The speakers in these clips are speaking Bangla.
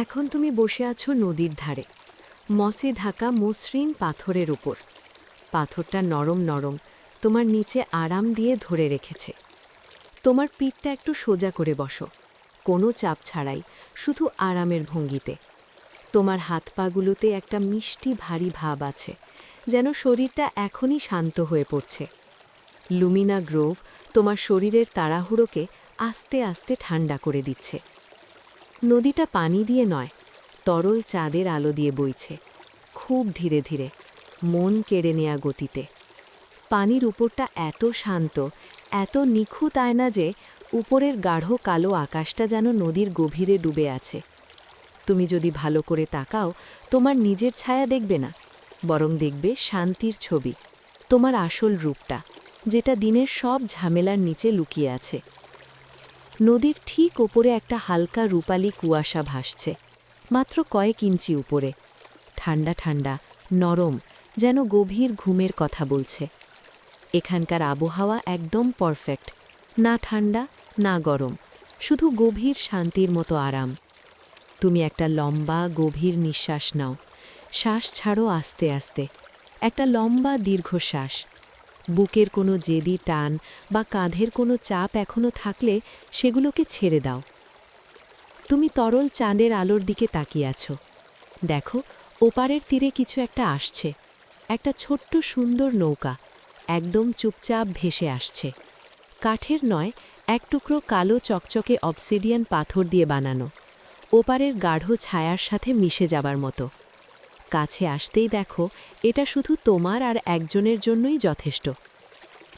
এখন তুমি বসে আছো নদীর ধারে, মসে ঢাকা মসৃণ পাথরের উপর। পাথরটা নরম নরম, তোমার নিচে আরাম দিয়ে ধরে রেখেছে। তোমার পিঠটা একটু সোজা করে বসো, কোনো চাপ ছাড়াই, শুধু আরামের ভঙ্গিতে। তোমার হাত পাগুলোতে একটা মিষ্টি ভারী ভাব আছে, যেন শরীরটা এখনই শান্ত হয়ে পড়ছে। লুমিনা গ্রোভ তোমার শরীরের তাড়াহুড়োকে আস্তে আস্তে ঠান্ডা করে দিচ্ছে। নদীটা পানি দিয়ে নয়, তরল চাঁদের আলো দিয়ে বইছে, খুব ধীরে ধীরে, মন কেড়ে নেয়া গতিতে। পানির উপরটা এত শান্ত, এত নিখুঁত আয়না যে উপরের গাঢ় কালো আকাশটা যেন নদীর গভীরে ডুবে আছে। তুমি যদি ভালো করে তাকাও, তোমার নিজের ছায়া দেখবে না, বরং দেখবে শান্তির ছবি, তোমার আসল রূপটা, যেটা দিনের সব ঝামেলার নিচে লুকিয়ে আছে। নদীর ঠিক ওপরে একটা হালকা রূপালি কুয়াশা ভাসছে, মাত্র কয়েক ইঞ্চি উপরে, ঠান্ডা ঠান্ডা, নরম, যেন গভীর ঘুমের কথা বলছে। এখানকার আবহাওয়া একদম পারফেক্ট, না ঠান্ডা না গরম, শুধু গভীর শান্তির মতো আরাম। তুমি একটা লম্বা গভীর নিঃশ্বাস নাও, শ্বাস ছাড়ো আস্তে আস্তে, একটা লম্বা দীর্ঘশ্বাস। বুকের কোনো জেদি টান বা কাঁধের কোনো চাপ এখনো থাকলে সেগুলোকে ছেড়ে দাও। তুমি তরল চাঁদের আলোর দিকে তাকিয়ে আছো। দেখো, ওপারের তীরে কিছু একটা আসছে, একটা ছোট্ট সুন্দর নৌকা, একদম চুপচাপ ভেসে আসছে। কাঠের নয়, এক টুকরো কালো চকচকে অবসিডিয়ান পাথর দিয়ে বানানো, ওপারের গাঢ় ছায়ার সাথে মিশে যাবার মতো। কাছে আসতেই দেখো, এটা শুধু তোমার আর একজনের জন্যই যথেষ্ট।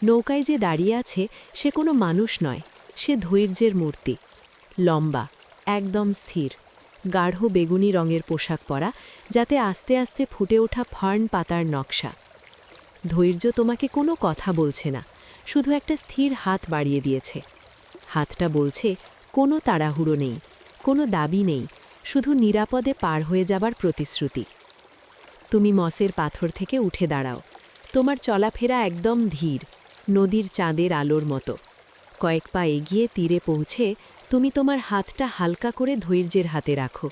নৌকায় যে দাঁড়িয়ে আছে সে কোনো মানুষ নয়, সে ধৈর্যের মূর্তি। লম্বা, একদম স্থির, গাঢ় বেগুনি রঙের পোশাক পরা, যাতে আস্তে আস্তে ফুটে ওঠা ফার্ন পাতার নকশা। ধৈর্য তোমাকে কোনো কথা বলছে না, শুধু একটা স্থির হাত বাড়িয়ে দিয়েছে। হাতটা বলছে, কোনো তাড়াহুড়ো নেই, কোনো দাবি নেই, শুধু নিরাপদে পার হয়ে যাবার প্রতিশ্রুতি। তুমি মসের পাথর থেকে উঠে দাঁড়াও, তোমার চলাফেরা একদম ধীর, নদীর চাঁদের আলোর মতো। কয়েক পা এগিয়ে তীরে পৌঁছে তুমি তোমার হাতটা হালকা করে ধৈর্যের হাতে রাখো।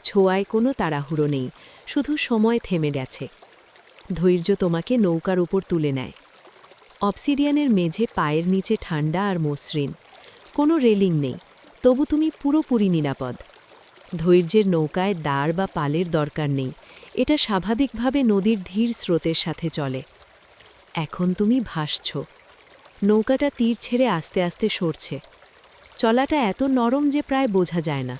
ছোঁয়ায় কোনো তাড়াহুড়ো নেই, শুধু সময় থেমে গেছে। ধৈর্য তোমাকে নৌকার উপর তুলে নেয়। অবসিডিয়ানের মেঝে পায়ের নিচে ঠান্ডা আর মসৃণ, কোনো রেলিং নেই, তবু তুমি পুরোপুরি নিরাপদ। ধৈর্যের নৌকায় দাঁড় বা পালের দরকার নেই, এটা স্বাভাবিকভাবে নদীর ধীর স্রোতের সাথে চলে। এখন তুমি ভাসছ। নৌকাটা তীর ছেড়ে আস্তে আস্তে সরছে। চলাটা এত নরম যে প্রায় বোঝা যায় না,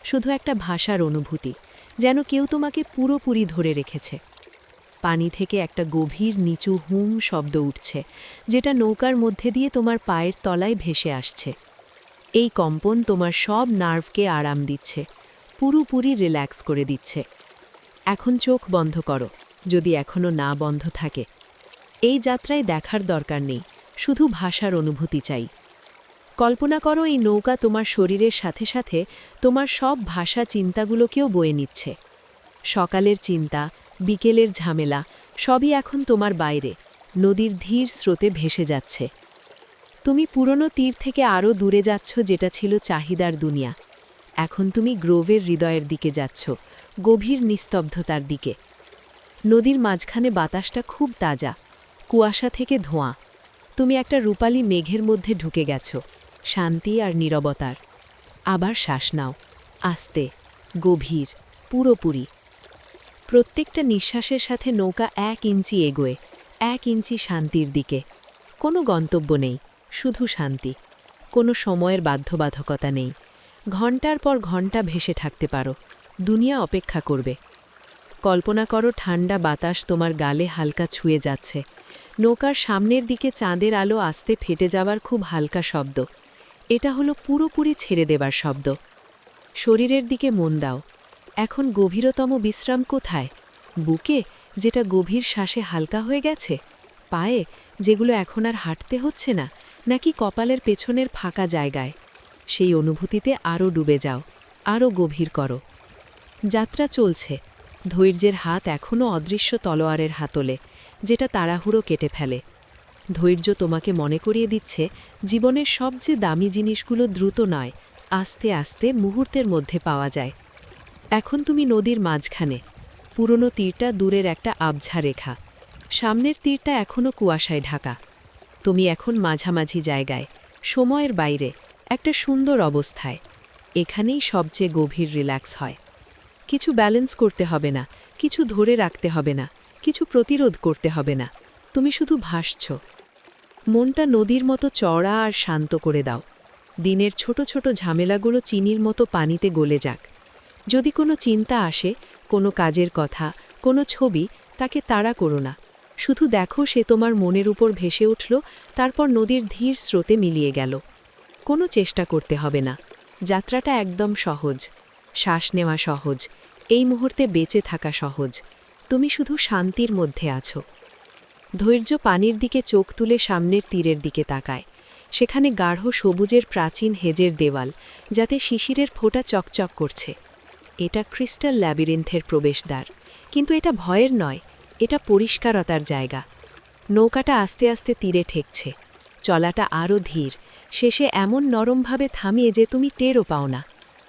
শুধু একটা ভাষার অনুভূতি, যেন কেউ তোমাকে পুরোপুরি ধরে রেখেছে। পানি থেকে একটা গভীর নিচু হুম শব্দ উঠছে, যেটা নৌকার মধ্যে দিয়ে তোমার পায়ের তলায় ভেসে আসছে। এই কম্পন তোমার সব নার্ভকে আরাম দিচ্ছে, পুরোপুরি রিল্যাক্স করে দিচ্ছে। এখন চোখ বন্ধ করো, যদি এখনো না বন্ধ থাকে। এই যাত্রায় দেখার দরকার নেই, শুধু ভাষার অনুভূতি চাই। কল্পনা করো, এই নৌকা তোমার শরীরের সাথে সাথে তোমার সব ভাষা চিন্তাগুলোকেও বয়ে নিচ্ছে। সকালের চিন্তা, বিকেলের ঝামেলা, সবই এখন তোমার বাইরে, নদীর ধীর স্রোতে ভেসে যাচ্ছে। তুমি পুরনো তীর থেকে আরও দূরে যাচ্ছ, যেটা ছিল চাহিদার দুনিয়া। এখন তুমি গ্রোভের হৃদয়ের দিকে যাচ্ছ, গভীর নিস্তব্ধতার দিকে। নদীর মাঝখানে বাতাসটা খুব তাজা, কুয়াশা থেকে ধোঁয়া। তুমি একটা রূপালী মেঘের মধ্যে ঢুকে গেছ, শান্তি আর নীরবতার। আবার শ্বাস নাও, আস্তে, গভীর, পুরোপুরি। প্রত্যেকটা নিঃশ্বাসের সাথে নৌকা 1 ইঞ্চি এগোয়, 1 ইঞ্চি শান্তির দিকে। কোনো গন্তব্য নেই, শুধু শান্তি। কোনো সময়ের বাধ্যবাধকতা নেই। ঘন্টার পর ঘন্টা ভেসে থাকতে পারো, দুনিয়া অপেক্ষা করবে। কল্পনা করো, ঠান্ডা বাতাস তোমার গালে হালকা ছুঁয়ে যাচ্ছে। নৌকার সামনের দিকে চাঁদের আলো আস্তে ফেটে যাবার খুব হালকা শব্দ। এটা হলো পুরোপুরি ছেড়ে দেবার শব্দ। শরীরের দিকে মন দাও। এখন গভীরতম বিশ্রাম কোথায়? বুকে, যেটা গভীর শ্বাসে হালকা হয়ে গেছে? পায়ে, যেগুলো এখন আর হাঁটতে হচ্ছে না? নাকি কপালের পেছনের ফাঁকা জায়গায়? সেই অনুভূতিতে আরও ডুবে যাও, আরও গভীর করো। যাত্রা চলছে। ধৈর্যের হাত এখনও অদৃশ্য তলোয়ারের হাতলে, যেটা তাড়াহুড়ো কেটে ফেলে। ধৈর্য তোমাকে মনে করিয়ে দিচ্ছে, জীবনের সবচেয়ে দামি জিনিসগুলো দ্রুত নয়, আস্তে আস্তে মুহূর্তের মধ্যে পাওয়া যায়। এখন তুমি নদীর মাঝখানে। পুরনো তীরটা দূরের একটা আবঝা রেখা, সামনের তীরটা এখনও কুয়াশায় ঢাকা। তুমি এখন মাঝামাঝি জায়গায়, সময়ের বাইরে, একটা সুন্দর অবস্থায়। এখানেই সবচেয়ে গভীর রিল্যাক্স হয়। কিছু ব্যালেন্স করতে হবে না, কিছু ধরে রাখতে হবে না, কিছু প্রতিরোধ করতে হবে না। তুমি শুধু ভাসছ। মনটা নদীর মতো চড়া আর শান্ত করে দাও। দিনের ছোট ছোট ঝামেলাগুলো চিনির মতো পানিতে গলে যাক। যদি কোনো চিন্তা আসে, কোনো কাজের কথা, কোনো ছবি, তাকে তাড়া করো না। শুধু দেখো সে তোমার মনের উপর ভেসে উঠল, তারপর নদীর ধীর স্রোতে মিলিয়ে গেল। কোনো চেষ্টা করতে হবে না। যাত্রাটা একদম সহজ। শ্বাস নেওয়া সহজ, এই মুহূর্তে বেঁচে থাকা সহজ। তুমি শুধু শান্তির মধ্যে আছো। ধৈর্য পানির দিকে চোখ তুলে সামনের তীরের দিকে তাকায়। সেখানে গাঢ় সবুজের প্রাচীন হেজের দেওয়াল, যাতে শিশিরের ফোঁটা চকচক করছে। এটা ক্রিস্টাল ল্যাবিরিন্থের প্রবেশদ্বার। কিন্তু এটা ভয়ের নয়, এটা পরিষ্কারতার জায়গা। নৌকাটা আস্তে আস্তে তীরে ঠেকছে। চলাটা আরও ধীর, শেষে এমন নরমভাবে থামিয়ে যে তুমি টেরও পাও না।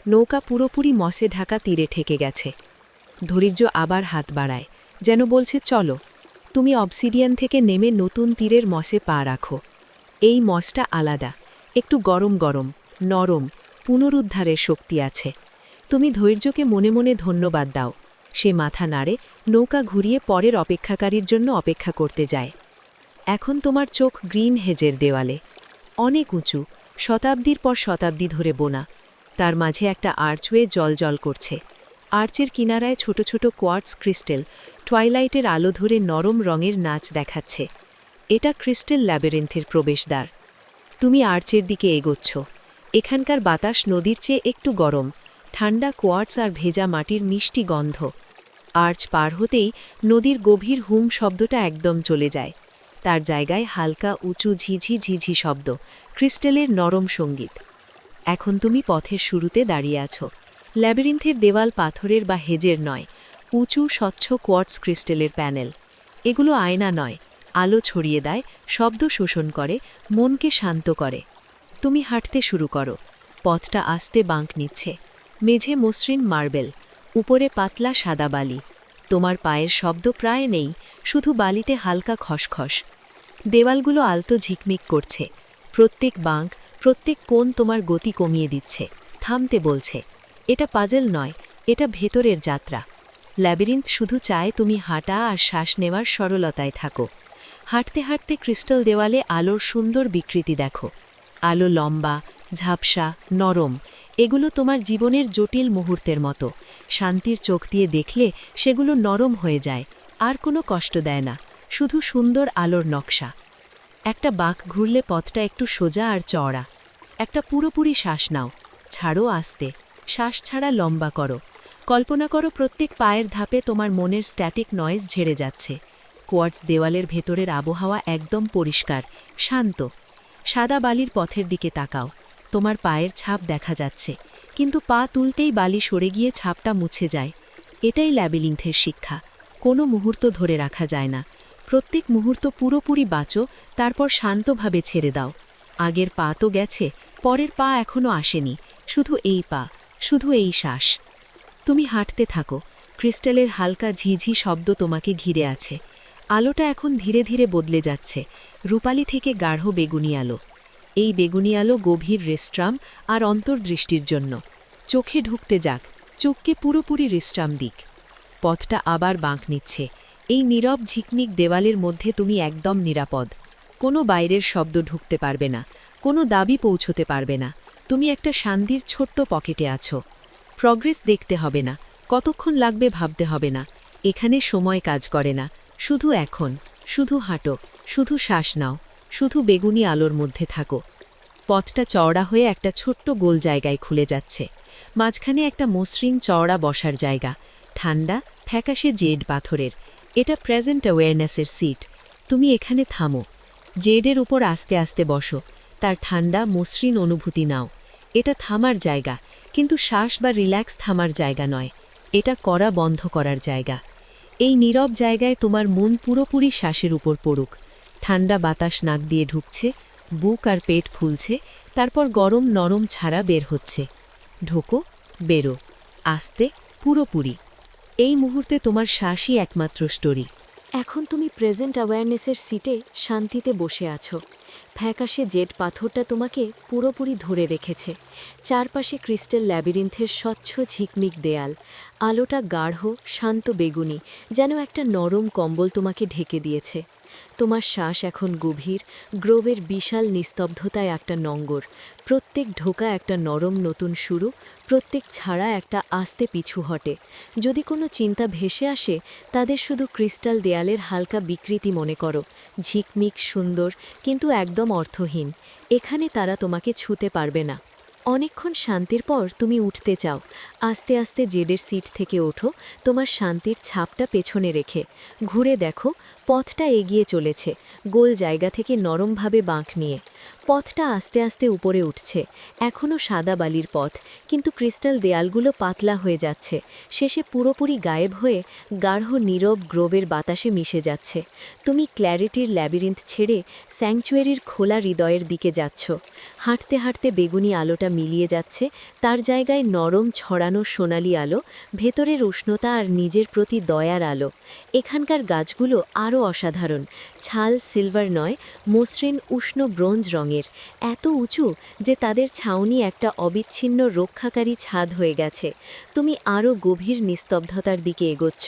নৌকা পুরোপুরি মসে ঢাকা তীরে ঠেকে গেছে। ধৈর্য আবার হাত বাড়ায়, যেন বলছে চলো। তুমি অবসিডিয়ান থেকে নেমে নতুন তীরের মসে পা রাখো। এই মসটা আলাদা, একটু গরম গরম, নরম, পুনরুদ্ধারের শক্তি আছে। তুমি ধৈর্যকে মনে মনে ধন্যবাদ দাও। সে মাথা নাড়ে, নৌকা ঘুরিয়ে পরের অপেক্ষাকারীর জন্য অপেক্ষা করতে যায়। এখন তোমার চোখ গ্রিন হেজের দেওয়ালে। অনেক উঁচু, শতাব্দীর পর শতাব্দী ধরে বোনা। তার মাঝে একটা আর্চওয়ে জলজল করছে। আর্চের কিনারায় ছোট ছোট কোয়ার্টস ক্রিস্টাল টুয়াইলাইটের আলো ধরে নরম রঙের নাচ দেখাচ্ছে। এটা ক্রিস্টাল ল্যাবিরিন্থের প্রবেশদ্বার। তুমি আর্চের দিকে এগোচ্ছ। এখানকার বাতাস নদীর চেয়ে একটু গরম, ঠান্ডা কোয়ার্টস আর ভেজা মাটির মিষ্টি গন্ধ। আর্চ পার হতেই নদীর গভীর হুম শব্দটা একদম চলে যায়। তার জায়গায় হালকা উঁচু ঝিঝি ঝিঝি শব্দ, ক্রিস্টালের নরম সঙ্গীত। এখন তুমি পথের শুরুতে দাঁড়িয়ে আছো। ল্যাবিরিন্থের দেওয়াল পাথরের বা হেজের নয়, উঁচু স্বচ্ছ কোয়ার্টস ক্রিস্টালের প্যানেল। এগুলো আয়না নয়, আলো ছড়িয়ে দেয়, শব্দ শোষণ করে, মনকে শান্ত করে। তুমি হাঁটতে শুরু করো। পথটা আস্তে বাঁক নিচ্ছে। মেঝে মসৃণ মার্বেল, উপরে পাতলা সাদা বালি। তোমার পায়ের শব্দ প্রায় নেই, শুধু বালিতে হালকা খসখস। দেওয়ালগুলো আলতো ঝিকমিক করছে। প্রত্যেক বাঁক, প্রত্যেক কোণ তোমার গতি কমিয়ে দিচ্ছে, থামতে বলছে। এটা পাজল নয়, এটা ভেতরের যাত্রা। ল্যাবিরিন্থ শুধু চায় তুমি হাঁটা আর শ্বাস নেওয়ার সরলতায় থাকো। হাঁটতে হাঁটতে ক্রিস্টাল দেওয়ালে আলোর সুন্দর বিকৃতি দেখো। আলো লম্বা, ঝাপসা, নরম। এগুলো তোমার জীবনের জটিল মুহূর্তের মতো। শান্তির চোখ দিয়ে দেখলে সেগুলো নরম হয়ে যায়, আর কোনো কষ্ট দেয় না, শুধু সুন্দর আলোর নকশা। একটা বাঁক ঘুরলে পথটা একটু সোজা আর চওড়া। একটা পুরোপুরি শ্বাস নাও, ছাড়ো আস্তে, শ্বাস ছাড়া লম্বা করো। কল্পনা করো প্রত্যেক পায়ের ধাপে তোমার মনের স্ট্যাটিক নয়েজ ঝেড়ে যাচ্ছে। কোয়ার্টস দেওয়ালের ভেতরের আবহাওয়া একদম পরিষ্কার, শান্ত। সাদা বালির পথের দিকে তাকাও। তোমার পায়ের ছাপ দেখা যাচ্ছে, কিন্তু পা তুলতেই বালি সরে গিয়ে ছাপটা মুছে যায়। এটাই ল্যাবিরিন্থের শিক্ষা। কোনো মুহূর্ত ধরে রাখা যায় না। প্রত্যেক মুহূর্ত পুরোপুরি বাঁচো, তারপর শান্তভাবে ছেড়ে দাও। আগের পা তো গেছে, পরের পা এখনও আসেনি। শুধু এই পা, শুধু এই শ্বাস। তুমি হাঁটতে থাকো। ক্রিস্টালের হালকা ঝিঝি শব্দ তোমাকে ঘিরে আছে। আলোটা এখন ধীরে ধীরে বদলে যাচ্ছে, রূপালি থেকে গাঢ় বেগুনি আলো। এই বেগুনি আলো গভীর রেস্ট্রাম আর অন্তর্দৃষ্টির জন্য। চোখে ঢুকতে যাক, চোখকে পুরোপুরি রেস্ট্রাম দিক। পথটা আবার বাঁক নিচ্ছে। এই নীরব ঝিকমিক দেওয়ালের মধ্যে তুমি একদম নিরাপদ। কোনো বাইরের শব্দ ঢুকতে পারবে না, কোনো দাবি পৌঁছতে পারবে না। তুমি একটা শান্তির ছোট্ট পকেটে আছো। প্রগ্রেস দেখতে হবে না, কতক্ষণ লাগবে ভাবতে হবে না। এখানে সময় কাজ করে না, শুধু এখন, শুধু হাঁটো, শুধু শ্বাস নাও, শুধু বেগুনি আলোর মধ্যে থাকো। পথটা চওড়া হয়ে একটা ছোট্ট গোল জায়গায় খুলে যাচ্ছে। মাঝখানে একটা মসৃণ চওড়া বসার জায়গা, ঠান্ডা ফ্যাকাশে জেড পাথরের। এটা প্রেজেন্ট অ্যাওয়ারনেসের সিট। তুমি এখানে থামো। জেডের উপর আস্তে আস্তে বসো, তার ঠান্ডা মসৃণ অনুভূতি নাও। এটা থামার জায়গা, কিন্তু শ্বাস বা রিল্যাক্স থামার জায়গা নয়। এটা করা বন্ধ করার জায়গা। এই নীরব জায়গায় তোমার মন পুরোপুরি শ্বাসের উপর পড়ুক। ঠান্ডা বাতাস নাক দিয়ে ঢুকছে, বুক আর পেট ফুলছে, তারপর গরম নরম ছাড়া বের হচ্ছে। ঢোকো, বেরো, আস্তে, পুরোপুরি। এই মুহূর্তে তোমার শ্বাসই একমাত্র স্টোরি। এখন তুমি প্রেজেন্ট অ্যাওয়ারনেসের সিটে শান্তিতে বসে আছো। ফ্যাকাশে জেড পাথরটা তোমাকে পুরোপুরি ধরে রেখেছে। চারপাশে ক্রিস্টাল ল্যাবিরিন্থের স্বচ্ছ ঝিকমিক দেয়াল। আলোটা গাঢ়, শান্ত বেগুনি, যেন একটা নরম কম্বল তোমাকে ঢেকে দিয়েছে। তোমার শ্বাস এখন গভীর, গ্রোভের বিশাল নিস্তব্ধতায় একটা নঙ্গর। প্রত্যেক ঢোকা একটা নরম নতুন শুরু, প্রত্যেক ছাড়া একটা আস্তে পিছু হটে। যদি কোনো চিন্তা ভেসে আসে, তাদের শুধু ক্রিস্টাল দেয়ালের হালকা বিকৃতি মনে করো, ঝিকমিক সুন্দর কিন্তু একদম অর্থহীন। এখানে তারা তোমাকে ছুঁতে পারবে না। অনেকক্ষণ শান্তির পর তুমি উঠতে চাও। আস্তে আস্তে জেডের সিট থেকে ওঠো, তোমার শান্তির ছাপটা পেছনে রেখে। ঘুরে দেখো, পথটা এগিয়ে চলেছে, গোল জায়গা থেকে নরমভাবে বাঁক নিয়ে। পথটা আস্তে আস্তে উপরে উঠছে। এখনও সাদা বালির পথ, কিন্তু ক্রিস্টাল দেয়ালগুলো পাতলা হয়ে যাচ্ছে, শেষে পুরোপুরি গায়েব হয়ে গাঢ় নীরব গ্রোভের বাতাসে মিশে যাচ্ছে। তুমি ক্ল্যারিটির ল্যাবিরিন্থ ছেড়ে স্যাংচুয়ারির খোলা হৃদয়ের দিকে যাচ্ছ। হাঁটতে হাঁটতে বেগুনি আলোটা মিলিয়ে যাচ্ছে, তার জায়গায় নরম ছড়ানো সোনালি আলো, ভেতরের উষ্ণতা আর নিজের প্রতি দয়ার আলো। এখানকার গাছগুলো আরও অসাধারণ। ছাল সিলভার নয়, মসৃণ উষ্ণ ব্রোঞ্জ রঙের, এত উঁচু যে তাদের ছাউনি একটা অবিচ্ছিন্ন রক্ষাকারী ছাদ হয়ে গেছে। তুমি আরও গভীর নিস্তব্ধতার দিকে এগোচ্ছ।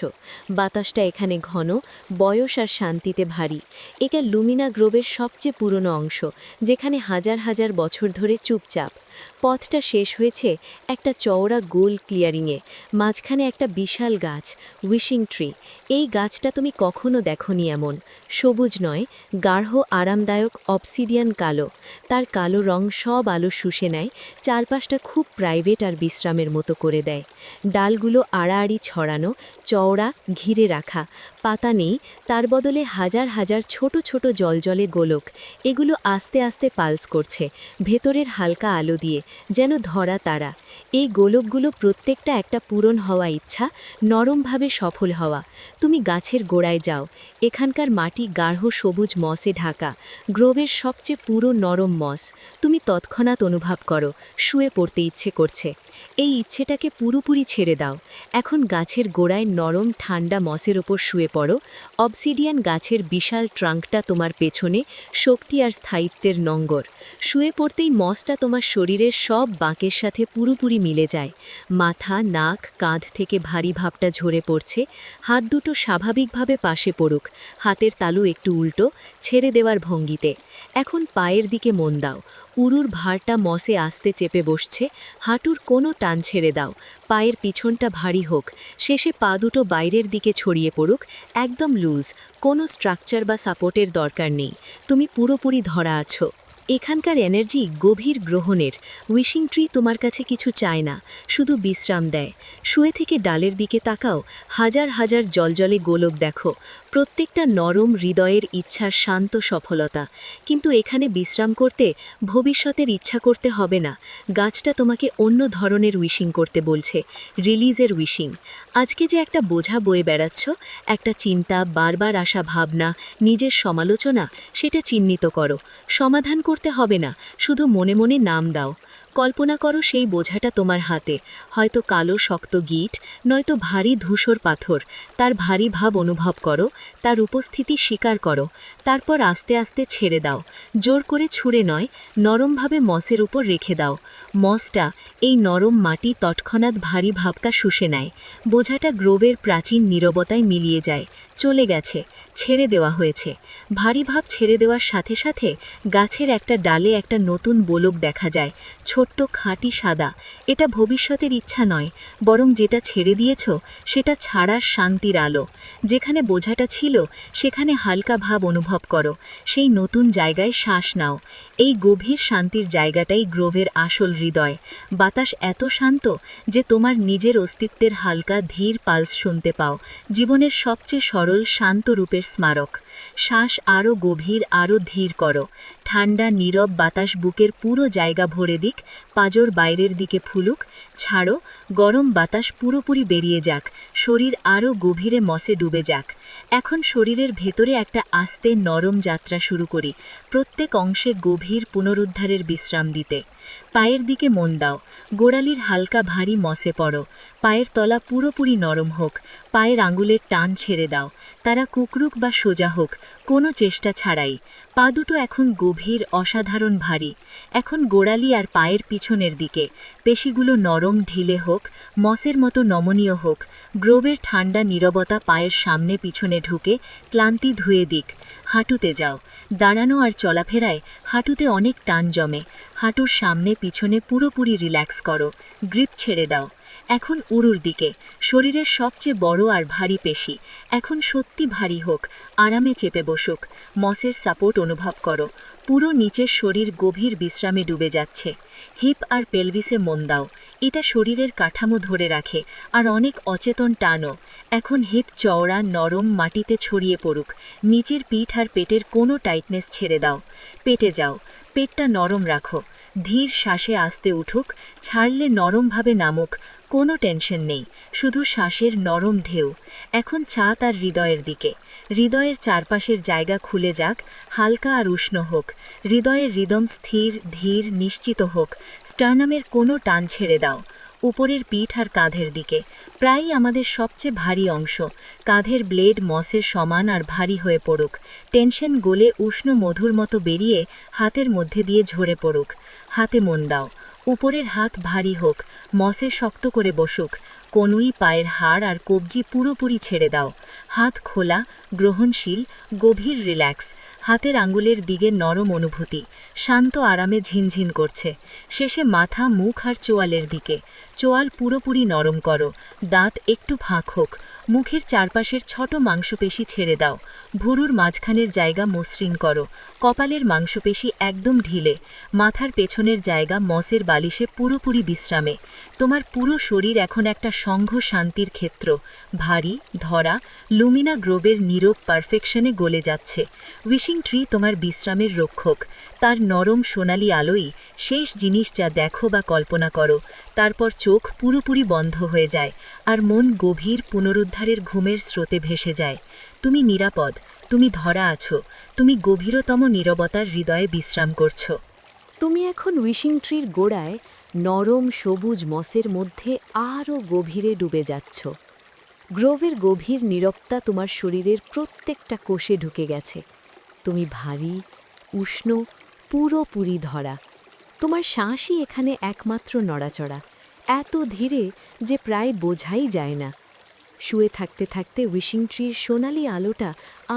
বাতাসটা এখানে ঘন, বয়স আর শান্তিতে ভারী। এটা লুমিনা গ্রোভের সবচেয়ে পুরনো অংশ, যেখানে হাজার হাজার বছর ধরে চুপচাপ। পথটা শেষ হয়েছে একটা চওড়া গোল ক্লিয়ারিংয়ে, মাঝখানে একটা বিশাল গাছ, উইশিং ট্রি। এই গাছটা তুমি কখনো দেখনি এমন। সবুজ নয়, গাঢ় আরামদায়ক অবসিডিয়ান কালো। তার কালো রং সব আলো শুষে নেয়, চারপাশটা খুব প্রাইভেট আর বিশ্রামের মতো করে দেয়। ডালগুলো আড়াআড়ি ছড়ানো, চওড়া, ঘিরে রাখা। পাতা নেই, তার বদলে হাজার হাজার ছোট ছোট জলজলে গোলক। এগুলো আস্তে আস্তে পালস করছে, ভেতরের হালকা আলো দিয়ে, যেন ধরা তারা। এই গোলকগুলো প্রত্যেকটা একটা পূরণ হওয়া ইচ্ছা, নরমভাবে সফল হওয়া। তুমি গাছের গোড়ায় যাও। এখানকার মাটি গাঢ় সবুজ মসে ঢাকা, গ্রোভের সবচেয়ে পুরো নরম মস। তুমি তৎক্ষণাৎ অনুভব করো, শুয়ে পড়তে ইচ্ছে করছে। এই ইচ্ছেটাকে পুরোপুরি ছেড়ে দাও। এখন গাছের গোড়ায় নরম ঠান্ডা মসের ওপর শুয়ে পড়ো। অবসিডিয়ান গাছের বিশাল ট্রাঙ্কটা তোমার পেছনে, শক্তি আর স্থায়িত্বের নঙ্গর। শুয়ে পড়তেই মসটা তোমার শরীরের সব বাঁকের সাথে পুরোপুরি মিলে যায়। মাথা, নাক, কাঁধ থেকে ভারী ভাবটা ঝরে পড়ছে। হাত দুটো স্বাভাবিকভাবে পাশে পড়ুক, হাতের তালু একটু উল্টো, ছেড়ে দেওয়ার ভঙ্গিতে। এখন পায়ের দিকে মন দাও। উরুর ভারটা মসে আস্তে চেপে বসছে, হাঁটুর কোনো টান ছেড়ে দাও। পায়ের পিছনটা ভারী হোক, শেষে পা দুটো বাইরের দিকে ছড়িয়ে পড়ুক, একদম লুজ, কোনো স্ট্রাকচার বা সাপোর্টের দরকার নেই। তুমি পুরোপুরি ধরা আছো। এখানকার এনার্জি গভীর গ্রহণের। উইশিং ট্রি তোমার কাছে কিছু চায় না, শুধু বিশ্রাম দেয়। শুয়ে থেকে ডালের দিকে তাকাও, হাজার হাজার জলজলে গোলক দেখো, প্রত্যেকটা নরম হৃদয়ের ইচ্ছার শান্ত সফলতা। কিন্তু এখানে বিশ্রাম করতে ভবিষ্যতের ইচ্ছা করতে হবে না। গাছটা তোমাকে অন্য ধরনের উইশিং করতে বলছে, রিলিজের উইশিং। আজকে যে একটা বোঝা বয়ে বেড়াচ্ছ, একটা চিন্তা, বারবার আসা ভাবনা, নিজের সমালোচনা, সেটা চিহ্নিত করো। সমাধান করতে হবে না, শুধু মনে মনে নাম দাও। কল্পনা করো সেই বোঝাটা তোমার হাতে, হয়তো কালো শক্ত গিট, নয়তো ভারী ধূসর পাথর। তার ভারী ভাব অনুভব করো, তার উপস্থিতি স্বীকার করো। তারপর আস্তে আস্তে ছেড়ে দাও। জোর করে ছুঁড়ে নয়, নরমভাবে মসের উপর রেখে দাও। মসটা, এই নরম মাটি তৎক্ষণাৎ ভারী ভাবটা শুষে নেয়। বোঝাটা গ্রোভের প্রাচীন নীরবতায় মিলিয়ে যায়। চলে গেছে, ছেড়ে দেওয়া হয়েছে। ভারী ভাব ছেড়ে দেওয়ার সাথে সাথে গাছের একটা ডালে একটা নতুন বোলক দেখা যায়, ছোট্ট খাঁটি সাদা। এটা ভবিষ্যতের ইচ্ছা নয়, বরং যেটা ছেড়ে দিয়েছ সেটা ছাড়ার শান্তির আলো। যেখানে বোঝাটা ছিল সেখানে হালকা ভাব অনুভব করো, সেই নতুন জায়গায় শ্বাস নাও। এই গভীর শান্তির জায়গাটাই গ্রোভের আসল হৃদয়। বাতাস এত শান্ত যে তোমার নিজের অস্তিত্বের হালকা ধীর পালস শুনতে পাও, জীবনের সবচেয়ে সরল শান্ত রূপের স্মারক। শ্বাস আরও গভীর, আরও ধীর করো। ঠান্ডা নীরব বাতাস বুকের পুরো জায়গা ভরে দিক, পাঁজর বাইরের দিকে ফুলুক। ছাড়ো, গরম বাতাস পুরোপুরি বেরিয়ে যাক, শরীর আরও গভীরে মসে ডুবে যাক। এখন শরীরের ভেতরে একটা আস্তে নরম যাত্রা শুরু করি, প্রত্যেক অংশে গভীর পুনরুদ্ধারের বিশ্রাম দিতে। পায়ের দিকে মন দাও, গোড়ালির হালকা ভারী মসে পড়ো। পায়ের তলা পুরোপুরি নরম হোক, পায়ের আঙুলের টান ছেড়ে দাও, তারা কুকরুক বা সোজা হোক, কোনো চেষ্টা ছাড়াই। পা দুটো এখন গভীর, অসাধারণ ভারী। এখন গোড়ালি আর পায়ের পিছনের দিকে পেশিগুলো নরম ঢিলে হোক, মসের মতো নমনীয় হোক। গ্রোবের ঠান্ডা নীরবতা পায়ের সামনে পিছনে ঢুকে ক্লান্তি ধুয়ে দিক। হাঁটুতে যাও, দাঁড়ানো আর চলাফেরায় হাঁটুতে অনেক টান জমে। হাঁটুর সামনে পিছনে পুরোপুরি রিল্যাক্স করো, গ্রিপ ছেড়ে দাও। এখন উরুর দিকে, শরীরের সবচেয়ে বড় আর ভারী পেশি এখন সত্যি ভারী হোক, আরামে চেপে বসুক। মসের সাপোর্ট অনুভব করো, পুরো নিচের শরীর গভীর বিশ্রামে ডুবে যাচ্ছে। হিপ আর পেলভিসে মন দাও, এটা শরীরের কাঠামো ধরে রাখে আর অনেক অচেতন টানও। এখন হিপ চওড়া, নরম, মাটিতে ছড়িয়ে পড়ুক। নিচের পিঠ আর পেটের কোনো টাইটনেস ছেড়ে দাও। পেটে যাও, পেটটা নরম রাখো। ধীর শ্বাসে আস্তে উঠুক, ছাড়লে নরমভাবে নামুক। কোনো টেনশন নেই, শুধু শ্বাসের নরম ঢেউ। এখন চা তার হৃদয়ের দিকে, হৃদয়ের চারপাশের জায়গা খুলে যাক, হালকা আর উষ্ণ হোক। হৃদয়ের রিদম স্থির, ধীর, নিশ্চিত হোক। স্টার্নামের কোনো টান ছেড়ে দাও। উপরের পিঠ আর কাঁধের দিকে, প্রায়ই আমাদের সবচেয়ে ভারী অংশ। কাঁধের ব্লেড মসের সমান আর ভারী হয়ে পড়ুক। টেনশন গলে উষ্ণ মধুর মতো বেরিয়ে হাতের মধ্যে দিয়ে ঝরে পড়ুক। হাতে মন দাও, উপরের হাত ভারী হোক, মসে শক্ত করে বসুক। কনুই, পায়ের হাড় আর কবজি পুরোপুরি ছেড়ে দাও। হাত খোলা, গ্রহণশীল, গভীর রিল্যাক্স। হাতের আঙ্গুলের দিকে নরম অনুভূতি, শান্ত আরামে ঝিনঝিন করছে। শেষে মাথা, মুখ আর চোয়ালের দিকে, চোয়াল পুরোপুরি নরম করো, দাঁত একটু ফাঁক হোক। মুখের চারপাশের ছোট মাংসপেশি ছেড়ে দাও। ভুরুর মাঝখানের জায়গা মসৃণ করো, কপালের মাংসপেশি একদম ঢিলে। মাথার পেছনের জায়গা মসের বালিশে পুরোপুরি বিশ্রামে। তোমার পুরো শরীর এখন একটা সংঘ শান্তির ক্ষেত্র, ভারী, ধরা। লুমিনা গ্রোবের নীরব পারফেকশনে গলে যাচ্ছে। উইশিং ট্রি তোমার বিশ্রামের রক্ষক, তার নরম সোনালি আলোই শেষ জিনিস যা দেখো বা কল্পনা করো। তারপর চোখ পুরোপুরি বন্ধ হয়ে যায় আর মন গভীর পুনরুদ্ধারের ঘুমের স্রোতে ভেসে যায়। তুমি নিরাপদ, তুমি ধরা আছো, তুমি গভীরতম নীরবতার হৃদয়ে বিশ্রাম করছো। তুমি এখন উইশিং ট্রির গোড়ায় নরম সবুজ মসের মধ্যে আরও গভীরে ডুবে যাচ্ছ। গ্রোভের গভীর নীরবতা তোমার শরীরের প্রত্যেকটা কোষে ঢুকে গেছে। তুমি ভারী, উষ্ণ, পুরোপুরি ধরা। তোমার শ্বাসই এখানে একমাত্র নড়াচড়া, এত ধীরে যে প্রায় বোঝাই যায় না। শুয়ে থাকতে থাকতে উইশিং ট্রির সোনালি আলোটা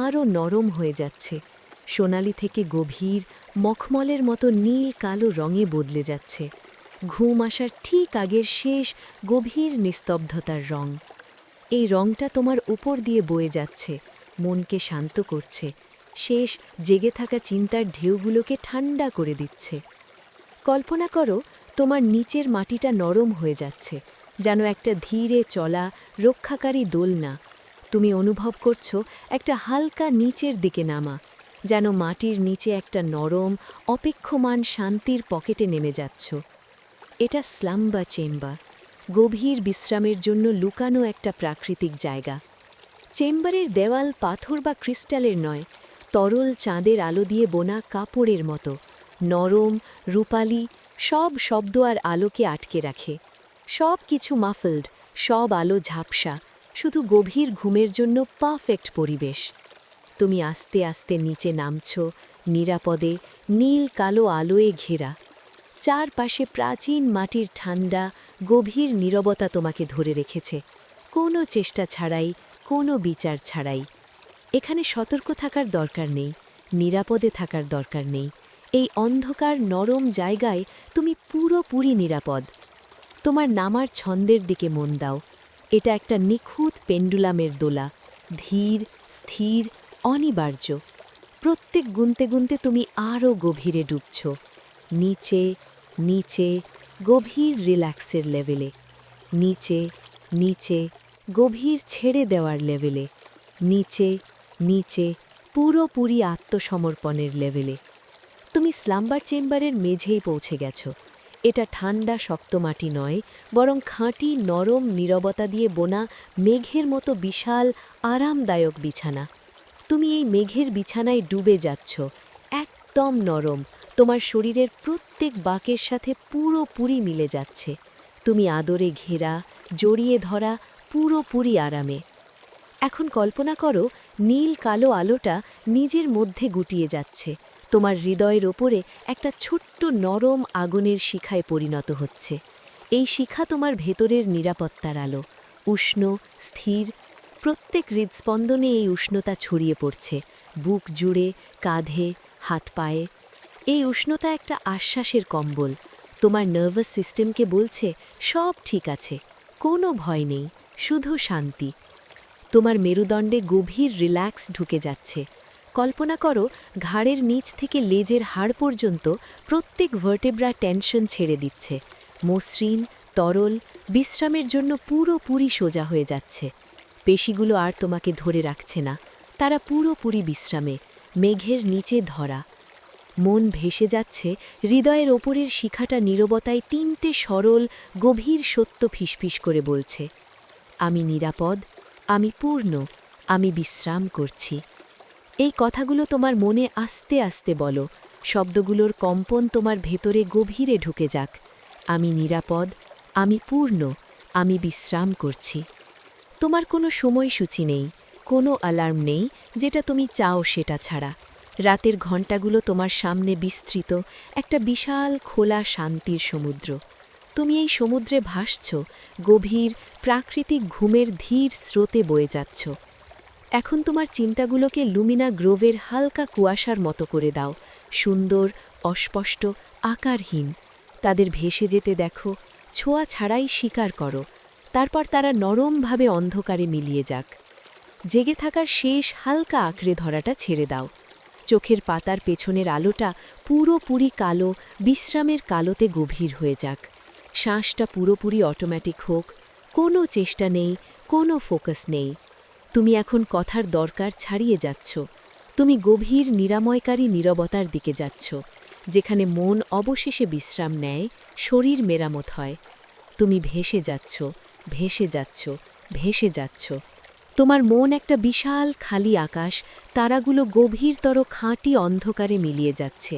আরও নরম হয়ে যাচ্ছে। সোনালি থেকে গভীর, মখমলের মতো নীল কালো রঙে বদলে যাচ্ছে। ঘুম আসার ঠিক আগের শেষ গভীর নিস্তব্ধতার রং। এই রংটা তোমার উপর দিয়ে বয়ে যাচ্ছে, মনকে শান্ত করছে, শেষ জেগে থাকা চিন্তার ঢেউগুলোকে ঠান্ডা করে দিচ্ছে। কল্পনা করো তোমার নিচের মাটিটা নরম হয়ে যাচ্ছে, যেন একটা ধীরে চলা রক্ষাকারী দোলনা। তুমি অনুভব করছো একটা হালকা নিচের দিকে নামা, যেন মাটির নিচে একটা নরম, অপেক্ষমান শান্তির পকেটে নেমে যাচ্ছ। এটা স্লাম্বা চেম্বার, গভীর বিশ্রামের জন্য লুকানো একটা প্রাকৃতিক জায়গা। চেম্বারের দেওয়াল পাথর বা ক্রিস্টালের নয়, তরল চাঁদের আলো দিয়ে বোনা কাপড়ের মতো, নরম, রূপালি। সব শব্দ আর আলোকে আটকে রাখে। সব কিছু মাফলড, সব আলো ঝাপসা, শুধু গভীর ঘুমের জন্য পারফেক্ট পরিবেশ। তুমি আস্তে আস্তে নিচে নামছ, নিরাপদে, নীল কালো আলোয় ঘেরা। চারপাশে প্রাচীন মাটির ঠান্ডা, গভীর নীরবতা তোমাকে ধরে রেখেছে, কোনো চেষ্টা ছাড়াই, কোনো বিচার ছাড়াই। এখানে সতর্ক থাকার দরকার নেই, নিরাপদে থাকার দরকার নেই। এই অন্ধকার নরম জায়গায় তুমি পুরোপুরি নিরাপদ। তোমার নামার ছন্দের দিকে মন দাও। এটা একটা নিখুঁত পেন্ডুলামের দোলা, ধীর, স্থির, অনিবার্য। প্রত্যেক গুনতে গুনতে তুমি আরও গভীরে ডুবছ, নিচে, নিচে, গভীর রিল্যাক্সের লেভেলে। নিচে, নিচে, গভীর ছেড়ে দেওয়ার লেভেলে। নিচে, নিচে, পুরোপুরি আত্মসমর্পণের লেভেলে। তুমি স্লাম্বার চেম্বারের মেঝেই পৌঁছে গেছ। এটা ঠান্ডা শক্ত মাটি নয়, বরং খাঁটি নরম নীরবতা দিয়ে বোনা মেঘের মতো বিশাল আরামদায়ক বিছানা। তুমি এই মেঘের বিছানায় ডুবে যাচ্ছ, একদম নরম, তোমার শরীরের প্রত্যেক বাঁকের সাথে পুরোপুরি মিলে যাচ্ছে। তুমি আদরে ঘেরা, জড়িয়ে ধরা, পুরোপুরি আরামে। এখন কল্পনা করো নীল কালো আলোটা নিজের মধ্যে গুটিয়ে যাচ্ছে, তোমার হৃদয়ের ওপরে একটা ছোট্ট নরম আগুনের শিখায় পরিণত হচ্ছে। এই শিখা তোমার ভেতরের নিরাপত্তার আলো, উষ্ণ, স্থির। প্রত্যেক হৃদস্পন্দনে এই উষ্ণতা ছড়িয়ে পড়ছে, বুক জুড়ে, কাঁধে, হাত পায়ে। এই উষ্ণতা একটা আশ্বাসের কম্বল, তোমার নার্ভাস সিস্টেমকে বলছে সব ঠিক আছে, কোনো ভয় নেই, শুধু শান্তি। তোমার মেরুদণ্ডে গভীর রিল্যাক্স ঢুকে যাচ্ছে। কল্পনা করো ঘাড়ের নিচ থেকে লেজের হাড় পর্যন্ত প্রত্যেক ভার্টেব্রা টেনশন ছেড়ে দিচ্ছে, মসৃণ, তরল, বিশ্রামের জন্য পুরোপুরি সোজা হয়ে যাচ্ছে। পেশিগুলো আর তোমাকে ধরে রাখছে না, তারা পুরোপুরি বিশ্রামে, মেঘের নিচে ধরা। মন ভেসে যাচ্ছে, হৃদয়ের ওপরের শিখাটা নীরবতায় তিনটে সরল, গভীর সত্য ফিসফিস করে বলছে, আমি নিরাপদ, আমি পূর্ণ, আমি বিশ্রাম করছি। এই কথাগুলো তোমার মনে আস্তে আস্তে বলো, শব্দগুলোর কম্পন তোমার ভেতরে গভীরে ঢুকে যাক। আমি নিরাপদ, আমি পূর্ণ, আমি বিশ্রাম করছি। তোমার কোনো সময়সূচি নেই, কোনো অ্যালার্ম নেই যেটা তুমি চাও সেটা ছাড়া। রাতের ঘণ্টাগুলো তোমার সামনে বিস্তৃত, একটা বিশাল খোলা শান্তির সমুদ্র। তুমি এই সমুদ্রে ভাসছ, গভীর, প্রাকৃতিক ঘুমের ধীর স্রোতে বয়ে যাচ্ছ। এখন তোমার চিন্তাগুলোকে লুমিনা গ্রোভের হালকা কুয়াশার মতো করে দাও, সুন্দর, অস্পষ্ট, আকারহীন। তাদের ভেসে যেতে দেখো, ছোঁয়া ছাড়াই স্বীকার করো, তারপর তারা নরমভাবে অন্ধকারে মিলিয়ে যাক। জেগে থাকার শেষ হালকা আঁকড়ে ধরাটা ছেড়ে দাও। চোখের পাতার পেছনের আলোটা পুরোপুরি কালো, বিশ্রামের কালোতে গভীর হয়ে যাক। শ্বাসটা পুরোপুরি অটোমেটিক হোক, কোনো চেষ্টা নেই, কোনো ফোকাস নেই। তুমি এখন কথার দরকার ছাড়িয়ে যাচ্ছ। তুমি গভীর নিরাময়কারী নীরবতার দিকে যাচ্ছ, যেখানে মন অবশেষে বিশ্রাম নেয়, শরীর মেরামত হয়। তুমি ভেসে যাচ্ছ, ভেসে যাচ্ছ, ভেসে যাচ্ছ। তোমার মন একটা বিশাল খালি আকাশ, তারাগুলো গভীরতর খাঁটি অন্ধকারে মিলিয়ে যাচ্ছে।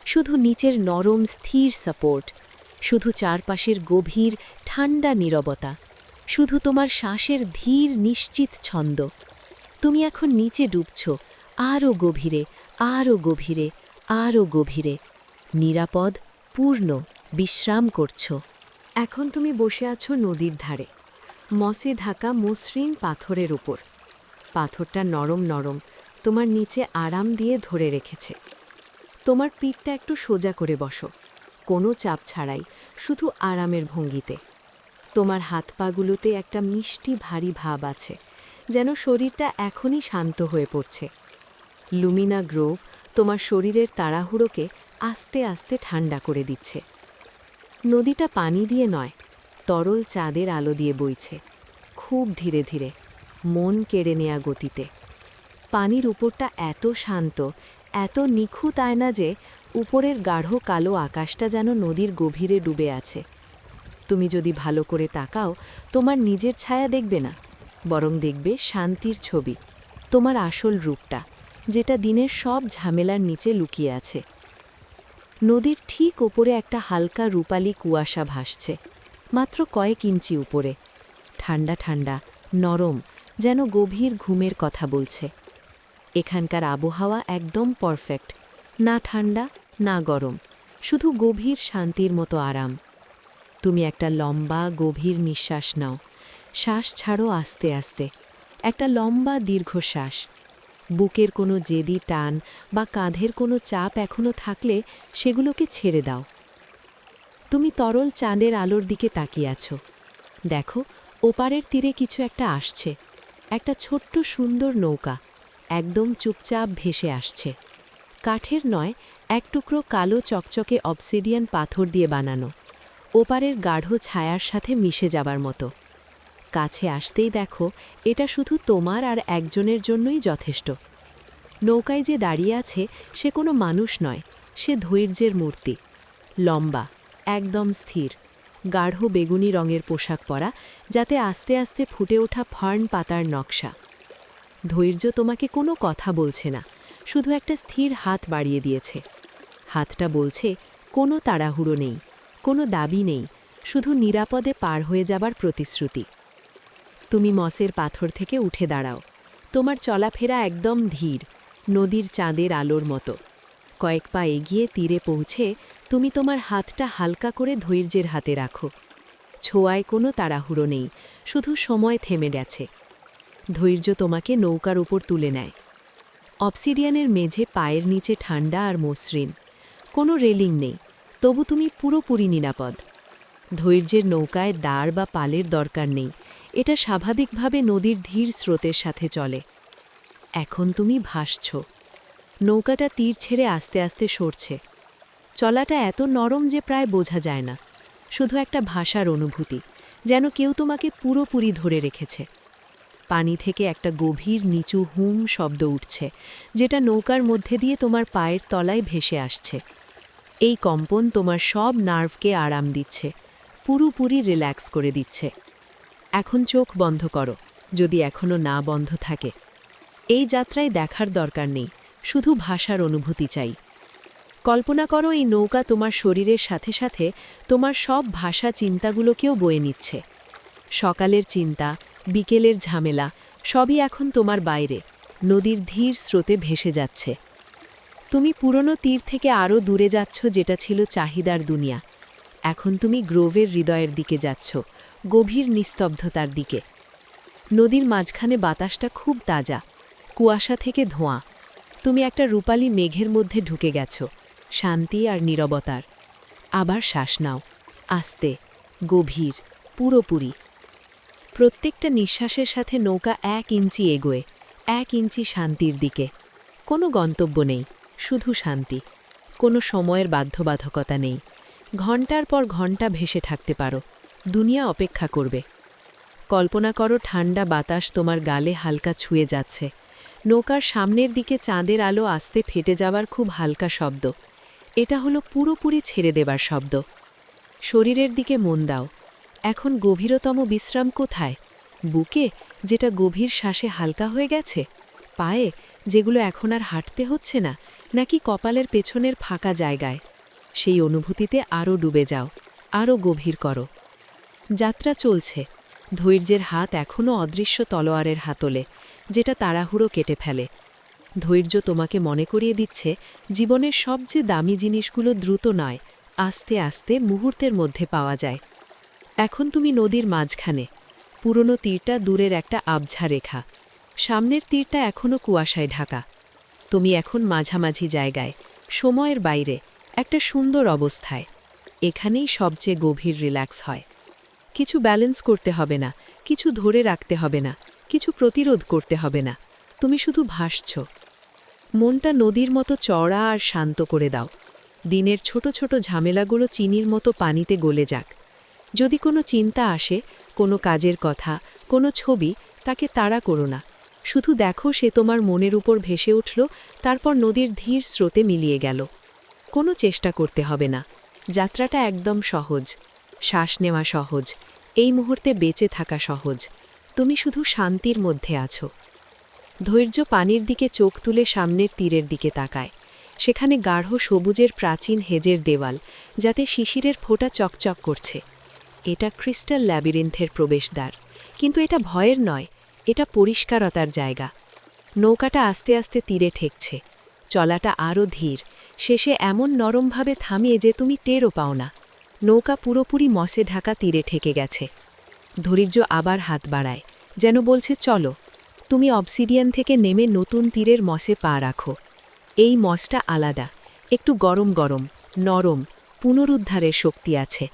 শুধু নিচের নরম স্থির সাপোর্ট, শুধু চারপাশের গভীর ঠান্ডা নীরবতা, শুধু তোমার শ্বাসের ধীর নিশ্চিত ছন্দ। তুমি এখন নিচে ডুবছ, আরও গভীরে, আরও গভীরে, আরও গভীরে। নিরাপদ, পূর্ণ, বিশ্রাম করছ। এখন তুমি বসে আছো নদীর ধারে, মসে ঢাকা মসৃণ পাথরের উপর। পাথরটা নরম নরম, তোমার নিচে আরাম দিয়ে ধরে রেখেছে। তোমার পিঠটা একটু সোজা করে বসো, কোনো চাপ ছাড়াই, শুধু আরামের ভঙ্গিতে। তোমার হাত পাগুলোতে একটা মিষ্টি ভারী ভাব আছে, যেন শরীরটা এখনই শান্ত হয়ে পড়ছে। লুমিনা গ্রোভ তোমার শরীরের তাড়াহুড়োকে আস্তে আস্তে ঠান্ডা করে দিচ্ছে। নদীটা পানি দিয়ে নয়, তরল চাঁদের আলো দিয়ে বইছে, খুব ধীরে ধীরে, মন কেড়ে নেয়া গতিতে। পানির উপরটা এত শান্ত, এত নিখুঁত আয়না যে উপরের গাঢ় কালো আকাশটা যেন নদীর গভীরে ডুবে আছে। তুমি যদি ভালো করে তাকাও, তোমার নিজের ছায়া দেখবে না, বরং দেখবে শান্তির ছবি, তোমার আসল রূপটা, যেটা দিনের সব ঝামেলার নিচে লুকিয়ে আছে। নদীর ঠিক ওপরে একটা হালকা রূপালি কুয়াশা ভাসছে, মাত্র কয়েক ইঞ্চি উপরে। ঠান্ডা ঠান্ডা, নরম, যেন গভীর ঘুমের কথা বলছে। এখানকার আবহাওয়া একদম পারফেক্ট, না ঠান্ডা না গরম, শুধু গভীর শান্তির মতো আরাম। তুমি একটা লম্বা গভীর নিঃশ্বাস নাও, শ্বাস ছাড়ো আস্তে আস্তে, একটা লম্বা দীর্ঘশ্বাস। বুকের কোনো জেদি টান বা কাঁধের কোনো চাপ এখনো থাকলে সেগুলোকে ছেড়ে দাও। তুমি তরল চাঁদের আলোর দিকে তাকিয়ে আছো। দেখো, ওপারের তীরে কিছু একটা আসছে, একটা ছোট্ট সুন্দর নৌকা, একদম চুপচাপ ভেসে আসছে। কাঠের নয়, এক টুকরো কালো চকচকে অবসিডিয়ান পাথর দিয়ে বানানো, ওপারের গাঢ় ছায়ার সাথে মিশে যাবার মতো। কাছে আসতেই দেখো, এটা শুধু তোমার আর একজনের জন্যই যথেষ্ট। নৌকায় যে দাঁড়িয়ে আছে সে কোনো মানুষ নয়, সে ধৈর্যের মূর্তি। লম্বা, একদম স্থির, গাঢ় বেগুনি রঙের পোশাক পরা, যাতে আস্তে আস্তে ফুটে ওঠা ফার্ন পাতার নকশা। ধৈর্য তোমাকে কোনো কথা বলছে না, শুধু একটা স্থির হাত বাড়িয়ে দিয়েছে। হাতটা বলছে, কোনো তাড়াহুড়ো নেই, কোনো দাবি নেই, শুধু নিরাপদে পার হয়ে যাবার প্রতিশ্রুতি। তুমি মসের পাথর থেকে উঠে দাঁড়াও। তোমার চলাফেরা একদম ধীর, নদীর চাঁদের আলোর মতো। কয়েক পা এগিয়ে তীরে পৌঁছে তুমি তোমার হাতটা হালকা করে ধৈর্যের হাতে রাখো। ছোঁয়ায় কোনো তাড়াহুড়ো নেই, শুধু সময় থেমে গেছে। ধৈর্য তোমাকে নৌকার উপর তুলে নেয়। অবসিডিয়ানের মেঝে পায়ের নিচে ঠান্ডা আর মসৃণ, কোনো রেলিং নেই, তবু তুমি পুরোপুরি নিরাপদ। ধৈর্যের নৌকায় দাঁড় বা পালের দরকার নেই, এটা স্বাভাবিকভাবে নদীর ধীর স্রোতের সাথে চলে। এখন তুমি ভাসছ। নৌকাটা তীর ছেড়ে আস্তে আস্তে সরছে। চলাটা এত নরম যে প্রায় বোঝা যায় না, শুধু একটা ভাষার অনুভূতি, যেন কেউ তোমাকে পুরোপুরি ধরে রেখেছে। পানি থেকে একটা গভীর নিচু হুম শব্দ উঠছে, যেটা নৌকার মধ্যে দিয়ে তোমার পায়ের তলায় ভেসে আসছে। এই কম্পন তোমার সব নার্ভকে আরাম দিচ্ছে, পুরোপুরি রিল্যাক্স করে দিচ্ছে। এখন চোখ বন্ধ করো, যদি এখনো না বন্ধ থাকে। এই যাত্রায় দেখার দরকার নেই, শুধু ভাষার অনুভূতি চাই। কল্পনা করো এই নৌকা তোমার শরীরের সাথে সাথে তোমার সব ভাষা চিন্তাগুলোকেও বয়ে নিচ্ছে। সকালের চিন্তা, বিকেলের ঝামেলা, সবই এখন তোমার বাইরে, নদীর ধীর স্রোতে ভেসে যাচ্ছে। তুমি পুরনো তীর থেকে আরও দূরে যাচ্ছ, যেটা ছিল চাহিদার দুনিয়া। এখন তুমি গ্রোভের হৃদয়ের দিকে যাচ্ছ, গভীর নিস্তব্ধতার দিকে। নদীর মাঝখানে বাতাসটা খুব তাজা, কুয়াশা থেকে ধোঁয়া। তুমি একটা রূপালী মেঘের মধ্যে ঢুকে গেছ, শান্তি আর নীরবতার। আবার শ্বাস নাও, আস্তে, গভীর, পুরোপুরি। প্রত্যেকটা নিঃশ্বাসের সাথে নৌকা 1 ইঞ্চি এগোয়, 1 ইঞ্চি শান্তির দিকে। কোনো গন্তব্য নেই, শুধু শান্তি। কোনো সময়ের বাধ্যবাধকতা নেই। ঘন্টার পর ঘন্টা ভেসে থাকতে পারো, দুনিয়া অপেক্ষা করবে। কল্পনা করো ঠান্ডা বাতাস তোমার গালে হালকা ছুঁয়ে যাচ্ছে। নৌকার সামনের দিকে চাঁদের আলো আস্তে ফেটে যাবার খুব হালকা শব্দ। এটা হলো পুরোপুরি ছেড়ে দেবার শব্দ। শরীরের দিকে মন দাও। এখন গভীরতম বিশ্রাম কোথায়? বুকে, যেটা গভীর শ্বাসে হালকা হয়ে গেছে? পায়ে, যেগুলো এখন আর হাঁটতে হচ্ছে না? নাকি কপালের পেছনের ফাঁকা জায়গায়? সেই অনুভূতিতে আরও ডুবে যাও, আরও গভীর করো। যাত্রা চলছে। ধৈর্যের হাত এখনও অদৃশ্য তলোয়ারের হাতলে, যেটা তাড়াহুড়ো কেটে ফেলে। ধৈর্য তোমাকে মনে করিয়ে দিচ্ছে, জীবনের সবচেয়ে দামি জিনিসগুলো দ্রুত নয়, আস্তে আস্তে মুহূর্তের মধ্যে পাওয়া যায়। এখন তুমি নদীর মাঝখানে। পুরনো তীরটা দূরের একটা আবঝা রেখা, সামনের তীরটা এখনও কুয়াশায় ঢাকা। তুমি এখন মাঝামাঝি জায়গায়, সময়ের বাইরে, একটা সুন্দর অবস্থায়। এখানেই সবচেয়ে গভীর রিল্যাক্স হয়। কিছু ব্যালেন্স করতে হবে না, কিছু ধরে রাখতে হবে না, কিছু প্রতিরোধ করতে হবে না। তুমি শুধু ভাসছ। মনটা নদীর মতো চড়া আর শান্ত করে দাও। দিনের ছোট ছোট ঝামেলাগুলো চিনির মতো পানিতে গলে যাক। যদি কোনো চিন্তা আসে, কোনো কাজের কথা, কোনো ছবি, তাকে তাড়া করো না। শুধু দেখো সে তোমার মনের উপর ভেসে উঠল, তারপর নদীর ধীর স্রোতে মিলিয়ে গেল। কোনো চেষ্টা করতে হবে না। যাত্রাটা একদম সহজ। শ্বাস নেওয়া সহজ, এই মুহূর্তে বেঁচে থাকা সহজ। তুমি শুধু শান্তির মধ্যে আছো। ধৈর্য পানির দিকে চোখ তুলে সামনের তীরের দিকে তাকায়। সেখানে গাঢ় সবুজের প্রাচীন হেজের দেওয়াল, যাতে শিশিরের ফোঁটা চকচক করছে। এটা ক্রিস্টাল ল্যাবিরিন্থের প্রবেশদ্বার, কিন্তু এটা ভয়ের নয়, এটা পরিষ্কারতার জায়গা। নৌকাটা আস্তে আস্তে তীরে ঠেকছে। চলাটা আরও ধীর, শেষে এমন নরমভাবে থামিয়ে যে তুমি টেরও পাও না। নৌকা পুরোপুরি মসে ঢাকা তীরে ঠেকে গেছে। ধৈর্য আবার হাত বাড়ায়, যেন বলছে চলো। তুমি অবসিডিয়ান থেকে নেমে নতুন তীরের মসে পা রাখো। এই মসটা আলাদা, একটু গরম গরম, নরম, পুনরুদ্ধারের শক্তি আছে।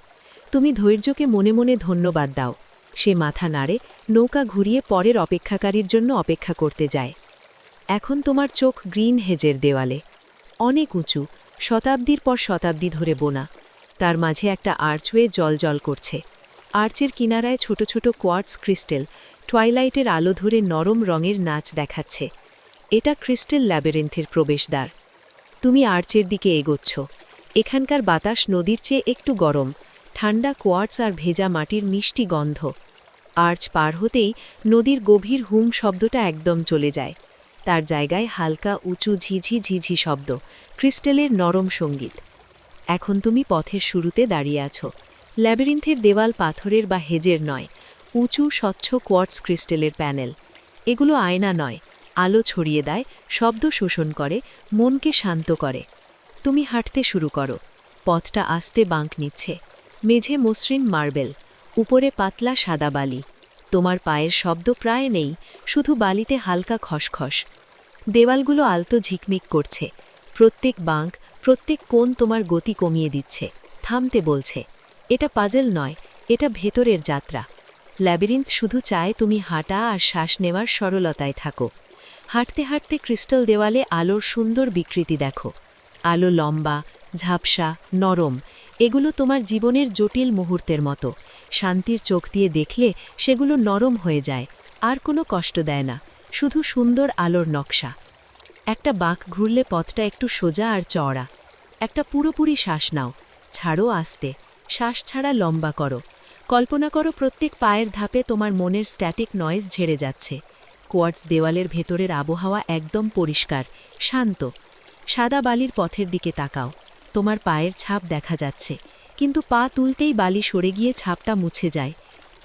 তুমি ধৈর্যকে মনে মনে ধন্যবাদ দাও। সে মাথা নাড়ে, নৌকা ঘুরিয়ে পরের অপেক্ষাকারীর জন্য অপেক্ষা করতে যায়। এখন তোমার চোখ গ্রিন হেজের দেওয়ালে। অনেক উঁচু, শতাব্দীর পর শতাব্দী ধরে বোনা। তার মাঝে একটা আর্চওয়ে জল করছে। আর্চের কিনারায় ছোট ছোট কোয়ার্টস ক্রিস্টাল টুয়াইলাইটের আলো ধরে নরম রঙের নাচ দেখাচ্ছে। এটা ক্রিস্টাল ল্যাবিরিন্থের প্রবেশদ্বার। তুমি আর্চের দিকে এগোচ্ছ। এখানকার বাতাস নদীর চেয়ে একটু গরম, ঠান্ডা কোয়ার্টস আর ভেজা মাটির মিষ্টি গন্ধ। আর্চ পার হতেই নদীর গভীর হুম শব্দটা একদম চলে যায়। তার জায়গায় হালকা উঁচু ঝিঝি ঝিঝি শব্দ, ক্রিস্টালের নরম সঙ্গীত। এখন তুমি পথের শুরুতে দাঁড়িয়ে আছো। ল্যাবিরিন্থের দেওয়াল পাথরের বা হেজের নয়, উঁচু স্বচ্ছ কোয়ার্টস ক্রিস্টালের প্যানেল। এগুলো আয়না নয়, আলো ছড়িয়ে দেয়, শব্দ শোষণ করে, মনকে শান্ত করে। তুমি হাঁটতে শুরু করো। পথটা আস্তে বাঁক নিচ্ছে। মেঝে মসৃণ মার্বেল, উপরে পাতলা সাদা বালি। তোমার পায়ের শব্দ প্রায় নেই, শুধু বালিতে হালকা খসখস। দেওয়ালগুলো আলতো ঝিকমিক করছে। প্রত্যেক বাঁক, প্রত্যেক কোণ তোমার গতি কমিয়ে দিচ্ছে, থামতে বলছে। এটা পাজল নয়, এটা ভেতরের যাত্রা। ল্যাবিরিন্থ শুধু চায় তুমি হাঁটা আর শ্বাস নেওয়ার সরলতায় থাকো। হাঁটতে হাঁটতে ক্রিস্টাল দেওয়ালে আলোর সুন্দর বিকৃতি দেখো। আলো লম্বা, ঝাপসা, নরম। এগুলো তোমার জীবনের জটিল মুহূর্তের মতো। শান্তির চোখ দিয়ে দেখলে সেগুলো নরম হয়ে যায়, আর কোনো কষ্ট দেয় না, শুধু সুন্দর আলোর নকশা। একটা বাঁক ঘুরলে পথটা একটু সোজা আর চওড়া। একটা পুরোপুরি শ্বাস নাও, ছাড়ো আস্তে, শ্বাস ছাড়া লম্বা করো। কল্পনা করো প্রত্যেক পায়ের ধাপে তোমার মনের স্ট্যাটিক নয়েজ ঝেড়ে যাচ্ছে। কোয়ার্টস দেওয়ালের ভেতরের আবহাওয়া একদম পরিষ্কার, শান্ত। সাদা বালির পথের দিকে তাকাও। তোমার পায়ের ছাপ দেখা যাচ্ছে, কিন্তু পা তুলতেই বালি সরে গিয়ে ছাপটা মুছে যায়।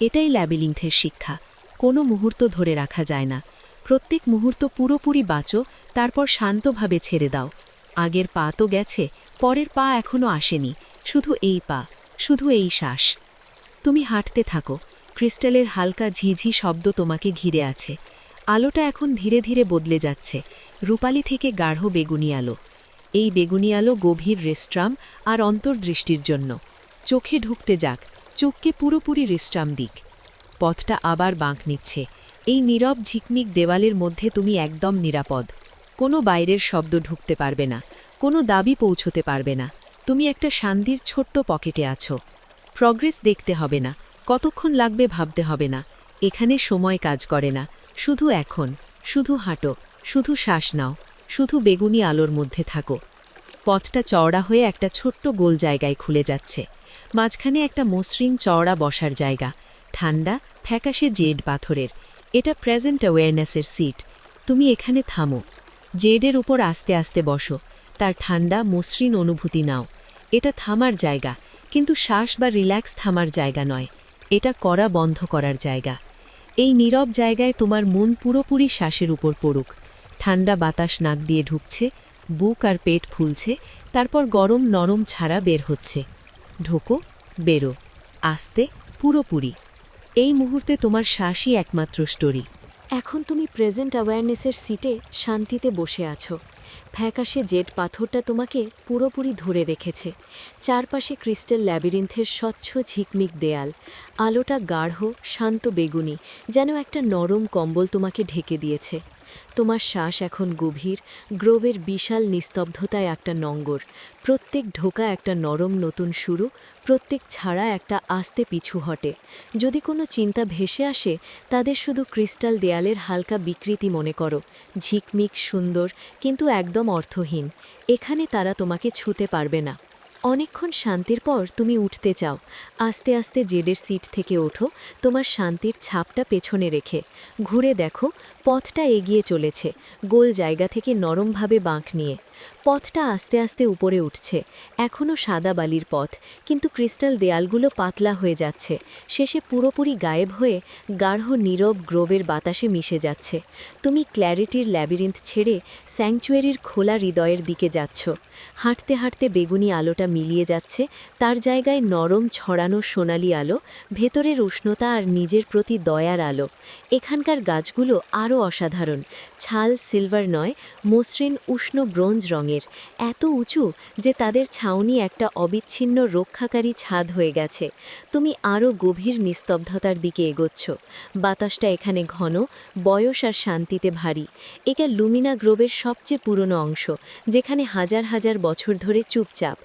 এটাই ল্যাবিরিন্থের শিক্ষা। কোনো মুহূর্ত ধরে রাখা যায় না। প্রত্যেক মুহূর্ত পুরোপুরি বাঁচো, তারপর শান্তভাবে ছেড়ে দাও। আগের পা তো গেছে, পরের পা এখনো আসেনি, শুধু এই পা, শুধু এই শ্বাস। তুমি হাঁটতে থাকো। ক্রিস্টালের হালকা ঝিঝি শব্দ তোমাকে ঘিরে আছে। আলোটা এখন ধীরে ধীরে বদলে যাচ্ছে, রূপালি থেকে গাঢ় বেগুনি আলো। এই বেগুনি আলো গভীর রেস্ট্রাম আর অন্তর্দৃষ্টির জন্য। চোখে ঢুকতে যাক, চোখকে পুরোপুরি রেস্ট্রাম দিক। পথটা আবার বাঁক নিচ্ছে। এই নীরব ঝিকমিক দেওয়ালের মধ্যে তুমি একদম নিরাপদ। কোনো বাইরের শব্দ ঢুকতে পারবে না, কোনো দাবি পৌঁছতে পারবে না। তুমি একটা শান্তির ছোট্ট পকেটে আছো। প্রগ্রেস দেখতে হবে না, কতক্ষণ লাগবে ভাবতে হবে না। এখানে সময় কাজ করে না, শুধু এখন, শুধু হাঁটো, শুধু শ্বাস নাও, শুধু বেগুনি আলোর মধ্যে থাকো। পথটা চওড়া হয়ে একটা ছোট্ট গোল জায়গায় খুলে যাচ্ছে। মাঝখানে একটা মসৃণ চওড়া বসার জায়গা, ঠান্ডা ফ্যাকাশে জেড পাথরের। এটা প্রেজেন্ট অ্যাওয়ারনেসের সিট। তুমি এখানে থামো। জেডের উপর আস্তে আস্তে বসো, তার ঠান্ডা মসৃণ অনুভূতি নাও। এটা থামার জায়গা, কিন্তু শ্বাস বা রিল্যাক্স থামার জায়গা নয়। এটা করা বন্ধ করার জায়গা। এই নীরব জায়গায় তোমার মন পুরোপুরি শ্বাসের উপর পড়ুক। ঠান্ডা বাতাস নাক দিয়ে ঢুকছে, বুক আর পেট ফুলছে, তারপর গরম নরম ছাড়া বের হচ্ছে। ঢোকো, বেরো, আস্তে, পুরোপুরি। এই মুহূর্তে তোমার শ্বাসই একমাত্র স্টোরি। এখন তুমি প্রেজেন্ট অ্যাওয়ারনেসের সিটে শান্তিতে বসে আছো। ফ্যাকাশে জেড পাথরটা তোমাকে পুরোপুরি ধরে রেখেছে। চারপাশে ক্রিস্টাল ল্যাবিরিন্থের স্বচ্ছ ঝিকমিক দেয়াল। আলোটা গাঢ়, শান্ত বেগুনি, যেন একটা নরম কম্বল তোমাকে ঢেকে দিয়েছে। তোমার শ্বাস এখন গভীর, গ্রোভের বিশাল নিস্তব্ধতায় একটা নঙ্গর। প্রত্যেক ঢোকা একটা নরম নতুন শুরু, প্রত্যেক ছাড়া একটা আস্তে পিছু হটে। যদি কোনো চিন্তা ভেসে আসে, তাদের শুধু ক্রিস্টাল দেয়ালের হালকা বিকৃতি মনে করো, ঝিকমিক সুন্দর, কিন্তু একদম অর্থহীন। এখানে তারা তোমাকে ছুঁতে পারবে না। অনেকক্ষণ শান্তির পর তুমি উঠতে চাও। আস্তে আস্তে জেডের সিট থেকে ওঠো, তোমার শান্তির ছাপটা পেছনে রেখে। ঘুরে দেখো, পথটা এগিয়ে চলেছে, গোল জায়গা থেকে নরমভাবে বাঁক নিয়ে। পথটা আস্তে আস্তে উপরে উঠছে। এখনও সাদা বালির পথ, কিন্তু ক্রিস্টাল দেয়ালগুলো পাতলা হয়ে যাচ্ছে। শেষে পুরোপুরি গায়েব হয়ে গাঢ় নীরব গ্রোভের বাতাসে মিশে যাচ্ছে। তুমি ক্ল্যারিটির ল্যাবিরিন্থ ছেড়ে স্যাংচুয়ারির খোলা হৃদয়ের দিকে যাচ্ছ। হাঁটতে হাঁটতে বেগুনি আলোটা মিলিয়ে যাচ্ছে, তার জায়গায় নরম ছড়ানো সোনালি আলো, ভেতরের উষ্ণতা আর নিজের প্রতি দয়ার আলো। এখানকার গাছগুলো আরও অসাধারণ। ছাল সিলভার নয়, মসৃণ উষ্ণ ব্রোঞ্জ রঙের, এত উঁচু যে তাদের ছাউনি একটা অবিচ্ছিন্ন রক্ষাকারী ছাদ হয়ে গেছে। তুমি আরও গভীর নিস্তব্ধতার দিকে এগোচ্ছ। বাতাসটা এখানে ঘন, বয়স আর শান্তিতে ভারী। এটা লুমিনা গ্রোভের সবচেয়ে পুরনো অংশ, যেখানে হাজার হাজার বছর ধরে চুপচাপ।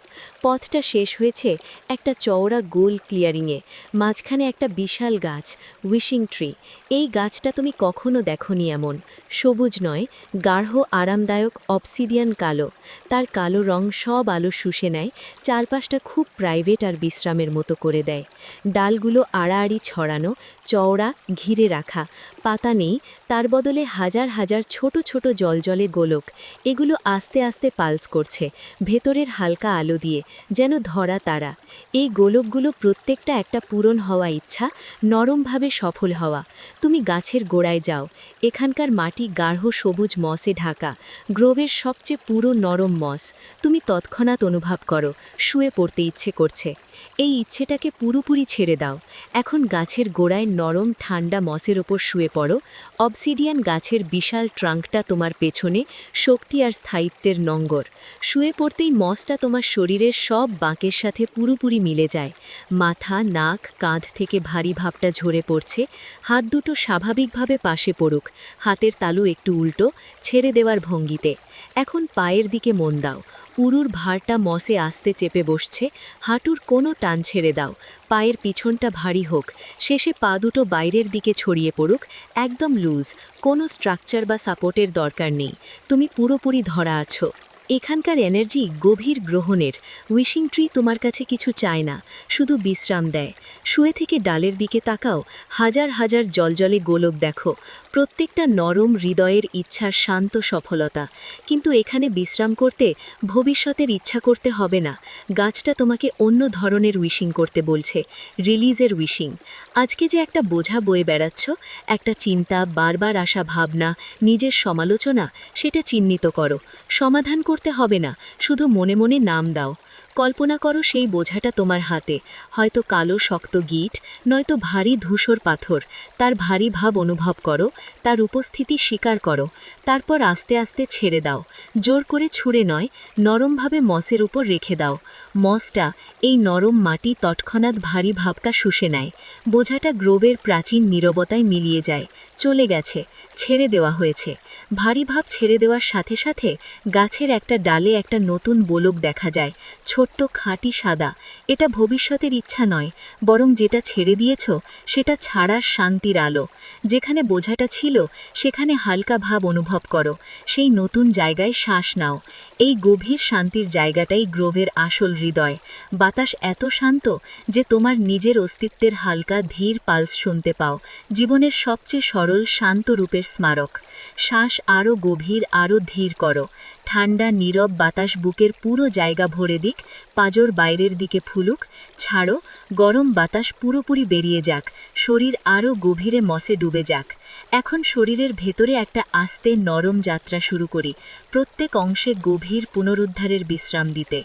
পথটা শেষ হয়েছে একটা চওড়া গোল ক্লিয়ারিংয়ে। মাঝখানে একটা বিশাল গাছ, উইশিং ট্রি। এই গাছটা তুমি কখনো দেখনি এমন সবুজ নয়, গাঢ় আরামদায়ক অবসিডিয়ান কালো। তার কালো রং সব আলো শুষে নেয়, চারপাশটা খুব প্রাইভেট আর বিশ্রামের মতো করে দেয়। ডালগুলো আড়াআড়ি ছড়ানো, চওড়া, ঘিরে রাখা। পাতা নেই, তার বদলে হাজার হাজার ছোট ছোট জলজলে গোলক। এগুলো আস্তে আস্তে পালস করছে, ভেতরের হালকা আলো দিয়ে, যেন ধরা তারা। এই গোলকগুলো প্রত্যেকটা একটা পূরণ হওয়া ইচ্ছা, নরমভাবে সফল হওয়া। তুমি গাছের গোড়ায় যাও, এখানকার মাটি গাঢ় সবুজ মসে ঢাকা, গ্রোভের সবচেয়ে পুরো নরম মস। তুমি তৎক্ষণাৎ অনুভব করো শুয়ে পড়তে ইচ্ছে করছে। এই ইচ্ছেটাকে পুরোপুরি ছেড়ে দাও। এখন গাছের গোড়ায় নরম ঠান্ডা মসের ওপর শুয়ে পড়ো। অবসিডিয়ান গাছের বিশাল ট্রাঙ্কটা তোমার পেছনে, শক্তি আর স্থায়িত্বের নঙ্গর। শুয়ে পড়তেই মসটা তোমার শরীরের সব বাঁকের সাথে পুরোপুরি মিলে যায়। মাথা, নাক, কাঁধ থেকে ভারী ভাবটা ঝরে পড়ছে। হাত দুটো স্বাভাবিকভাবে পাশে পড়ুক, হাতের তালু একটু উল্টো, ছেড়ে দেওয়ার ভঙ্গিতে। এখন পায়ের দিকে মন দাও। উরুর ভারটা মসে আস্তে চেপে বসছে, হাঁটুর কোনো টান ছেড়ে দাও। পায়ের পিছনটা ভারী হোক, শেষে পা দুটো বাইরের দিকে ছড়িয়ে পড়ুক, একদম লুজ, কোনো স্ট্রাকচার বা সাপোর্টের দরকার নেই। তুমি পুরোপুরি ধরা আছো। এখানকার এনার্জি গভীর গ্রহণের। উইশিং ট্রি তোমার কাছে কিছু চায় না, শুধু বিশ্রাম দেয়। শুয়ে থেকে ডালের দিকে তাকাও, হাজার হাজার জলজলে গোলক দেখো, প্রত্যেকটা নরম হৃদয়ের ইচ্ছার শান্ত সফলতা। কিন্তু এখানে বিশ্রাম করতে ভবিষ্যতের ইচ্ছা করতে হবে না। গাছটা তোমাকে অন্য ধরনের উইশিং করতে বলছে, রিলিজের উইশিং। আজকে যে একটা বোঝা বয়ে বেড়াচ্ছ, একটা চিন্তা, বারবার আসা ভাবনা, নিজের সমালোচনা, সেটা চিহ্নিত করো। সমাধান করতে হবে না, শুধু মনে মনে নাম দাও। কল্পনা করো সেই বোঝাটা তোমার হাতে, হয়তো কালো শক্ত গিট, নয়তো ভারী ধূসর পাথর। তার ভারী ভাব অনুভব করো, তার উপস্থিতি স্বীকার করো। তারপর আস্তে আস্তে ছেড়ে দাও। জোর করে ছুঁড়ে নয়, নরমভাবে মসের উপর রেখে দাও। মসটা, এই নরম মাটি তৎক্ষণাৎ ভারী ভাবটা শুষে নেয়। বোঝাটা গ্রোভের প্রাচীন নীরবতায় মিলিয়ে যায়। চলে গেছে, ছেড়ে দেওয়া হয়েছে। ভারী ভাব ছেড়ে দেওয়ার সাথে সাথে গাছের একটা ডালে একটা নতুন বোলক দেখা যায়, ছোট্ট খাঁটি সাদা। এটা ভবিষ্যতের ইচ্ছা নয়, বরং যেটা ছেড়ে দিয়েছ সেটা ছাড়ার শান্তির আলো। যেখানে বোঝাটা ছিল সেখানে হালকা ভাব অনুভব করো, সেই নতুন জায়গায় শ্বাস নাও। এই গভীর শান্তির জায়গাটাই গ্রোভের আসল হৃদয়। বাতাস এত শান্ত যে তোমার নিজের অস্তিত্বের হালকা ধীর পালস শুনতে পাও, জীবনের সবচেয়ে সরল শান্ত রূপের স্মারক। শ্বাস আরও গভীর, আরও ধীর করো। ঠান্ডা নীরব বাতাস বুকের পুরো জায়গা ভরে দিক, পাঁজর বাইরের দিকে ফুলুক। ছাড়ো, গরম বাতাস পুরোপুরি বেরিয়ে যাক, শরীর আরও গভীরে মসে ডুবে যাক। এখন শরীরের ভেতরে একটা আস্তে নরম যাত্রা শুরু করি, প্রত্যেক অংশে গভীর পুনরুদ্ধারের বিশ্রাম দিতে।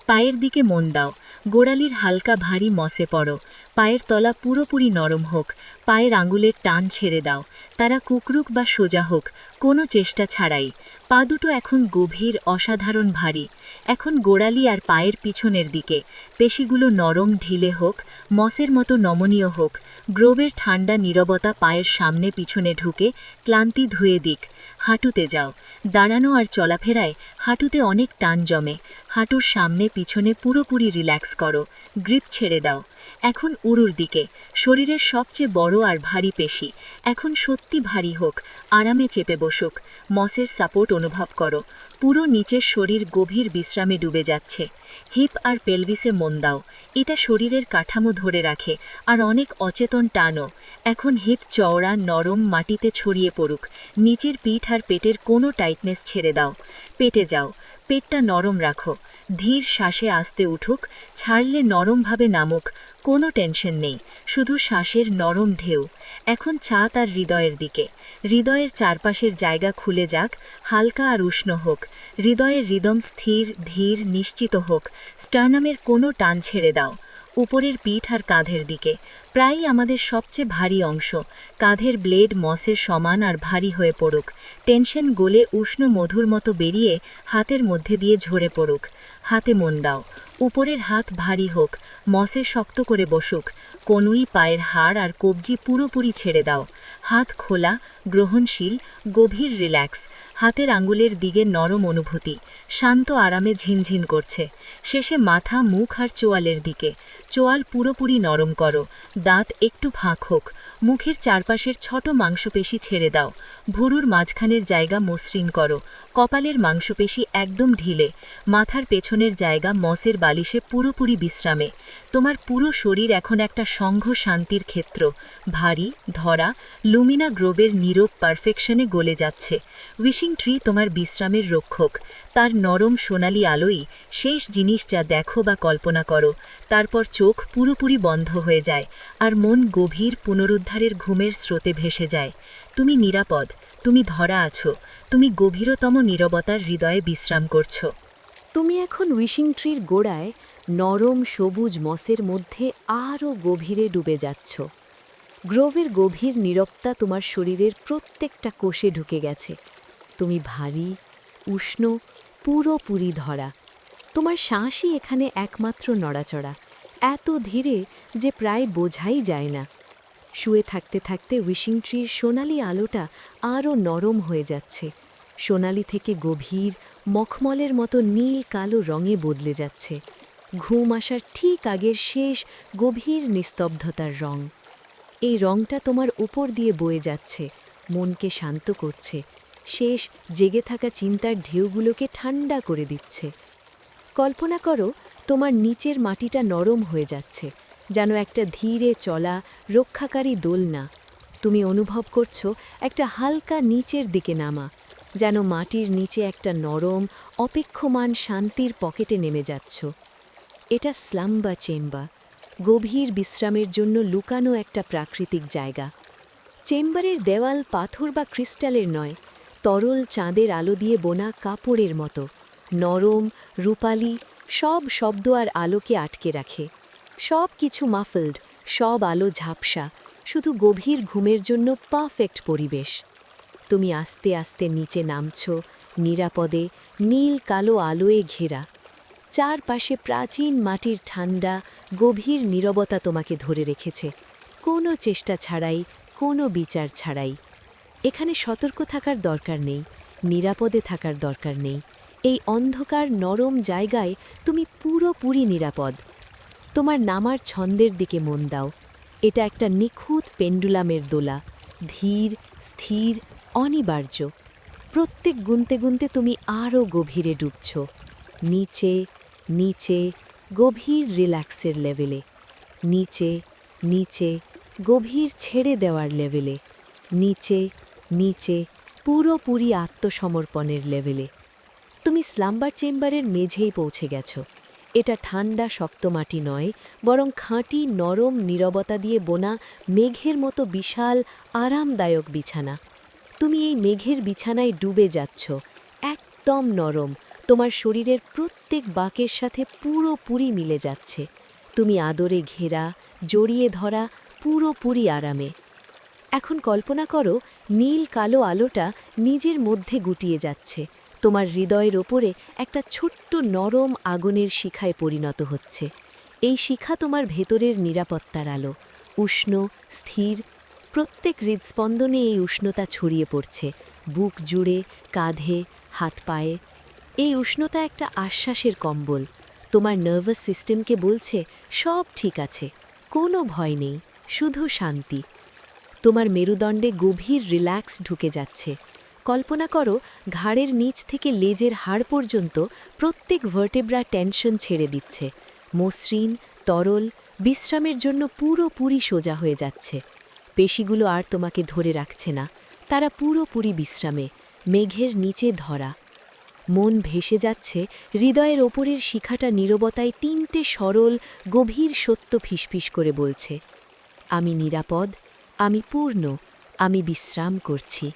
পায়ের দিকে মন দাও, গোড়ালির হালকা ভারী মসে পড়ো। পায়ের তলা পুরোপুরি নরম হোক, পায়ের আঙুলের টান ছেড়ে দাও। তারা কুকরুক বা সোজা হোক, কোনো চেষ্টা ছাড়াই। পা দুটো এখন গভীর, অসাধারণ ভারী। এখন গোড়ালি আর পায়ের পিছনের দিকে পেশিগুলো নরম ঢিলে হোক, মসের মতো নমনীয় হোক। গ্রোভের ঠান্ডা নীরবতা পায়ের সামনে পিছনে ঢুকে ক্লান্তি ধুয়ে দিক। হাঁটুতে যাও। দাঁড়ানো আর চলাফেরায় হাঁটুতে অনেক টান জমে। হাঁটুর সামনে পিছনে পুরোপুরি রিল্যাক্স করো, গ্রিপ ছেড়ে দাও। এখন উরুর দিকে, শরীরের সবচেয়ে বড় আর ভারী পেশি এখন সত্যি ভারী হোক, আরামে চেপে বসুক। মসের সাপোর্ট অনুভব করো, পুরো নিচের শরীর গভীর বিশ্রামে ডুবে যাচ্ছে। হিপ আর পেলভিসে মন দাও, এটা শরীরের কাঠামো ধরে রাখে আর অনেক অচেতন টানও। এখন হিপ চওড়া, নরম, মাটিতে ছড়িয়ে পড়ুক। নিচের পিঠ আর পেটের কোনো টাইটনেস ছেড়ে দাও। পেটে যাও, পেটটা নরম রাখো। ধীর শ্বাসে আস্তে উঠুক, ছাড়লে নরমভাবে নামুক। কোনো টেনশন নেই, শুধু শ্বাসের নরম ঢেউ। এখন চা তার হৃদয়ের দিকে। হৃদয়ের চারপাশের জায়গা খুলে যাক, হালকা আর উষ্ণ হোক। হৃদয়ের রিদম স্থির, ধীর, নিশ্চিত হোক। স্টার্নামের কোনো টান ছেড়ে দাও। উপরের পিঠ আর কাঁধের দিকে, প্রায়ই আমাদের সবচেয়ে ভারী অংশ। কাঁধের ব্লেড মসের সমান আর ভারী হয়ে পড়ুক। টেনশন গলে উষ্ণ মধুর মতো বেরিয়ে হাতের মধ্যে দিয়ে ঝরে পড়ুক। হাতে মন দাও, উপরের হাত ভারী হোক, মসে শক্ত করে বসুক। কনুই, পায়ের হাড় আর কবজি পুরোপুরি ছেড়ে দাও। হাত খোলা, গ্রহণশীল, গভীর রিল্যাক্স। হাতের আঙ্গুলের দিকে নরম অনুভূতি, শান্ত আরামে ঝিনঝিন করছে। শেষে মাথা, মুখ আর চোয়ালের দিকে। চোয়াল পুরোপুরি নরম করো, দাঁত একটু ফাঁক হোক, মুখের চারপাশের ছোট মাংসপেশি ছেড়ে দাও, ভুরুর মাঝখানের জায়গা মসৃণ করো, কপালের মাংসপেশি একদম ঢিলে, মাথার পেছনের জায়গা মসের বালিশে পুরোপুরি বিশ্রামে। তোমার পুরো শরীর এখন একটা সংঘ শান্তির ক্ষেত্র, ভারী ধরা লুমিনা গ্রোবের নীরব পারফেকশনে গলে যাচ্ছে। উইশিং ট্রি তোমার বিশ্রামের রক্ষক, তার নরম সোনালি আলোই শেষ জিনিস যা দেখো বা কল্পনা করো। তারপর চোখ পুরোপুরি বন্ধ হয়ে যায় আর মন গভীর পুনরুদ্ধারের ঘুমের স্রোতে ভেসে যায়। তুমি নিরাপদ, তুমি ধরা আছো, তুমি গভীরতম নীরবতার হৃদয়ে বিশ্রাম করছো। তুমি এখন উইশিং ট্রির গোড়ায় নরম সবুজ মসের মধ্যে আরও গভীরে ডুবে যাচ্ছ। গ্রোভের গভীর নীরবতা তোমার শরীরের প্রত্যেকটা কোষে ঢুকে গেছে। তুমি ভারী, উষ্ণ, পুরোপুরি ধরা। তোমার শ্বাসই এখানে একমাত্র নড়াচড়া, এত ধীরে যে প্রায় বোঝাই যায় না। শুয়ে থাকতে থাকতে উইশিং ট্রির সোনালি আলোটা আরও নরম হয়ে যাচ্ছে, সোনালি থেকে গভীর মখমলের মতো নীল কালো রঙে বদলে যাচ্ছে। ঘুম আসার ঠিক আগের শেষ গভীর নিস্তব্ধতার রং। এই রংটা তোমার উপর দিয়ে বয়ে যাচ্ছে, মনকে শান্ত করছে, শেষ জেগে থাকা চিন্তার ঢেউগুলোকে ঠান্ডা করে দিচ্ছে। কল্পনা করো তোমার নিচের মাটিটা নরম হয়ে যাচ্ছে, যেন একটা ধীরে চলা রক্ষাকারী দোলনা। তুমি অনুভব করছো একটা হালকা নিচের দিকে নামা, যেন মাটির নিচে একটা নরম অপেক্ষমান শান্তির পকেটে নেমে যাচ্ছ। এটা স্লাম্বা চেম্বার, গভীর বিশ্রামের জন্য লুকানো একটা প্রাকৃতিক জায়গা। চেম্বারের দেওয়াল পাথর বা ক্রিস্টালের নয়, তরল চাঁদের আলো দিয়ে বোনা কাপড়ের মতো, নরম, রূপালি, সব শব্দ আর আলোকে আটকে রাখে। সব কিছু মাফলড, সব আলো ঝাপসা, শুধু গভীর ঘুমের জন্য পারফেক্ট পরিবেশ। তুমি আস্তে আস্তে নিচে নামছ, নিরাপদে, নীল কালো আলোয় ঘেরা। চারপাশে প্রাচীন মাটির ঠান্ডা গভীর নীরবতা তোমাকে ধরে রেখেছে, কোনো চেষ্টা ছাড়াই, কোনো বিচার ছাড়াই। এখানে সতর্ক থাকার দরকার নেই, নিরাপদে থাকার দরকার নেই। এই অন্ধকার নরম জায়গায় তুমি পুরোপুরি নিরাপদ। তোমার নামার ছন্দের দিকে মন দাও। এটা একটা নিখুঁত পেন্ডুলামের দোলা, ধীর, স্থির, অনিবার্য। প্রত্যেক গুনতে গুনতে তুমি আরও গভীরে ডুবছ, নিচে নিচে, গভীর রিল্যাক্সের লেভেলে, নিচে নিচে, গভীর ছেড়ে দেওয়ার লেভেলে, নিচে নিচে, পুরোপুরি আত্মসমর্পণের লেভেলে। তুমি স্লাম্বার চেম্বারের মেঝেই পৌঁছে গেছ। এটা ঠান্ডা শক্ত মাটি নয়, বরং খাঁটি নরম নীরবতা দিয়ে বোনা মেঘের মতো বিশাল আরামদায়ক বিছানা। তুমি এই মেঘের বিছানায় ডুবে যাচ্ছ, একদম নরম, তোমার শরীরের প্রত্যেক বাঁকের সাথে পুরোপুরি মিলে যাচ্ছে। তুমি আদরে ঘেরা, জড়িয়ে ধরা, পুরোপুরি আরামে। এখন কল্পনা করো নীল কালো আলোটা নিজের মধ্যে গুটিয়ে যাচ্ছে, তোমার হৃদয়ের ওপরে একটা ছোট্ট নরম আগুনের শিখায় পরিণত হচ্ছে। এই শিখা তোমার ভেতরের নিরাপত্তার আলো, উষ্ণ, স্থির। প্রত্যেক হৃদস্পন্দনে এই উষ্ণতা ছড়িয়ে পড়ছে, বুক জুড়ে, কাঁধে, হাত পায়ে। এই উষ্ণতা একটা আশ্বাসের কম্বল, তোমার নার্ভাস সিস্টেমকে বলছে সব ঠিক আছে, কোনো ভয় নেই, শুধু শান্তি। তোমার মেরুদণ্ডে গভীর রিল্যাক্স ঢুকে যাচ্ছে। কল্পনা করো ঘাড়ের নিচ থেকে লেজের হাড় পর্যন্ত প্রত্যেক ভার্টেব্রা টেনশন ছেড়ে দিচ্ছে, মসৃণ, তরল, বিশ্রামের জন্য পুরোপুরি সোজা হয়ে যাচ্ছে। পেশিগুলো আর তোমাকে ধরে রাখছে না, তারা পুরোপুরি বিশ্রামে, মেঘের নিচে ধরা। মন ভেসে যাচ্ছে, হৃদয়ের ওপরের শিখাটা নীরবতায় তিনটে সরল, গভীর সত্য ফিসফিস করে বলছে, আমি নিরাপদ, আমি পূর্ণ, আমি বিশ্রাম করছি।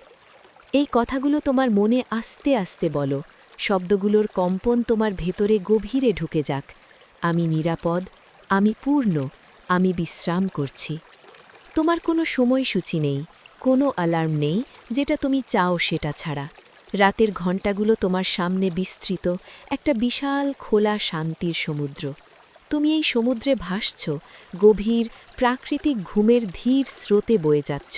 এই কথাগুলো তোমার মনে আস্তে আস্তে বলো, শব্দগুলোর কম্পন তোমার ভেতরে গভীরে ঢুকে যাক। আমি নিরাপদ, আমি পূর্ণ, আমি বিশ্রাম করছি। তোমার কোনো সময়সূচি নেই, কোনো অ্যালার্ম নেই যেটা তুমি চাও সেটা ছাড়া। রাতের ঘণ্টাগুলো তোমার সামনে বিস্তৃত একটা বিশাল খোলা শান্তির সমুদ্র। তুমি এই সমুদ্রে ভাসছ, গভীর প্রাকৃতিক ঘুমের ধীর স্রোতে বয়ে যাচ্ছ।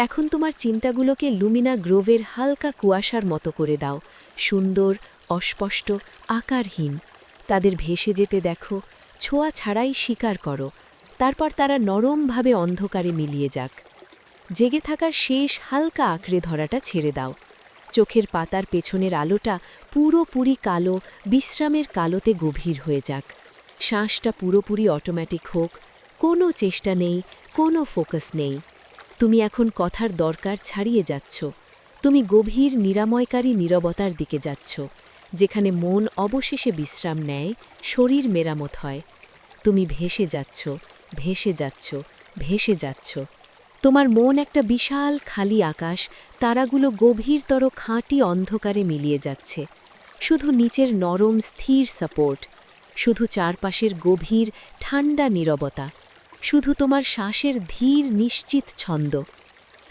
এখন তোমার চিন্তাগুলোকে লুমিনা গ্রোভের হালকা কুয়াশার মতো করে দাও, সুন্দর, অস্পষ্ট, আকারহীন। তাদের ভেসে যেতে দেখো, ছোঁয়া ছাড়াই স্বীকার করো, তারপর তারা নরমভাবে অন্ধকারে মিলিয়ে যাক। জেগে থাকার শেষ হালকা আঁকড়ে ধরাটা ছেড়ে দাও। চোখের পাতার পেছনের আলোটা পুরোপুরি কালো, বিশ্রামের কালোতে গভীর হয়ে যাক। শ্বাসটা পুরোপুরি অটোমেটিক হোক, কোনো চেষ্টা নেই, কোনো ফোকাস নেই। তুমি এখন কথার দরকার ছাড়িয়ে যাচ্ছ। তুমি গভীর নিরাময়কারী নীরবতার দিকে যাচ্ছ, যেখানে মন অবশেষে বিশ্রাম নেয়, শরীর মেরামত হয়। তুমি ভেসে যাচ্ছ, ভেসে যাচ্ছ, ভেসে যাচ্ছ। তোমার মন একটা বিশাল খালি আকাশ, তারাগুলো গভীরতর খাঁটি অন্ধকারে মিলিয়ে যাচ্ছে। শুধু নিচের নরম স্থির সাপোর্ট, শুধু চারপাশের গভীর ঠান্ডা নীরবতা, শুধু তোমার শ্বাসের ধীর নিশ্চিত ছন্দ।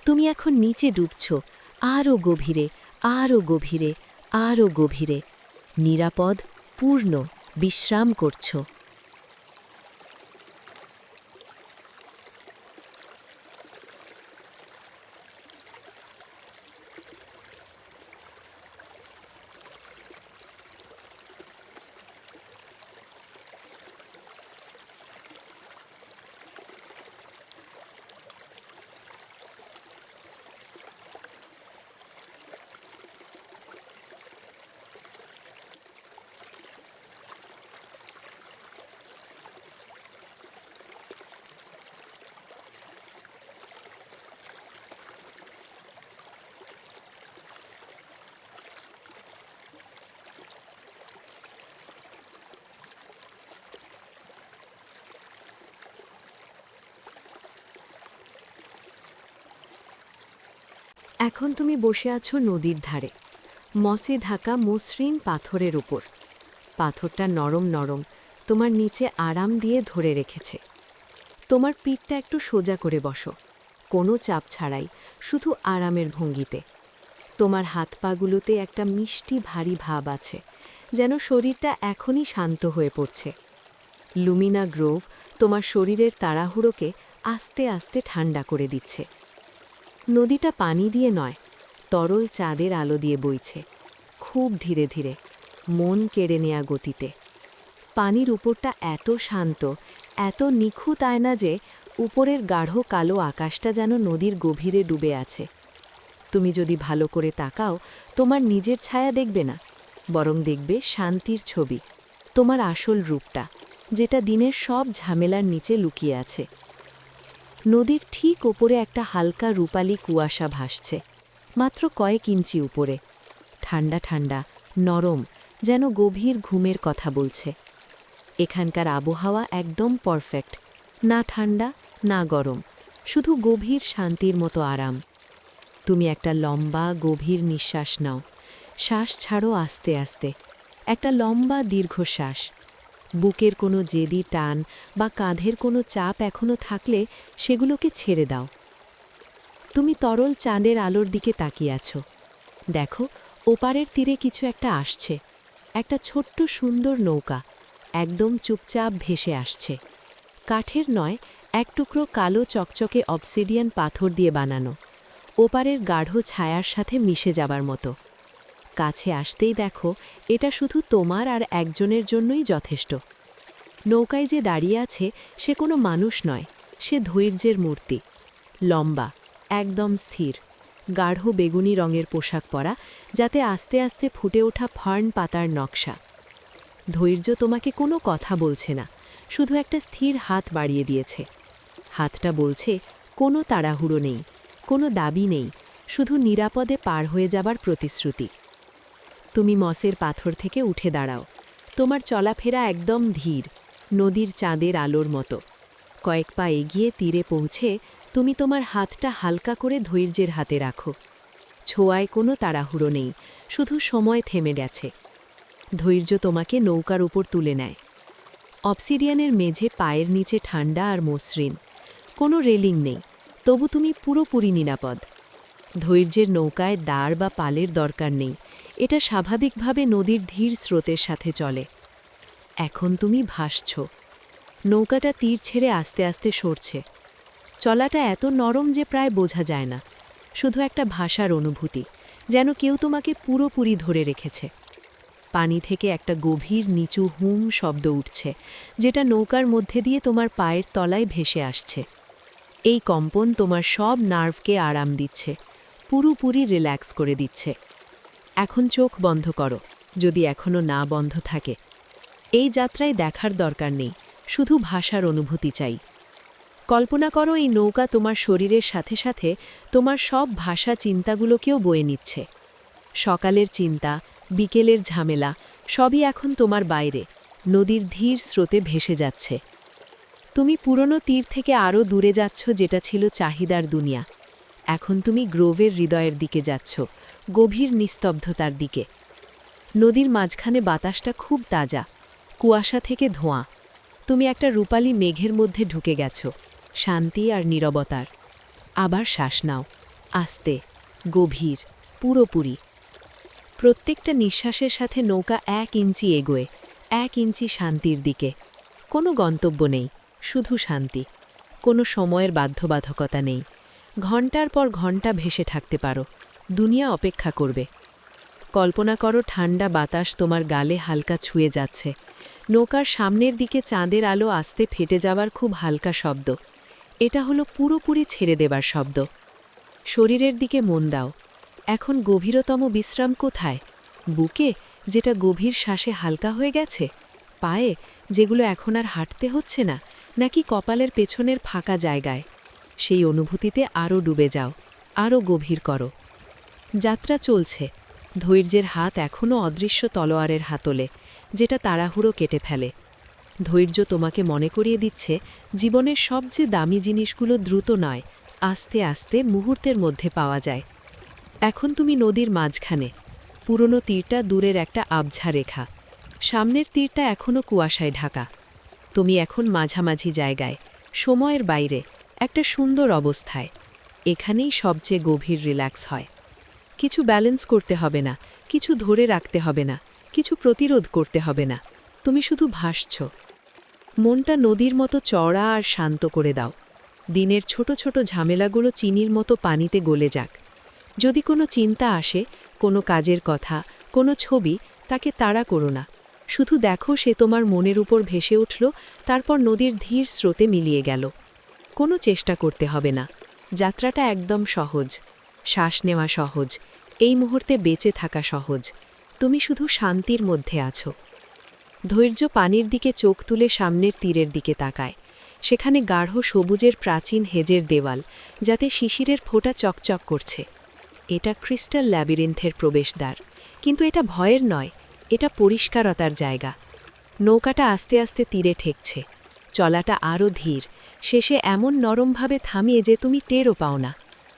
তুমি এখন নিচে ডুবছ, আরও গভীরে, আরও গভীরে, আরও গভীরে। নিরাপদ, পূর্ণ, বিশ্রাম করছো। এখন তুমি বসে আছো নদীর ধারে, মসে ঢাকা মসৃণ পাথরের উপর। পাথরটা নরম নরম, তোমার নিচে আরাম দিয়ে ধরে রেখেছে। তোমার পিঠটা একটু সোজা করে বসো, কোনো চাপ ছাড়াই, শুধু আরামের ভঙ্গিতে। তোমার হাত পাগুলোতে একটা মিষ্টি ভারী ভাব আছে, যেন শরীরটা এখনই শান্ত হয়ে পড়ছে। লুমিনা গ্রোভ তোমার শরীরের তাড়াহুড়োকে আস্তে আস্তে ঠান্ডা করে দিচ্ছে। নদীটা পানি দিয়ে নয়, তরল চাঁদের আলো দিয়ে বইছে, খুব ধীরে ধীরে, মন কেড়ে নেয়া গতিতে। পানির উপরটা এত শান্ত, এত নিখুঁত আয়না যে উপরের গাঢ় কালো আকাশটা যেন নদীর গভীরে ডুবে আছে। তুমি যদি ভালো করে তাকাও, তোমার নিজের ছায়া দেখবে না, বরং দেখবে শান্তির ছবি, তোমার আসল রূপটা, যেটা দিনের সব ঝামেলার নিচে লুকিয়ে আছে। নদীর ঠিক ওপরে একটা হালকা রূপালি কুয়াশা ভাসছে, মাত্র কয়েক ইঞ্চি উপরে। ঠান্ডা ঠান্ডা, নরম, যেন গভীর ঘুমের কথা বলছে। এখানকার আবহাওয়া একদম পারফেক্ট, না ঠান্ডা না গরম, শুধু গভীর শান্তির মতো আরাম। তুমি একটা লম্বা গভীর নিঃশ্বাস নাও, শ্বাস ছাড়ো আস্তে আস্তে, একটা লম্বা দীর্ঘশ্বাস। বুকের কোনো জেদি টান বা কাঁধের কোনো চাপ এখনো থাকলে সেগুলোকে ছেড়ে দাও। তুমি তরল চাঁদের আলোর দিকে তাকিয়ে আছো। দেখো, ওপারের তীরে কিছু একটা আসছে, একটা ছোট্ট সুন্দর নৌকা, একদম চুপচাপ ভেসে আসছে। কাঠের নয়, এক টুকরো কালো চকচকে অবসিডিয়ান পাথর দিয়ে বানানো, ওপারের গাঢ় ছায়ার সাথে মিশে যাবার মতো। কাছে আসতেই দেখো, এটা শুধু তোমার আর একজনের জন্যই যথেষ্ট। নৌকায় যে দাঁড়িয়ে আছে সে কোনো মানুষ নয়, সে ধৈর্যের মূর্তি। লম্বা, একদম স্থির, গাঢ় বেগুনি রঙের পোশাক পরা, যাতে আস্তে আস্তে ফুটে ওঠা ফার্ন পাতার নকশা। ধৈর্য তোমাকে কোনো কথা বলছে না, শুধু একটা স্থির হাত বাড়িয়ে দিয়েছে। হাতটা বলছে, কোনো তাড়াহুড়ো নেই, কোনো দাবি নেই, শুধু নিরাপদে পার হয়ে যাবার প্রতিশ্রুতি। তুমি মসের পাথর থেকে উঠে দাঁড়াও, তোমার চলাফেরা একদম ধীর, নদীর চাঁদের আলোর মতো। কয়েক পা এগিয়ে তীরে পৌঁছে তুমি তোমার হাতটা হালকা করে ধৈর্যের হাতে রাখো। ছোঁয়ায় কোনো তাড়াহুড়ো নেই, শুধু সময় থেমে গেছে। ধৈর্য তোমাকে নৌকার উপর তুলে নেয়। অবসিডিয়ানের মেঝে পায়ের নিচে ঠান্ডা আর মসৃণ, কোনো রেলিং নেই, তবু তুমি পুরোপুরি নিরাপদ। ধৈর্যের নৌকায় দাঁড় বা পালের দরকার নেই, এটা স্বাভাবিকভাবে নদীর ধীর স্রোতের সাথে চলে। এখন তুমি ভাসছ। নৌকাটা তীর ছেড়ে আস্তে আস্তে সরছে। চলাটা এত নরম যে প্রায় বোঝা যায় না, শুধু একটা ভাষার অনুভূতি, যেন কেউ তোমাকে পুরোপুরি ধরে রেখেছে। পানি থেকে একটা গভীর নিচু হুম শব্দ উঠছে, যেটা নৌকার মধ্যে দিয়ে তোমার পায়ের তলায় ভেসে আসছে। এই কম্পন তোমার সব নার্ভকে আরাম দিচ্ছে, পুরোপুরি রিল্যাক্স করে দিচ্ছে। এখন চোখ বন্ধ করো, যদি এখনো না বন্ধ থাকে। এই যাত্রায় দেখার দরকার নেই, শুধু ভাষার অনুভূতি চাই। কল্পনা করো এই নৌকা তোমার শরীরের সাথে সাথে তোমার সব ভাষা চিন্তাগুলোকেও বয়ে নিচ্ছে। সকালের চিন্তা, বিকেলের ঝামেলা সবই এখন তোমার বাইরে, নদীর ধীর স্রোতে ভেসে যাচ্ছে। তুমি পুরনো তীর থেকে আরও দূরে যাচ্ছ, যেটা ছিল চাহিদার দুনিয়া। এখন তুমি গ্রোভের হৃদয়ের দিকে যাচ্ছ, গভীর নিস্তব্ধতার দিকে। নদীর মাঝখানে বাতাসটা খুব তাজা, কুয়াশা থেকে ধোঁয়া। তুমি একটা রূপালী মেঘের মধ্যে ঢুকে গেছ, শান্তি আর নীরবতার। আবার শ্বাস নাও, আস্তে, গভীর, পুরোপুরি। প্রত্যেকটা নিঃশ্বাসের সাথে নৌকা 1 ইঞ্চি এগোয়, 1 ইঞ্চি শান্তির দিকে। কোনো গন্তব্য নেই, শুধু শান্তি। কোনো সময়ের বাধ্যবাধকতা নেই। ঘন্টার পর ঘন্টা ভেসে থাকতে পারো, দুনিয়া অপেক্ষা করবে। কল্পনা করো ঠান্ডা বাতাস তোমার গালে হালকা ছুঁয়ে যাচ্ছে। নৌকার সামনের দিকে চাঁদের আলো আস্তে ফেটে যাওয়ার খুব হালকা শব্দ। এটা হলো পুরোপুরি ছেড়ে দেবার শব্দ। শরীরের দিকে মন দাও। এখন গভীরতম বিশ্রাম কোথায়? বুকে, যেটা গভীর শ্বাসে হালকা হয়ে গেছে? পায়ে, যেগুলো এখন আর হাঁটতে হচ্ছে না? নাকি কপালের পেছনের ফাঁকা জায়গায়? সেই অনুভূতিতে আরও ডুবে যাও, আরও গভীর করো। যাত্রা চলছে। ধৈর্যের হাত এখনও অদৃশ্য তলোয়ারের হাতলে, যেটা তাড়াহুড়ো কেটে ফেলে। ধৈর্য তোমাকে মনে করিয়ে দিচ্ছে জীবনের সবচেয়ে দামি জিনিসগুলো দ্রুত নয়, আস্তে আস্তে মুহূর্তের মধ্যে পাওয়া যায়। এখন তুমি নদীর মাঝখানে। পুরনো তীরটা দূরের একটা আবঝা রেখা, সামনের তীরটা এখনও কুয়াশায় ঢাকা। তুমি এখন মাঝামাঝি জায়গায়, সময়ের বাইরে, একটা সুন্দর অবস্থায়। এখানেই সবচেয়ে গভীর রিল্যাক্স হয়। কিছু ব্যালেন্স করতে হবে না, কিছু ধরে রাখতে হবে না, কিছু প্রতিরোধ করতে হবে না। তুমি শুধু ভাসছ। মনটা নদীর মতো চড়া আর শান্ত করে দাও। দিনের ছোট ছোট ঝামেলাগুলো চিনির মতো পানিতে গলে যাক। যদি কোনো চিন্তা আসে, কোনো কাজের কথা, কোনো ছবি, তাকে তাড়া করো না। শুধু দেখো সে তোমার মনের উপর ভেসে উঠল, তারপর নদীর ধীর স্রোতে মিলিয়ে গেল। কোনো চেষ্টা করতে হবে না। যাত্রাটা একদম সহজ। শ্বাস নেওয়া সহজ, এই মুহূর্তে বেঁচে থাকা সহজ। তুমি শুধু শান্তির মধ্যে আছো। ধৈর্য পানির দিকে চোখ তুলে সামনের তীরের দিকে তাকায়। সেখানে গাঢ় সবুজের প্রাচীন হেজের দেওয়াল, যাতে শিশিরের ফোঁটা চকচক করছে। এটা ক্রিস্টাল ল্যাবিরিন্থের প্রবেশদ্বার। কিন্তু এটা ভয়ের নয়, এটা পরিষ্কারতার জায়গা। নৌকাটা আস্তে আস্তে তীরে ঠেকছে। চলাটা আরও ধীর, শেষে এমন নরমভাবে থামিয়ে যে তুমি টেরও পাও না।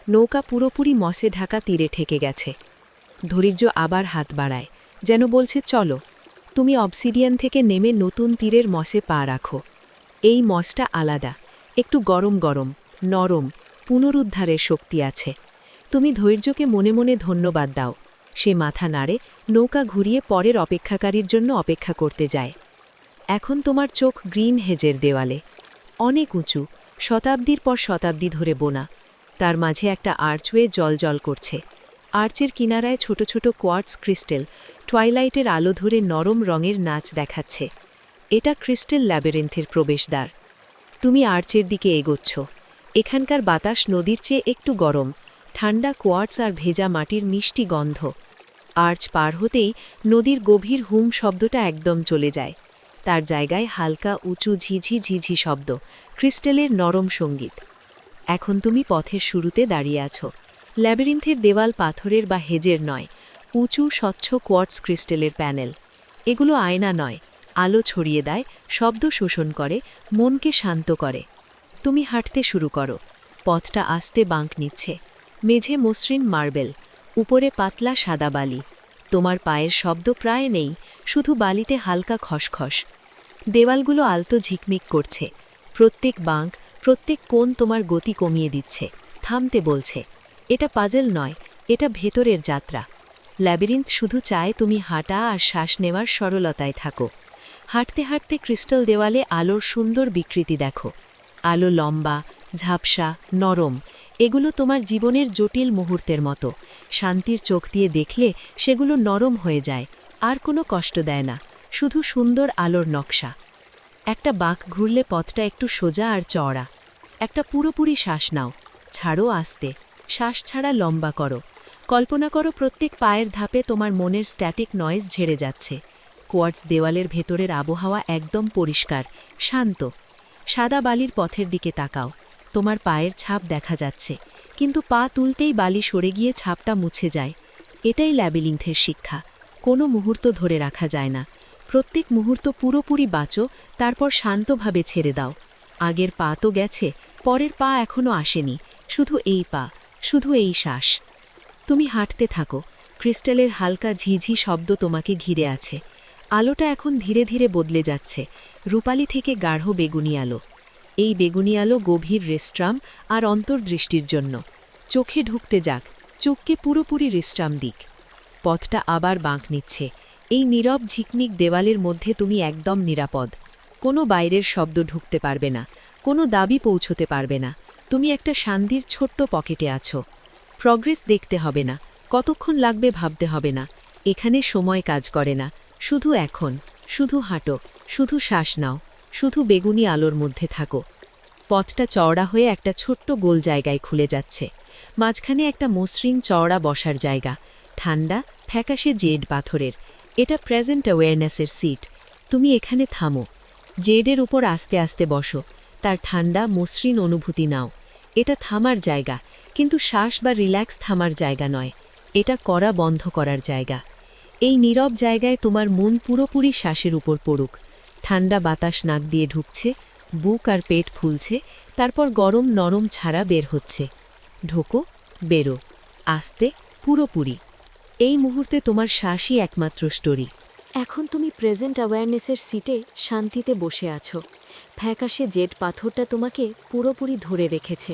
নৌকা পুরোপুরি মসে ঢাকা তীরে ঠেকে গেছে। ধৈর্য আবার হাত বাড়ায়, যেন বলছে চলো। তুমি অবসিডিয়ান থেকে নেমে নতুন তীরের মসে পা রাখো। এই মসটা আলাদা, একটু গরম গরম, নরম, পুনরুদ্ধারের শক্তি আছে। তুমি ধৈর্যকে মনে মনে ধন্যবাদ দাও। সে মাথা নাড়ে, নৌকা ঘুরিয়ে পরের অপেক্ষাকারীর জন্য অপেক্ষা করতে যায়। এখন তোমার চোখ গ্রিন হেজের দেওয়ালে। অনেক উঁচু, শতাব্দীর পর শতাব্দী ধরে বোনা। তার মাঝে একটা আর্চওয়ে জল করছে। আর্চের কিনারায় ছোট ছোট কোয়ার্টস ক্রিস্টাল টুয়াইলাইটের আলো ধরে নরম রঙের নাচ দেখাচ্ছে। এটা ক্রিস্টাল ল্যাবিরিন্থের প্রবেশদ্বার। তুমি আর্চের দিকে এগোচ্ছ। এখানকার বাতাস নদীর চেয়ে একটু গরম, ঠান্ডা কোয়ার্টস আর ভেজা মাটির মিষ্টি গন্ধ। আর্চ পার হতেই নদীর গভীর হুম শব্দটা একদম চলে যায়। তার জায়গায় হালকা উঁচু ঝিঝি ঝিঝি শব্দ, ক্রিস্টালের নরম সঙ্গীত। এখন তুমি পথের শুরুতে দাঁড়িয়ে আছো। ল্যাবিরিন্থের দেওয়াল পাথরের বা হেজের নয়, উঁচু স্বচ্ছ কোয়ার্টস ক্রিস্টালের প্যানেল। এগুলো আয়না নয়, আলো ছড়িয়ে দেয়, শব্দ শোষণ করে, মনকে শান্ত করে। তুমি হাঁটতে শুরু করো। পথটা আস্তে বাঁক নিচ্ছে। মেঝে মসৃণ মার্বেল, উপরে পাতলা সাদা বালি। তোমার পায়ের শব্দ প্রায় নেই, শুধু বালিতে হালকা খসখস। দেওয়ালগুলো আলতো ঝিকমিক করছে। প্রত্যেক বাঁক, প্রত্যেক কোণ তোমার গতি কমিয়ে দিচ্ছে, থামতে বলছে। এটা পাজল নয়, এটা ভেতরের যাত্রা। ল্যাবিরিন্থ শুধু চায় তুমি হাঁটা আর শ্বাস নেওয়ার সরলতায় থাকো। হাঁটতে হাঁটতে ক্রিস্টাল দেওয়ালে আলোর সুন্দর বিকৃতি দেখো। আলো লম্বা, ঝাপসা, নরম। এগুলো তোমার জীবনের জটিল মুহূর্তের মতো। শান্তির চোখ দিয়ে দেখলে সেগুলো নরম হয়ে যায়, আর কোনো কষ্ট দেয় না, শুধু সুন্দর আলোর নকশা। একটা বাঁক ঘুরলে পথটা একটু সোজা আর চওড়া। একটা পুরোপুরি শ্বাস নাও, ছাড়ো আস্তে, শ্বাস ছাড়া লম্বা করো। কল্পনা করো প্রত্যেক পায়ের ধাপে তোমার মনের স্ট্যাটিক নয়েজ ঝেড়ে যাচ্ছে। কোয়ার্টস দেওয়ালের ভেতরের আবহাওয়া একদম পরিষ্কার, শান্ত। সাদা বালির পথের দিকে তাকাও, তোমার পায়ের ছাপ দেখা যাচ্ছে, কিন্তু পা তুলতেই বালি সরে গিয়ে ছাপটা মুছে যায়। এটাই ল্যাবিলিন্থের শিক্ষা, কোনো মুহূর্ত ধরে রাখা যায় না। প্রত্যেক মুহূর্ত পুরোপুরি বাঁচো, তারপর শান্তভাবে ছেড়ে দাও। আগের পা তো গেছে, পরের পা এখনো আসেনি, শুধু এই পা, শুধু এই শ্বাস। তুমি হাঁটতে থাকো, ক্রিস্টালের হালকা ঝিঝি শব্দ তোমাকে ঘিরে আছে। আলোটা এখন ধীরে ধীরে বদলে যাচ্ছে, রূপালি থেকে গাঢ় বেগুনি আলো। এই বেগুনি আলো গভীর রেস্ট্রাম আর অন্তর্দৃষ্টির জন্য। চোখে ঢুকতে যাক, চোখকে পুরোপুরি রেস্ট্রাম দিক। পথটা আবার বাঁক নিচ্ছে। এই নীরব ঝিকমিক দেওয়ালের মধ্যে তুমি একদম নিরাপদ। কোনো বাইরের শব্দ ঢুকতে পারবে না, কোনো দাবি পৌঁছতে পারবে না। তুমি একটা শান্তির ছোট্ট পকেটে আছো। প্রগ্রেস দেখতে হবে না, কতক্ষণ লাগবে ভাবতে হবে না। এখানে সময় কাজ করে না, শুধু এখন, শুধু হাঁটো, শুধু শ্বাস নাও, শুধু বেগুনি আলোর মধ্যে থাকো। পথটা চওড়া হয়ে একটা ছোট্ট গোল জায়গায় খুলে যাচ্ছে। মাঝখানে একটা মসৃণ চওড়া বসার জায়গা, ঠান্ডা ফ্যাকাশে জেড পাথরের। এটা প্রেজেন্ট অ্যাওয়ারনেসের সিট। তুমি এখানে থামো, জেডের উপর আস্তে আস্তে বসো, তার ঠান্ডা মসৃণ অনুভূতি নাও। এটা থামার জায়গা, কিন্তু শ্বাস বা রিল্যাক্স থামার জায়গা নয়, এটা করা বন্ধ করার জায়গা। এই নীরব জায়গায় তোমার মন পুরোপুরি শ্বাসের উপর পড়ুক। ঠান্ডা বাতাস নাক দিয়ে ঢুকছে, বুক আর পেট ফুলছে, তারপর গরম নরম ছাড়া বের হচ্ছে। ঢোকো, বেরো, আস্তে, পুরোপুরি। এই মুহূর্তে তোমার শ্বাসই একমাত্র স্টোরি। এখন তুমি প্রেজেন্ট অ্যাওয়ারনেসের সিটে শান্তিতে বসে আছো। ফ্যাকাশে জেড পাথরটা তোমাকে পুরোপুরি ধরে রেখেছে।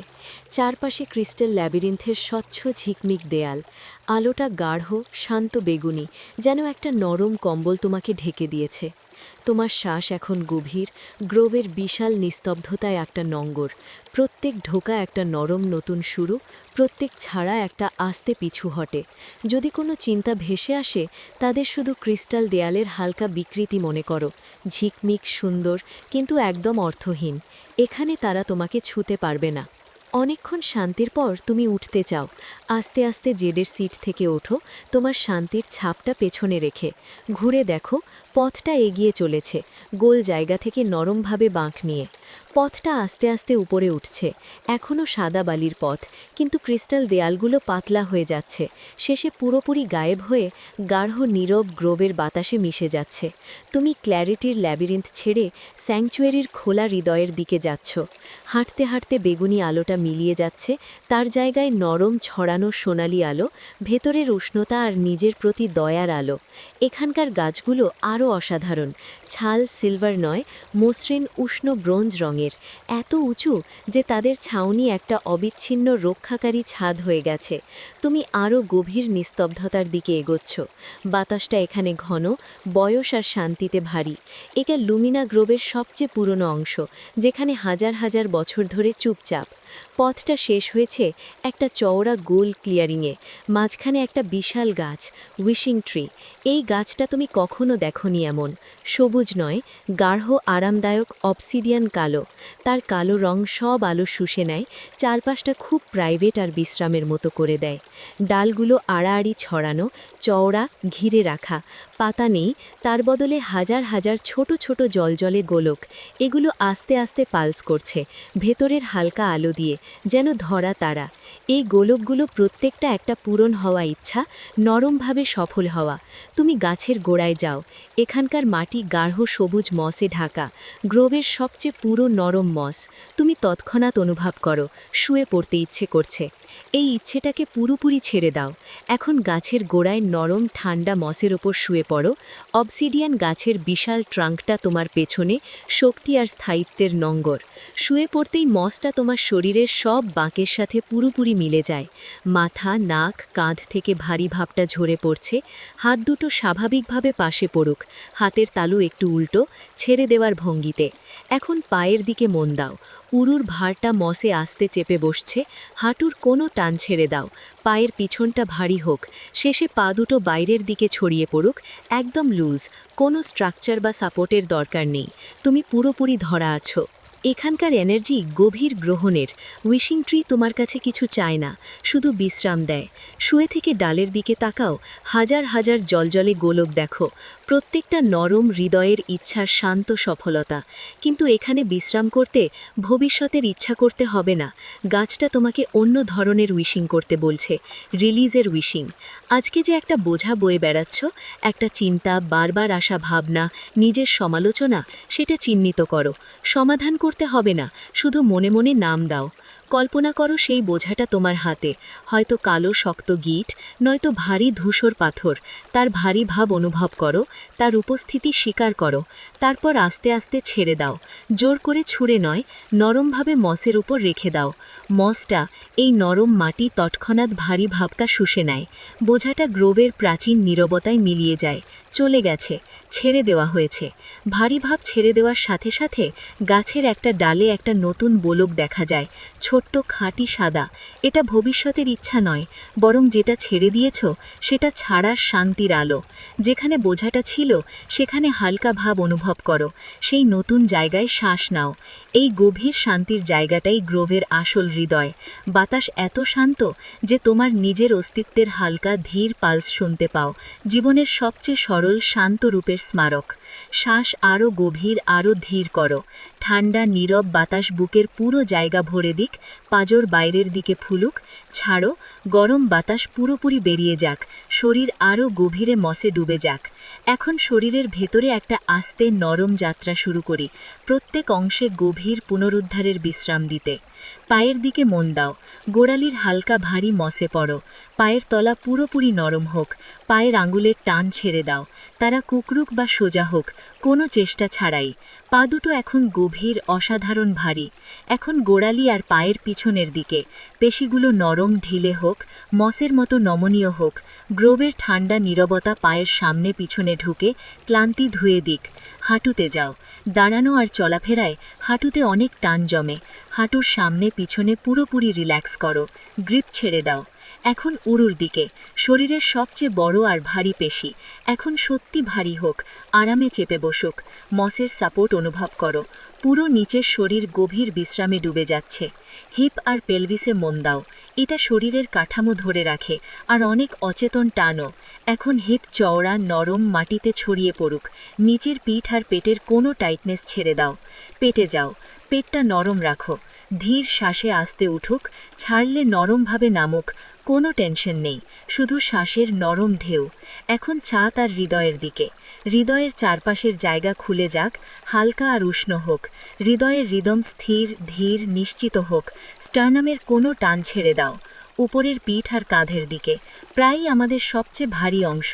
চারপাশে ক্রিস্টাল ল্যাবিরিন্থের স্বচ্ছ ঝিকমিক দেয়াল। আলোটা গাঢ় শান্ত বেগুনি, যেন একটা নরম কম্বল তোমাকে ঢেকে দিয়েছে। তোমার শ্বাস এখন গভীর, গ্রোভের বিশাল নিস্তব্ধতায় একটা নঙ্গর। প্রত্যেক ঢোকা একটা নরম নতুন শুরু, প্রত্যেক ছাড়া একটা আস্তে পিছু হটে। যদি কোনো চিন্তা ভেসে আসে, তাদের শুধু ক্রিস্টাল দেয়ালের হালকা বিকৃতি মনে করো, ঝিকমিক সুন্দর কিন্তু একদম অর্থহীন। এখানে তারা তোমাকে ছুঁতে পারবে না। অনেকক্ষণ শান্তির পর তুমি উঠতে চাও। আস্তে আস্তে জেডের সিট থেকে ওঠো, তোমার শান্তির ছাপটা পেছনে রেখে। ঘুরে দেখো, পথটা এগিয়ে চলেছে, গোল জায়গা থেকে নরমভাবে বাঁক নিয়ে। পথটা আস্তে আস্তে উপরে উঠছে, এখনও সাদা বালির পথ, কিন্তু ক্রিস্টাল দেয়ালগুলো পাতলা হয়ে যাচ্ছে, শেষে পুরোপুরি গায়েব হয়ে গাঢ় নীরব গ্রোবের বাতাসে মিশে যাচ্ছে। তুমি ক্ল্যারিটির ল্যাবিরিন্থ ছেড়ে স্যাংচুয়ারির খোলা হৃদয়ের দিকে যাচ্ছ। হাঁটতে হাঁটতে বেগুনি আলোটা মিলিয়ে যাচ্ছে, তার জায়গায় নরম ছড়ানো সোনালি আলো, ভেতরের উষ্ণতা আর নিজের প্রতি দয়ার আলো। এখানকার গাছগুলো আরও অসাধারণ, ছাল সিলভার নয়, মসৃণ উষ্ণ ব্রোঞ্জ রঙের, এত উঁচু যে তাদের ছাউনি একটা অবিচ্ছিন্ন রক্ষাকারী ছাদ হয়ে গেছে। তুমি আরও গভীর নিস্তব্ধতার দিকে এগোচ্ছ। বাতাসটা এখানে ঘন, বয়স আর শান্তিতে ভারী। এটা লুমিনা গ্রোভের সবচেয়ে পুরনো অংশ, যেখানে হাজার হাজার বছর ধরে চুপচাপ। পথটা শেষ হয়েছে একটা চওড়া গোল ক্লিয়ারিংয়ে, মাঝখানে একটা বিশাল গাছ, উইশিং ট্রি। এই গাছটা তুমি কখনো দেখোনি এমন। সবুজ নয়, গাঢ় আরামদায়ক অবসিডিয়ান কালো। তার কালো রং সব আলো শুষে নেয়, চারপাশটা খুব প্রাইভেট আর বিশ্রামের মতো করে দেয়। ডালগুলো আড়াআড়ি ছড়ানো, চওড়া, ঘিরে রাখা। পাতা নেই, তার বদলে হাজার হাজার ছোট ছোট জলজলে গোলক। এগুলো আস্তে আস্তে পালস করছে, ভেতরের হালকা আলো দিয়ে, যেন ধরা তারা। এই গোলকগুলো প্রত্যেকটা একটা পূরণ হওয়া ইচ্ছা, নরমভাবে সফল হওয়া। তুমি গাছের গোড়ায় যাও, এখানকার মাটি গাঢ় সবুজ মসে ঢাকা, গ্রোভের সবচেয়ে পুরো নরম মস। তুমি তৎক্ষণাৎ অনুভব করো, শুয়ে পড়তে ইচ্ছে করছে। এই ইচ্ছেটাকে পুরোপুরি ছেড়ে দাও। এখন গাছের গোড়ায় নরম ঠান্ডা মসের ওপর শুয়ে পড়ো। অবসিডিয়ান গাছের বিশাল ট্রাঙ্কটা তোমার পেছনে, শক্তি আর স্থায়িত্বের নঙ্গর। শুয়ে পড়তেই মসটা তোমার শরীরের সব বাঁকের সাথে পুরোপুরি মিলে যায়। মাথা, নাক, কাঁধ থেকে ভারী ভাবটা ঝরে পড়ছে। হাত দুটো স্বাভাবিকভাবে পাশে পড়ুক, হাতের তালু একটু উল্টো, ছেড়ে দেওয়ার ভঙ্গিতে। এখন পায়ের দিকে মন দাও। উরুর ভারটা মসে আস্তে চেপে বসছে, হাঁটুর কোনো টান ছেড়ে দাও, পায়ের পিছনটা ভারী হোক, শেষে পা দুটো বাইরের দিকে ছড়িয়ে পড়ুক, একদম লুজ, কোনো স্ট্রাকচার বা সাপোর্টের দরকার নেই, তুমি পুরোপুরি ধরা আছো। এখানকার এনার্জি গভীর গ্রহণের। উইশিং ট্রি তোমার কাছে কিছু চায় না, শুধু বিশ্রাম দেয়। শুয়ে থেকে ডালের দিকে তাকাও, হাজার হাজার জলজলে গোলক দেখো, প্রত্যেকটা নরম হৃদয়ের ইচ্ছার শান্ত সফলতা। কিন্তু এখানে বিশ্রাম করতে ভবিষ্যতের ইচ্ছা করতে হবে না, গাছটা তোমাকে অন্য ধরনের উইশিং করতে বলছে, রিলিজের উইশিং। আজকে যে একটা বোঝা বয়ে বেড়াচ্ছ, একটা চিন্তা, বারবার আসা ভাবনা, নিজের সমালোচনা, সেটা চিহ্নিত করো। সমাধান করতে হবে না, শুধু মনে মনে নাম দাও। কল্পনা করো সেই বোঝাটা তোমার হাতে, হয়তো কালো শক্ত গিট, নয়তো ভারী ধূসর পাথর। তার ভারী ভাব অনুভব করো, তার উপস্থিতি স্বীকার করো, তারপর আস্তে আস্তে ছেড়ে দাও। জোর করে ছুঁড়ে নয়, নরমভাবে মসের উপর রেখে দাও। মসটা, এই নরম মাটি তৎক্ষণাৎ ভারী ভাবটা শুষে নেয়। বোঝাটা গ্রোভের প্রাচীন নীরবতায় মিলিয়ে যায়। চলে গেছে, ছেড়ে দেওয়া হয়েছে। ভারী ভাব ছেড়ে দেওয়ার সাথে সাথে গাছের একটা ডালে একটা নতুন বোলক দেখা যায়, ছোট্ট খাঁটি সাদা। এটা ভবিষ্যতের ইচ্ছা নয়, বরং যেটা ছেড়ে দিয়েছ সেটা ছাড়ার শান্তির আলো। যেখানে বোঝাটা ছিল সেখানে হালকা ভাব অনুভব করো, সেই নতুন জায়গায় শ্বাস নাও। এই গভীর শান্তির জায়গাটাই গ্রোভের আসল হৃদয়। বাতাস এত শান্ত যে তোমার নিজের অস্তিত্বের হালকা ধীর পালস শুনতে পাও, জীবনের সবচেয়ে সরল শান্ত রূপের স্মারক। শ্বাস আরও গভীর, আরও ধীর করো। ঠান্ডা নীরব বাতাস বুকের পুরো জায়গা ভরে দিক, পাঁজর বাইরের দিকে ফুলুক। ছাড়ো, গরম বাতাস পুরোপুরি বেরিয়ে যাক, শরীর আরও গভীরে মসে ডুবে যাক। এখন শরীরের ভেতরে একটা আস্তে নরম যাত্রা শুরু করি, প্রত্যেক অংশে গভীর পুনরুদ্ধারের বিশ্রাম দিতে। পায়ের দিকে মন দাও, গোড়ালির হালকা ভারী মসে পড়ো, পায়ের তলা পুরোপুরি নরম হোক, পায়ের আঙুলের টান ছেড়ে দাও, তারা কুকরুক বা সোজা হোক, কোনো চেষ্টা ছাড়াই। পা দুটো এখন গভীর, অসাধারণ ভারী। এখন গোড়ালি আর পায়ের পিছনের দিকে, পেশিগুলো নরম ঢিলে হোক, মসের মতো নমনীয় হোক। গ্রোভের ঠান্ডা নীরবতা পায়ের সামনে পিছনে ঢুকে ক্লান্তি ধুয়ে দিক। হাঁটুতে যাও, দাঁড়ানো আর চলাফেরায় হাঁটুতে অনেক টান জমে। হাঁটুর সামনে পিছনে পুরোপুরি রিল্যাক্স করো, গ্রিপ ছেড়ে দাও। এখন উরুর দিকে, শরীরের সবচেয়ে বড় আর ভারী পেশি, এখন সত্যি ভারী হোক, আরামে চেপে বসুক। মসের সাপোর্ট অনুভব করো, পুরো নিচের শরীর গভীর বিশ্রামে ডুবে যাচ্ছে। হিপ আর পেলভিসে মন দাও, এটা শরীরের কাঠামো ধরে রাখে, আর অনেক অচেতন টানও। এখন হিপ চওড়া, নরম, মাটিতে ছড়িয়ে পড়ুক। নিচের পিঠ আর পেটের কোনো টাইটনেস ছেড়ে দাও। পেটে যাও, পেটটা নরম রাখো, ধীর শ্বাসে আস্তে উঠুক, ছাড়লে নরমভাবে নামুক। কোনো টেনশন নেই, শুধু শ্বাসের নরম ঢেউ। এখন চা তার হৃদয়ের দিকে, হৃদয়ের চারপাশের জায়গা খুলে যাক, হালকা আর উষ্ণ হোক। হৃদয়ের রিদম স্থির, ধীর, নিশ্চিত হোক। স্টার্নামের কোনো টান ছেড়ে দাও। উপরের পিঠ আর কাঁধের দিকে, প্রায়ই আমাদের সবচেয়ে ভারী অংশ,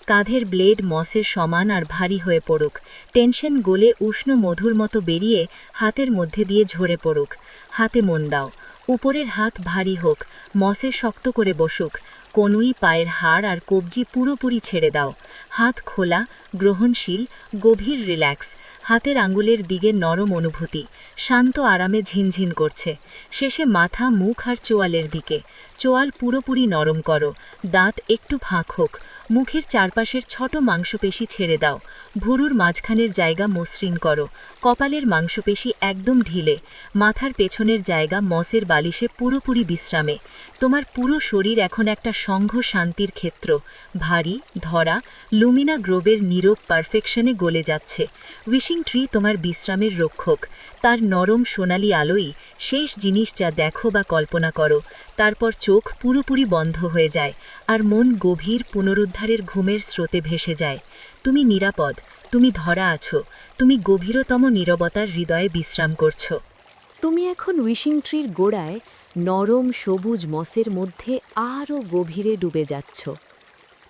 কাঁধের ব্লেড মসের সমান আর ভারী হয়ে পড়ুক। টেনশন গলে উষ্ণ মধুর মতো বেরিয়ে হাতের মধ্যে দিয়ে ঝরে পড়ুক। হাতে মন দাও, উপরের হাত ভারী হোক, মসে শক্ত করে বসুক। কনুই, পায়ের হাড় আর কবজি পুরোপুরি ছেড়ে দাও। হাত খোলা, গ্রহণশীল, গভীর রিল্যাক্স। হাতের আঙ্গুলের দিকে নরম অনুভূতি, শান্ত আরামে ঝিনঝিন করছে। শেষে মাথা, মুখ আর চোয়ালের দিকে, চোয়াল পুরোপুরি নরম করো, দাঁত একটু ফাঁক হোক। মুখের চারপাশের ছোট মাংসপেশি ছেড়ে দাও, ভুরুর মাঝখানের জায়গা মসৃণ করো, কপালের মাংসপেশি একদম ঢিলে, মাথার পেছনের জায়গা মসের বালিশে পুরোপুরি বিশ্রামে। তোমার পুরো শরীর এখন একটা সংঘ শান্তির ক্ষেত্র, ভারী, ধরা, লুমিনা গ্রোভের নীরব পারফেকশনে গলে যাচ্ছে। উইশিং ট্রি তোমার বিশ্রামের রক্ষক, তার নরম সোনালি আলোই শেষ জিনিস যা দেখো বা কল্পনা করো। তারপর চোখ পুরোপুরি বন্ধ হয়ে যায়, আর মন গভীর পুনরুদ্ধারের ঘুমের স্রোতে ভেসে যায়। তুমি নিরাপদ, তুমি ধরা আছো, তুমি গভীরতম নীরবতার হৃদয়ে বিশ্রাম করছো। তুমি এখন উইশিং ট্রির গোড়ায় নরম সবুজ মসের মধ্যে আরও গভীরে ডুবে যাচ্ছ।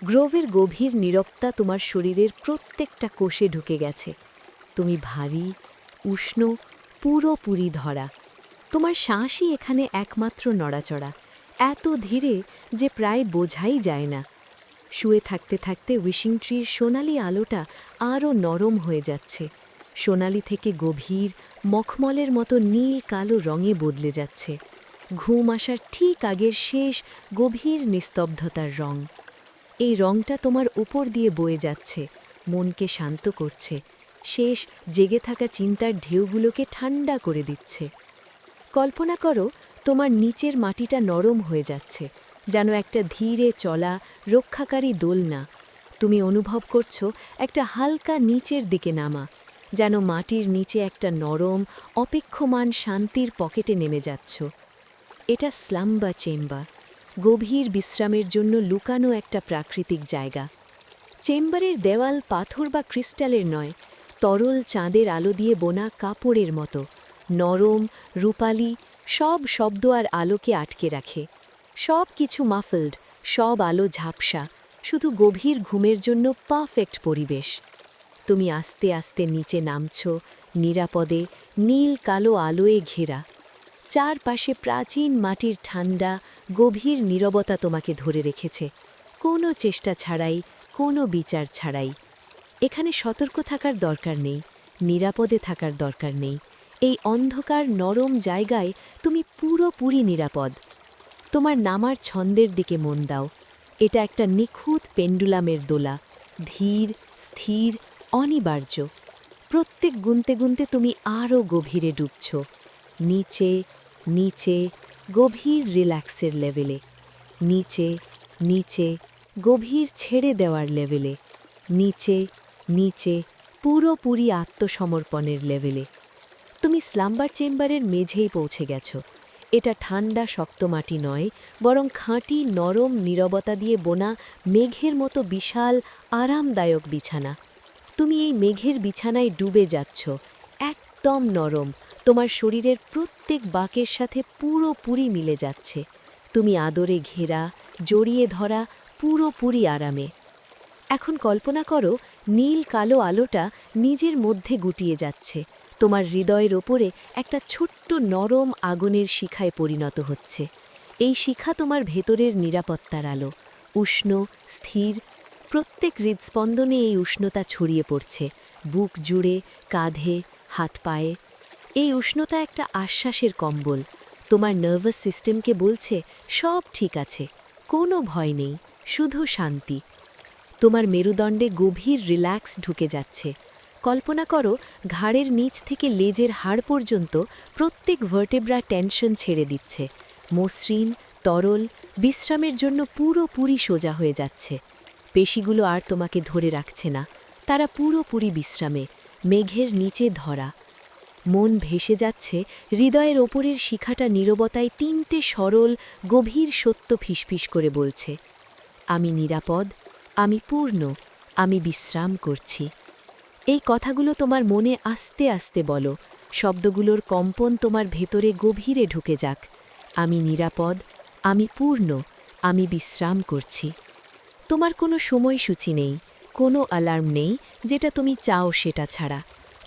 গ্রোভের গভীর নীরবতা তোমার শরীরের প্রত্যেকটা কোষে ঢুকে গেছে। তুমি ভারী, উষ্ণ, পুরোপুরি ধরা। তোমার শ্বাসই এখানে একমাত্র নড়াচড়া, এত ধীরে যে প্রায় বোঝাই যায় না। শুয়ে থাকতে থাকতে উইশিং ট্রির সোনালি আলোটা আরও নরম হয়ে যাচ্ছে। সোনালি থেকে গভীর মখমলের মতো নীল কালো রঙে বদলে যাচ্ছে। ঘুম আসার ঠিক আগের শেষ গভীর নিস্তব্ধতার রং। এই রংটা তোমার উপর দিয়ে বয়ে যাচ্ছে, মনকে শান্ত করছে, শেষ জেগে থাকা চিন্তার ঢেউগুলোকে ঠান্ডা করে দিচ্ছে। কল্পনা করো তোমার নিচের মাটিটা নরম হয়ে যাচ্ছে, যেন একটা ধীরে চলা রক্ষাকারী দোলনা। তুমি অনুভব করছো একটা হালকা নিচের দিকে নামা, যেন মাটির নিচে একটা নরম অপেক্ষমান শান্তির পকেটে নেমে যাচ্ছ। এটা স্লাম্বা চেম্বার, গভীর বিশ্রামের জন্য লুকানো একটা প্রাকৃতিক জায়গা। চেম্বারের দেওয়াল পাথর বা ক্রিস্টালের নয়, তরল চাঁদের আলো দিয়ে বোনা কাপড়ের মতো, নরম, রূপালি, সব শব্দ আর আলোকে আটকে রাখে। সব কিছু মাফলড, সব আলো ঝাপসা, শুধু গভীর ঘুমের জন্য পারফেক্ট পরিবেশ। তুমি আস্তে আস্তে নিচে নামছ, নিরাপদে, নীল কালো আলোয় ঘেরা। চারপাশে প্রাচীন মাটির ঠান্ডা, গভীর নীরবতা তোমাকে ধরে রেখেছে, কোনো চেষ্টা ছাড়াই, কোনো বিচার ছাড়াই। এখানে সতর্ক থাকার দরকার নেই, নিরাপদে থাকার দরকার নেই। এই অন্ধকার নরম জায়গায় তুমি পুরোপুরি নিরাপদ। তোমার নামার ছন্দের দিকে মন দাও। এটা একটা নিখুঁত পেন্ডুলামের দোলা, ধীর, স্থির, অনিবার্য। প্রত্যেক গুনতে গুনতে তুমি আরও গভীরে ডুবছ, নিচে, নিচে, গভীর রিল্যাক্সের লেভেলে, নিচে, নিচে, গভীর ছেড়ে দেওয়ার লেভেলে, নিচে, নিচে, পুরোপুরি আত্মসমর্পণের লেভেলে। তুমি স্লাম্বার চেম্বারের মেঝেই পৌঁছে গেছ। এটা ঠান্ডা শক্ত মাটি নয়, বরং খাঁটি নরম নীরবতা দিয়ে বোনা মেঘের মতো বিশাল আরামদায়ক বিছানা। তুমি এই মেঘের বিছানায় ডুবে যাচ্ছ, একদম নরম, তোমার শরীরের প্রত্যেক বাঁকের সাথে পুরোপুরি মিলে যাচ্ছে। তুমি আদরে ঘেরা, জড়িয়ে ধরা, পুরোপুরি আরামে। এখন কল্পনা করো নীল কালো আলোটা নিজের মধ্যে গুটিয়ে যাচ্ছে, তোমার হৃদয়ের ওপরে একটা ছোট্ট নরম আগুনের শিখায় পরিণত হচ্ছে। এই শিখা তোমার ভেতরের নিরাপত্তার আলো, উষ্ণ, স্থির। প্রত্যেক হৃদস্পন্দনে এই উষ্ণতা ছড়িয়ে পড়ছে, বুক জুড়ে, কাঁধে, হাত পায়ে। এই উষ্ণতা একটা আশ্বাসের কম্বল, তোমার নার্ভাস সিস্টেমকে বলছে সব ঠিক আছে, কোনো ভয় নেই, শুধু শান্তি। তোমার মেরুদণ্ডে গভীর রিল্যাক্স ঢুকে যাচ্ছে। কল্পনা করো ঘাড়ের নিচ থেকে লেজের হাড় পর্যন্ত প্রত্যেক ভার্টেব্রা টেনশন ছেড়ে দিচ্ছে, মসৃণ, তরল, বিশ্রামের জন্য পুরোপুরি সোজা হয়ে যাচ্ছে। পেশিগুলো আর তোমাকে ধরে রাখছে না, তারা পুরোপুরি বিশ্রামে, মেঘের নিচে ধরা। মন ভেসে যাচ্ছে, হৃদয়ের ওপরের শিখাটা নীরবতায় তিনটে সরল, গভীর সত্য ফিসফিস করে বলছে, আমি নিরাপদ, আমি পূর্ণ, আমি বিশ্রাম করছি। এই কথাগুলো তোমার মনে আস্তে আস্তে বলো, শব্দগুলোর কম্পন তোমার ভেতরে গভীরে ঢুকে যাক। আমি নিরাপদ, আমি পূর্ণ, আমি বিশ্রাম করছি। তোমার কোনো সময়সূচি নেই, কোনো অ্যালার্ম নেই যেটা তুমি চাও সেটা ছাড়া।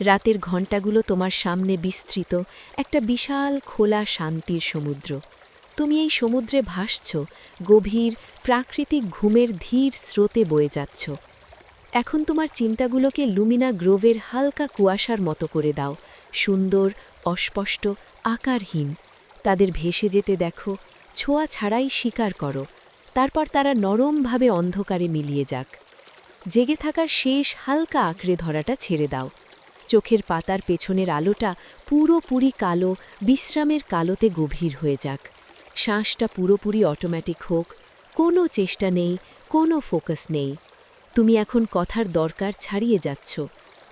রাতের ঘণ্টাগুলো তোমার সামনে বিস্তৃত একটা বিশাল খোলা শান্তির সমুদ্র। তুমি এই সমুদ্রে ভাসছ, গভীর প্রাকৃতিক ঘুমের ধীর স্রোতে বয়ে যাচ্ছ। এখন তোমার চিন্তাগুলোকে লুমিনা গ্রোভের হালকা কুয়াশার মতো করে দাও, সুন্দর, অস্পষ্ট, আকারহীন। তাদের ভেসে যেতে দেখো, ছোঁয়া ছাড়াই স্বীকার করো, তারপর তারা নরমভাবে অন্ধকারে মিলিয়ে যাক। জেগে থাকার শেষ হালকা আঁকড়ে ধরাটা ছেড়ে দাও। চোখের পাতার পেছনের আলোটা পুরোপুরি কালো, বিশ্রামের কালোতে গভীর হয়ে যাক। শ্বাসটা পুরোপুরি অটোমেটিক হোক, কোনো চেষ্টা নেই, কোনো ফোকাস নেই। তুমি এখন কথার দরকার ছাড়িয়ে যাচ্ছ।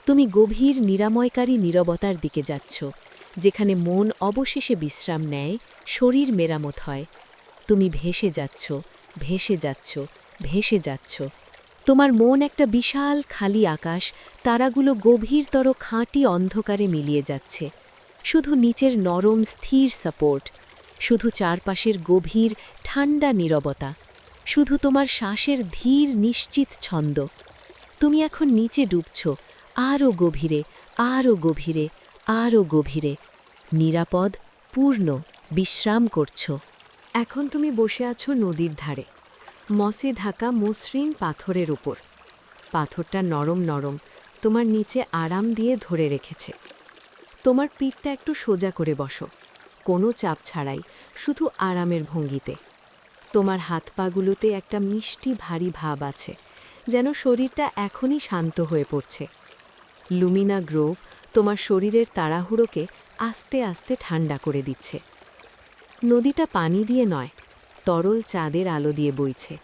তুমি গভীর নিরাময়কারী নীরবতার দিকে যাচ্ছ, যেখানে মন অবশেষে বিশ্রাম নেয়, শরীর মেরামত হয়। তুমি ভেসে যাচ্ছ, ভেসে যাচ্ছ, ভেসে যাচ্ছ। তোমার মন একটা বিশাল খালি আকাশ, তারাগুলো গভীরতর খাঁটি অন্ধকারে মিলিয়ে যাচ্ছে। শুধু নিচের নরম স্থির সাপোর্ট, শুধু চারপাশের গভীর ঠান্ডা নীরবতা, শুধু তোমার শ্বাসের ধীর নিশ্চিত ছন্দ। তুমি এখন নিচে ডুবছ, আরও গভীরে, আরও গভীরে, আরও গভীরে। নিরাপদ, পূর্ণ, বিশ্রাম করছ। এখন তুমি বসে আছো নদীর ধারে, মসে ঢাকা মসৃণ পাথরের ওপর। পাথরটা নরম নরম, তোমার নিচে আরাম দিয়ে ধরে রেখেছে। তোমার পিঠটা একটু সোজা করে বসো, কোনো চাপ ছাড়াই, শুধু আরামের ভঙ্গিতে। তোমার হাত পাগুলোতে একটা মিষ্টি ভারী ভাব আছে, যেন শরীরটা এখনই শান্ত হয়ে পড়ছে। লুমিনা গ্রোভ তোমার শরীরের তাড়াহুড়োকে আস্তে আস্তে ঠান্ডা করে দিচ্ছে। নদীটা পানি দিয়ে নয়, তরল চাঁদের আলো দিয়ে বইছে,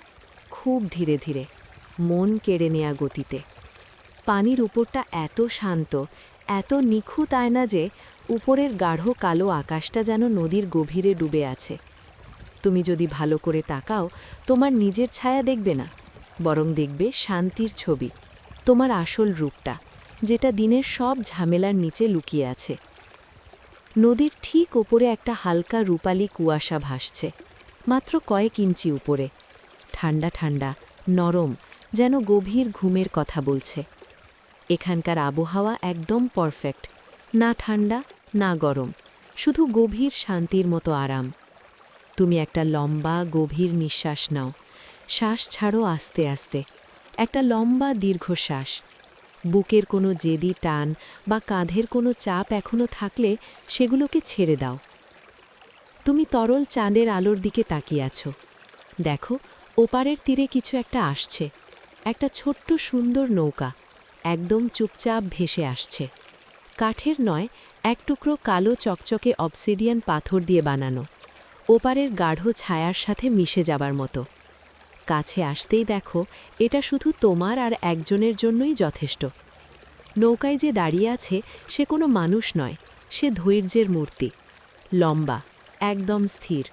খুব ধীরে ধীরে, মন কেড়ে নেয়া গতিতে। পানির উপরটা এত শান্ত, এত নিখুঁত আয়না যে উপরের গাঢ় কালো আকাশটা যেন নদীর গভীরে ডুবে আছে। তুমি যদি ভালো করে তাকাও, তোমার নিজের ছায়া দেখবে না, বরং দেখবে শান্তির ছবি, তোমার আসল রূপটা, যেটা দিনের সব ঝামেলার নিচে লুকিয়ে আছে। নদীর ঠিক ওপরে একটা হালকা রূপালি কুয়াশা ভাসছে, মাত্র কয়েক ইঞ্চি উপরে, ঠান্ডা ঠান্ডা, নরম, যেন গভীর ঘুমের কথা বলছে। এখানকার আবহাওয়া একদম পারফেক্ট, না ঠান্ডা না গরম, শুধু গভীর শান্তির মতো আরাম। তুমি একটা লম্বা গভীর নিঃশ্বাস নাও, শ্বাস ছাড়ো আস্তে আস্তে, একটা লম্বা দীর্ঘশ্বাস। বুকের কোনো জেদি টান বা কাঁধের কোনো চাপ এখনো থাকলে সেগুলোকে ছেড়ে দাও। তুমি তরল চাঁদের আলোর দিকে তাকিয়ে আছো। দেখো, ওপারের তীরে কিছু একটা আসছে, একটা ছোট্ট সুন্দর নৌকা, একদম চুপচাপ ভেসে আসছে। কাঠের নয়, এক টুকরো কালো চকচকে অবসিডিয়ান পাথর দিয়ে বানানো, ওপারের গাঢ় ছায়ার সাথে মিশে যাবার মতো। কাছে আসতেই দেখো, এটা শুধু তোমার আর একজনের জন্যই যথেষ্ট। নৌকায় যে দাঁড়িয়ে আছে সে কোনো মানুষ নয়, সে ধৈর্যের মূর্তি। লম্বা, একদম স্থির,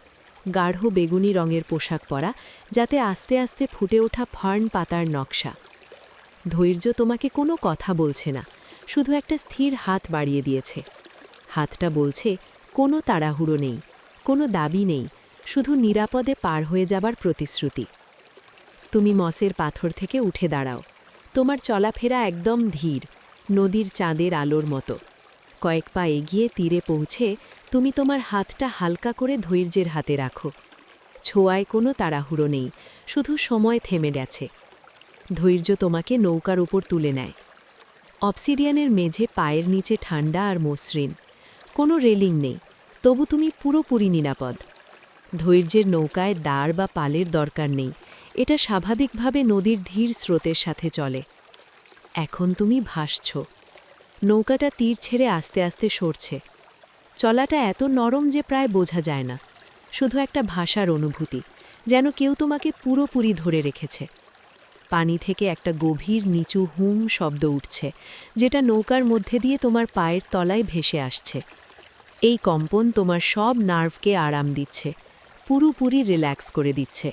গাঢ় বেগুনি রঙের পোশাক পরা, যাতে আস্তে আস্তে ফুটে ওঠা ফার্ন পাতার নকশা। ধৈর্য তোমাকে কোনো কথা বলছে না, শুধু একটা স্থির হাত বাড়িয়ে দিয়েছে। হাতটা বলছে, কোনো তাড়াহুড়ো নেই, কোনো দাবি নেই, শুধু নিরাপদে পার হয়ে যাবার প্রতিশ্রুতি। তুমি মসের পাথর থেকে উঠে দাঁড়াও, তোমার চলাফেরা একদম ধীর, নদীর চাঁদের আলোর মতো। কয়েক পা এগিয়ে তীরে পৌঁছে তুমি তোমার হাতটা হালকা করে ধৈর্যের হাতে রাখো। ছোঁয়ায় কোনো তাড়াহুড়ো নেই, শুধু সময় থেমে গেছে। ধৈর্য তোমাকে নৌকার উপর তুলে নেয়। অবসিডিয়ানের মেঝে পায়ের নিচে ঠান্ডা আর মসৃণ, কোনো রেলিং নেই, তবু তুমি পুরোপুরি নিরাপদ। ধৈর্যের নৌকায় দাঁড় বা পালের দরকার নেই, এটা স্বাভাবিকভাবে নদীর ধীর স্রোতের সাথে চলে। এখন তুমি ভাসছ। নৌকাটা তীর ছেড়ে আস্তে আস্তে সরছে। চলাটা এত নরম যে প্রায় বোঝা যায় না, শুধু একটা ভাষার অনুভূতি, যেন কেউ তোমাকে পুরোপুরি ধরে রেখেছে। পানি থেকে একটা গভীর নিচু হুম শব্দ উঠছে, যেটা নৌকার মধ্যে দিয়ে তোমার পায়ের তলায় ভেসে আসছে। এই কম্পন তোমার সব নার্ভকে আরাম দিচ্ছে, পুরোপুরি রিল্যাক্স করে দিচ্ছে।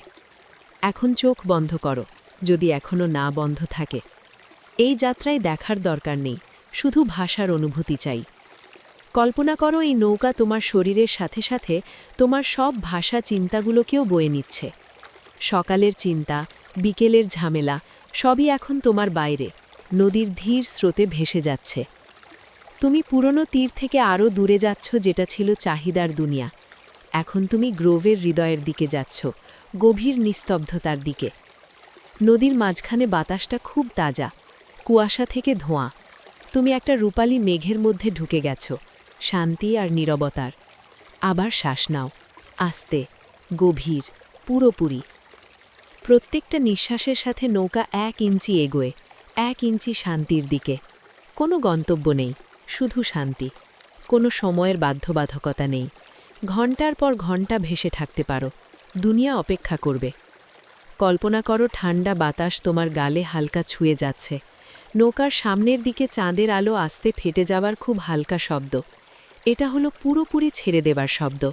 এখন চোখ বন্ধ করো, যদি এখনো না বন্ধ থাকে। এই যাত্রায় দেখার দরকার নেই, শুধু ভাষার অনুভূতি চাই। কল্পনা করো এই নৌকা তোমার শরীরের সাথে সাথে তোমার সব ভাষা চিন্তাগুলোকেও বয়ে নিচ্ছে। সকালের চিন্তা, বিকেলের ঝামেলা, সবই এখন তোমার বাইরে, নদীর ধীর স্রোতে ভেসে যাচ্ছে। তুমি পুরনো তীর থেকে আরও দূরে যাচ্ছ, যেটা ছিল চাহিদার দুনিয়া। এখন তুমি গ্রোভের হৃদয়ের দিকে যাচ্ছ, গভীর নিস্তব্ধতার দিকে। নদীর মাঝখানে বাতাসটা খুব তাজা, কুয়াশা থেকে ধোঁয়া। তুমি একটা রূপালী মেঘের মধ্যে ঢুকে গেছ, শান্তি আর নীরবতার। আবার শ্বাস নাও, আস্তে, গভীর, পুরোপুরি। প্রত্যেকটা নিঃশ্বাসের সাথে নৌকা 1 ইঞ্চি এগোয়, 1 ইঞ্চি শান্তির দিকে। কোনো গন্তব্য নেই, শুধু শান্তি। কোনো সময়ের বাধ্যবাধকতা নেই। ঘন্টার পর ঘন্টা ভেসে থাকতে পারো, দুনিয়া অপেক্ষা করবে। কল্পনা করো ঠান্ডা বাতাস তোমার গালে হালকা ছুঁয়ে যাচ্ছে। নৌকার সামনের দিকে চাঁদের আলো আস্তে ফেটে যাবার খুব হালকা শব্দ। এটা হলো পুরোপুরি ছেড়ে দেবার শব্দ।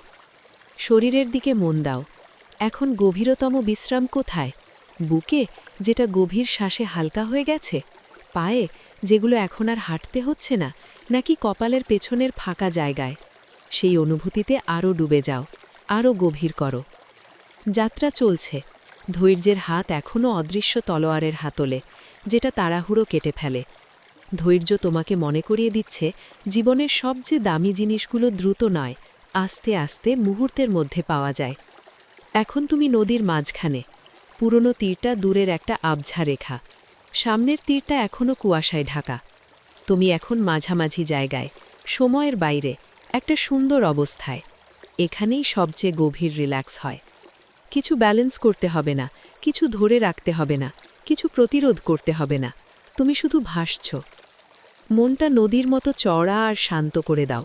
শরীরের দিকে মন দাও। এখন গভীরতম বিশ্রাম কোথায়? বুকে, যেটা গভীর শ্বাসে হালকা হয়ে গেছে? পায়ে, যেগুলো এখন আর হাঁটতে হচ্ছে না? নাকি কপালের পেছনের ফাঁকা জায়গায়? সেই অনুভূতিতে আরও ডুবে যাও, আরও গভীর করো। যাত্রা চলছে। ধৈর্যের হাত এখনও অদৃশ্য তলোয়ারের হাতলে, যেটা তাড়াহুড়ো কেটে ফেলে। ধৈর্য তোমাকে মনে করিয়ে দিচ্ছে, জীবনের সবচেয়ে দামি জিনিসগুলো দ্রুত নয়, আস্তে আস্তে মুহূর্তের মধ্যে পাওয়া যায়। এখন তুমি নদীর মাঝখানে। পুরনো তীরটা দূরের একটা আবঝা রেখা। সামনের তীরটা এখনও কুয়াশায় ঢাকা। তুমি এখন মাঝামাঝি জায়গায়, সময়ের বাইরে, একটা সুন্দর অবস্থায়। এখানেই সবচেয়ে গভীর রিল্যাক্স হয়। কিছু ব্যালেন্স করতে হবে না, কিছু ধরে রাখতে হবে না, কিছু প্রতিরোধ করতে হবে না। তুমি শুধু ভাসছ। মনটা নদীর মতো চড়া আর শান্ত করে দাও।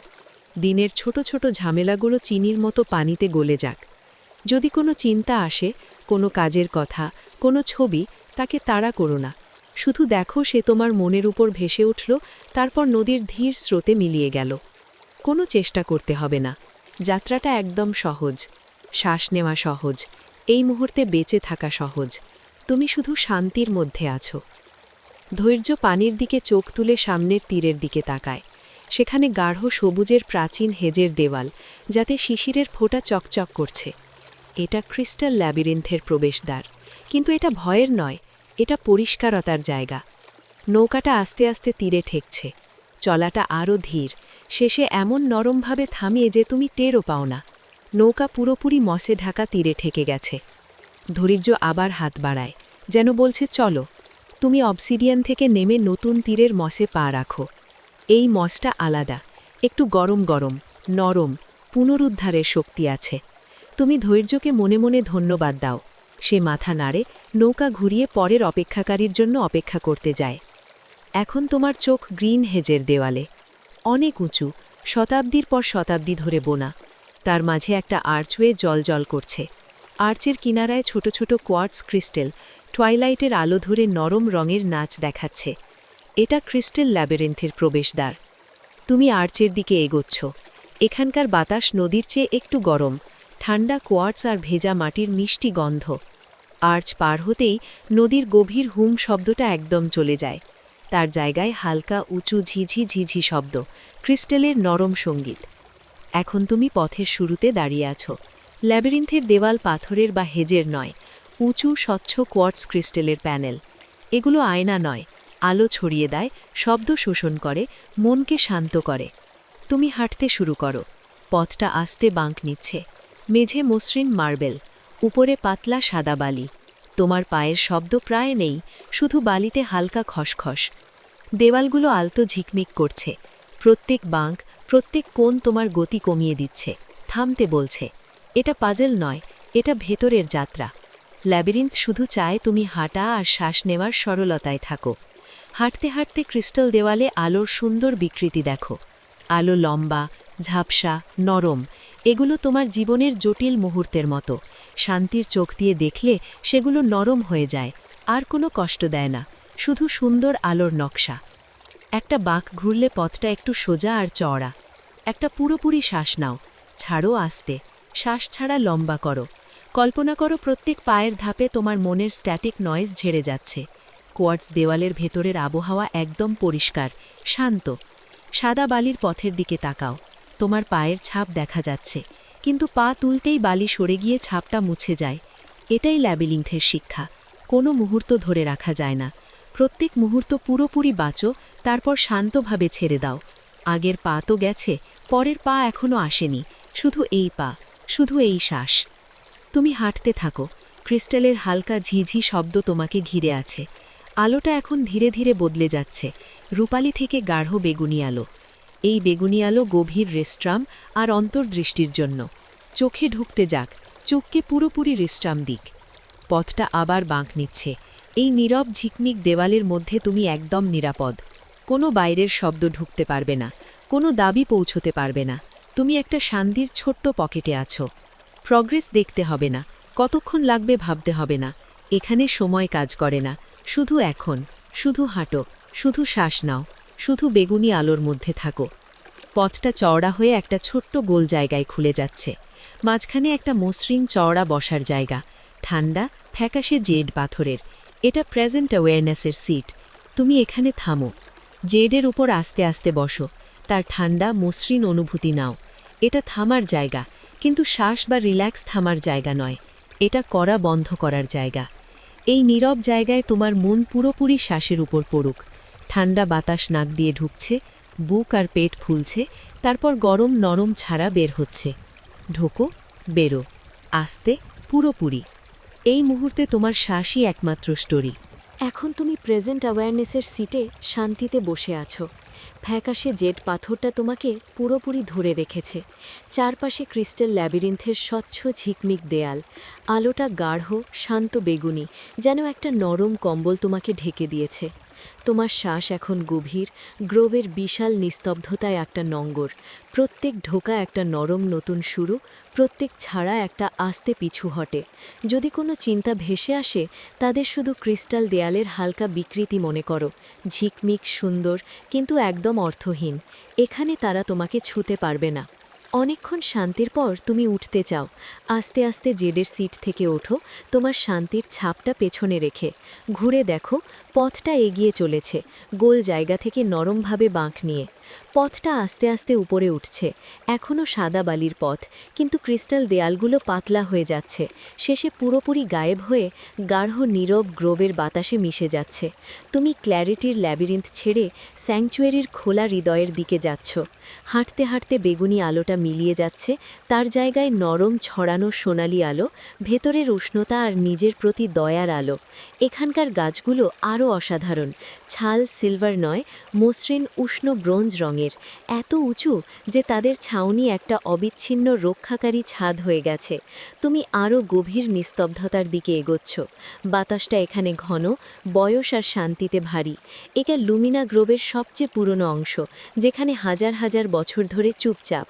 দিনের ছোট ছোট ঝামেলাগুলো চিনির মতো পানিতে গলে যাক। যদি কোনো চিন্তা আসে, কোনো কাজের কথা, কোনো ছবি, তাকে তাড়া করো না। শুধু দেখো সে তোমার মনের উপর ভেসে উঠল, তারপর নদীর ধীর স্রোতে মিলিয়ে গেল। কোনো চেষ্টা করতে হবে না। যাত্রাটা একদম সহজ। শ্বাস নেওয়া সহজ, এই মুহূর্তে বেঁচে থাকা সহজ। তুমি শুধু শান্তির মধ্যে আছো। ধৈর্য পানির দিকে চোখ তুলে সামনের তীরের দিকে তাকায়। সেখানে গাঢ় সবুজের প্রাচীন হেজের দেওয়াল, যাতে শিশিরের ফোঁটা চকচক করছে। এটা ক্রিস্টাল ল্যাবিরিন্থের প্রবেশদ্বার। কিন্তু এটা ভয়ের নয়, এটা পরিষ্কারতার জায়গা। নৌকাটা আস্তে আস্তে তীরে ঠেকছে। চলাটা আরও ধীর, শেষে এমন নরমভাবে থামিয়ে যে তুমি টেরও পাও না। নৌকা পুরোপুরি মসে ঢাকা তীরে ঠেকে গেছে। ধৈর্য আবার হাত বাড়ায়, যেন বলছে চলো। তুমি অবসিডিয়ান থেকে নেমে নতুন তীরের মসে পা রাখো। এই মসটা আলাদা, একটু গরম গরম, নরম, পুনরুদ্ধারের শক্তি আছে। তুমি ধৈর্যকে মনে মনে ধন্যবাদ দাও। সে মাথা নাড়ে, নৌকা ঘুরিয়ে পরের অপেক্ষাকারীর জন্য অপেক্ষা করতে যায়। এখন তোমার চোখ গ্রিন হেজের দেওয়ালে। অনেক উঁচু, শতাব্দীর পর শতাব্দী ধরে বোনা। তার মাঝে একটা আর্চওয়ে জল করছে। আর্চের কিনারায় ছোট ছোট কোয়ার্টস ক্রিস্টাল টুয়াইলাইটের আলো ধরে নরম রঙের নাচ দেখাচ্ছে। এটা ক্রিস্টাল ল্যাবিরিন্থের প্রবেশদ্বার। তুমি আর্চের দিকে এগোচ্ছ। এখানকার বাতাস নদীর চেয়ে একটু গরম, ঠান্ডা কোয়ার্টস আর ভেজা মাটির মিষ্টি গন্ধ। আর্চ পার হতেই নদীর গভীর হুম শব্দটা একদম চলে যায়। তার জায়গায় হালকা উঁচু ঝিঝি ঝিঝি শব্দ, ক্রিস্টালের নরম সঙ্গীত। এখন তুমি পথের শুরুতে দাঁড়িয়ে আছো। ল্যাবিরিন্থের দেওয়াল পাথরের বা হেজের নয়, উঁচু স্বচ্ছ কোয়ার্টস ক্রিস্টালের প্যানেল। এগুলো আয়না নয়, আলো ছড়িয়ে দেয়, শব্দ শোষণ করে, মনকে শান্ত করে। তুমি হাঁটতে শুরু করো। পথটা আস্তে বাঁক নিচ্ছে। মেঝে মসৃণ মার্বেল, উপরে পাতলা সাদা বালি। তোমার পায়ের শব্দ প্রায় নেই, শুধু বালিতে হালকা খসখস। দেওয়ালগুলো আলতো ঝিকমিক করছে। প্রত্যেক বাঁক, প্রত্যেক কোণ তোমার গতি কমিয়ে দিচ্ছে, থামতে বলছে। এটা পাজল নয়, এটা ভেতরের যাত্রা। ল্যাবিরিন্থ শুধু চায় তুমি হাঁটা আর শ্বাস নেওয়ার সরলতায় থাকো। হাঁটতে হাঁটতে ক্রিস্টাল দেওয়ালে আলোর সুন্দর বিকৃতি দেখো। আলো লম্বা, ঝাপসা, নরম। এগুলো তোমার জীবনের জটিল মুহূর্তের মতো। শান্তির চোখ দিয়ে দেখলে সেগুলো নরম হয়ে যায়, আর কোনো কষ্ট দেয় না, শুধু সুন্দর আলোর নকশা। একটা বাঁক ঘুরলে পথটা একটু সোজা আর চওড়া। একটা পুরোপুরি শ্বাস নাও, ছাড়ো আস্তে, শ্বাস ছাড়া লম্বা করো। কল্পনা করো প্রত্যেক পায়ের ধাপে তোমার মনের স্ট্যাটিক নয়েজ ঝেড়ে যাচ্ছে। কোয়ার্টস দেওয়ালের ভেতরের আবহাওয়া একদম পরিষ্কার, শান্ত। সাদা বালির পথের দিকে তাকাও। তোমার পায়ের ছাপ দেখা যাচ্ছে, কিন্তু পা তুলতেই বালি সরে গিয়ে ছাপটা মুছে যায়। এটাই ল্যাবিরিন্থের শিক্ষা। কোনো মুহূর্ত ধরে রাখা যায় না। প্রত্যেক মুহূর্ত পুরোপুরি বাঁচো, তারপর শান্তভাবে ছেড়ে দাও। আগের পা তো গেছে, পরের পা এখনও আসেনি। শুধু এই পা, শুধু এই শ্বাস। তুমি হাঁটতে থাকো। ক্রিস্টালের হালকা ঝিঝি শব্দ তোমাকে ঘিরে আছে। আলোটা এখন ধীরে ধীরে বদলে যাচ্ছে, রূপালি থেকে গাঢ় বেগুনি আলো। এই বেগুনি আলো গভীর রেস্ট্রাম আর অন্তর্দৃষ্টির জন্য। চোখে ঢুকতে যাক, চোখকে পুরোপুরি রেস্ট্রাম দিক। পথটা আবার বাঁক নিচ্ছে। এই নীরব ঝিকমিক দেওয়ালের মধ্যে তুমি একদম নিরাপদ। কোনো বাইরের শব্দ ঢুকতে পারবে না, কোনো দাবি পৌঁছতে পারবে না। তুমি একটা শান্তির ছোট্ট পকেটে আছো। প্রগ্রেস দেখতে হবে না, কতক্ষণ লাগবে ভাবতে হবে না। এখানে সময় কাজ করে না, শুধু এখন, শুধু হাঁটো, শুধু শ্বাস নাও, শুধু বেগুনি আলোর মধ্যে থাকো। পথটা চওড়া হয়ে একটা ছোট্ট গোল জায়গায় খুলে যাচ্ছে। মাঝখানে একটা মসৃণ চওড়া বসার জায়গা, ঠান্ডা ফ্যাকাশে জেড পাথরের। এটা প্রেজেন্ট অ্যাওয়ারনেসের সিট। তুমি এখানে থামো। জেডের উপর আস্তে আস্তে বসো, তার ঠান্ডা মসৃণ অনুভূতি নাও। এটা থামার জায়গা, কিন্তু শ্বাস বা রিল্যাক্স থামার জায়গা নয়। এটা করা বন্ধ করার জায়গা। এই নীরব জায়গায় তোমার মন পুরোপুরি শ্বাসের উপর পড়ুক। ঠান্ডা বাতাস নাক দিয়ে ঢুকছে, বুক আর পেট ফুলছে, তারপর গরম নরম ছাড়া বের হচ্ছে। ঢোকো, বেরো, আস্তে, পুরোপুরি। এই মুহূর্তে তোমার শ্বাসই একমাত্র স্টোরি। এখন তুমি প্রেজেন্ট অ্যাওয়ারনেসের সিটে শান্তিতে বসে আছো। ফ্যাকাশে জেড পাথরটা তোমাকে পুরোপুরি ধরে রেখেছে। চারপাশে ক্রিস্টাল ল্যাবিরিন্থের স্বচ্ছ ঝিকমিক দেয়াল, আলোটা গাঢ় শান্ত বেগুনি, যেন একটা নরম কম্বল তোমাকে ঢেকে দিয়েছে। তোমার শ্বাস এখন গভীর, গ্রোভের বিশাল নিস্তব্ধতায় একটা নঙ্গর। প্রত্যেক ঢোকা একটা নরম নতুন শুরু, প্রত্যেক ছাড়া একটা আস্তে পিছু হটে। যদি কোনো চিন্তা ভেসে আসে, তাদের শুধু ক্রিস্টাল দেয়ালের হালকা বিকৃতি মনে করো, ঝিকমিক সুন্দর কিন্তু একদম অর্থহীন। এখানে তারা তোমাকে ছুঁতে পারবে না। অনেকক্ষণ শান্তির পর তুমি উঠতে চাও। আস্তে আস্তে জেডের সিট থেকে ওঠো, তোমার শান্তির ছাপটা পেছনে রেখে। ঘুরে দেখো, পথটা এগিয়ে চলেছে, গোল জায়গা থেকে নরমভাবে বাঁক নিয়ে। পথটা আস্তে আস্তে উপরে উঠছে, এখনও সাদা বালির পথ, কিন্তু ক্রিস্টাল দেয়ালগুলো পাতলা হয়ে যাচ্ছে, শেষে পুরোপুরি গায়েব হয়ে গাঢ় নীরব গ্রোভের বাতাসে মিশে যাচ্ছে। তুমি ক্ল্যারিটির ল্যাবিরিন্থ ছেড়ে স্যাংচুয়ারির খোলা হৃদয়ের দিকে যাচ্ছ। হাঁটতে হাঁটতে বেগুনি আলোটা মিলিয়ে যাচ্ছে, তার জায়গায় নরম ছড়ানো সোনালি আলো, ভেতরের উষ্ণতা আর নিজের প্রতি দয়ার আলো। এখানকার গাছগুলো আরও অসাধারণ, ছাল সিলভার নয়, মসৃণ উষ্ণ ব্রোঞ্জ রঙের, এত উঁচু যে তাদের ছাউনি একটা অবিচ্ছিন্ন রক্ষাকারী ছাদ হয়ে গেছে। তুমি আরও গভীর নিস্তব্ধতার দিকে এগোচ্ছ। বাতাসটা এখানে ঘন, বয়স আর শান্তিতে ভারী। এটা লুমিনা গ্রোভের সবচেয়ে পুরনো অংশ, যেখানে হাজার হাজার বছর ধরে চুপচাপ।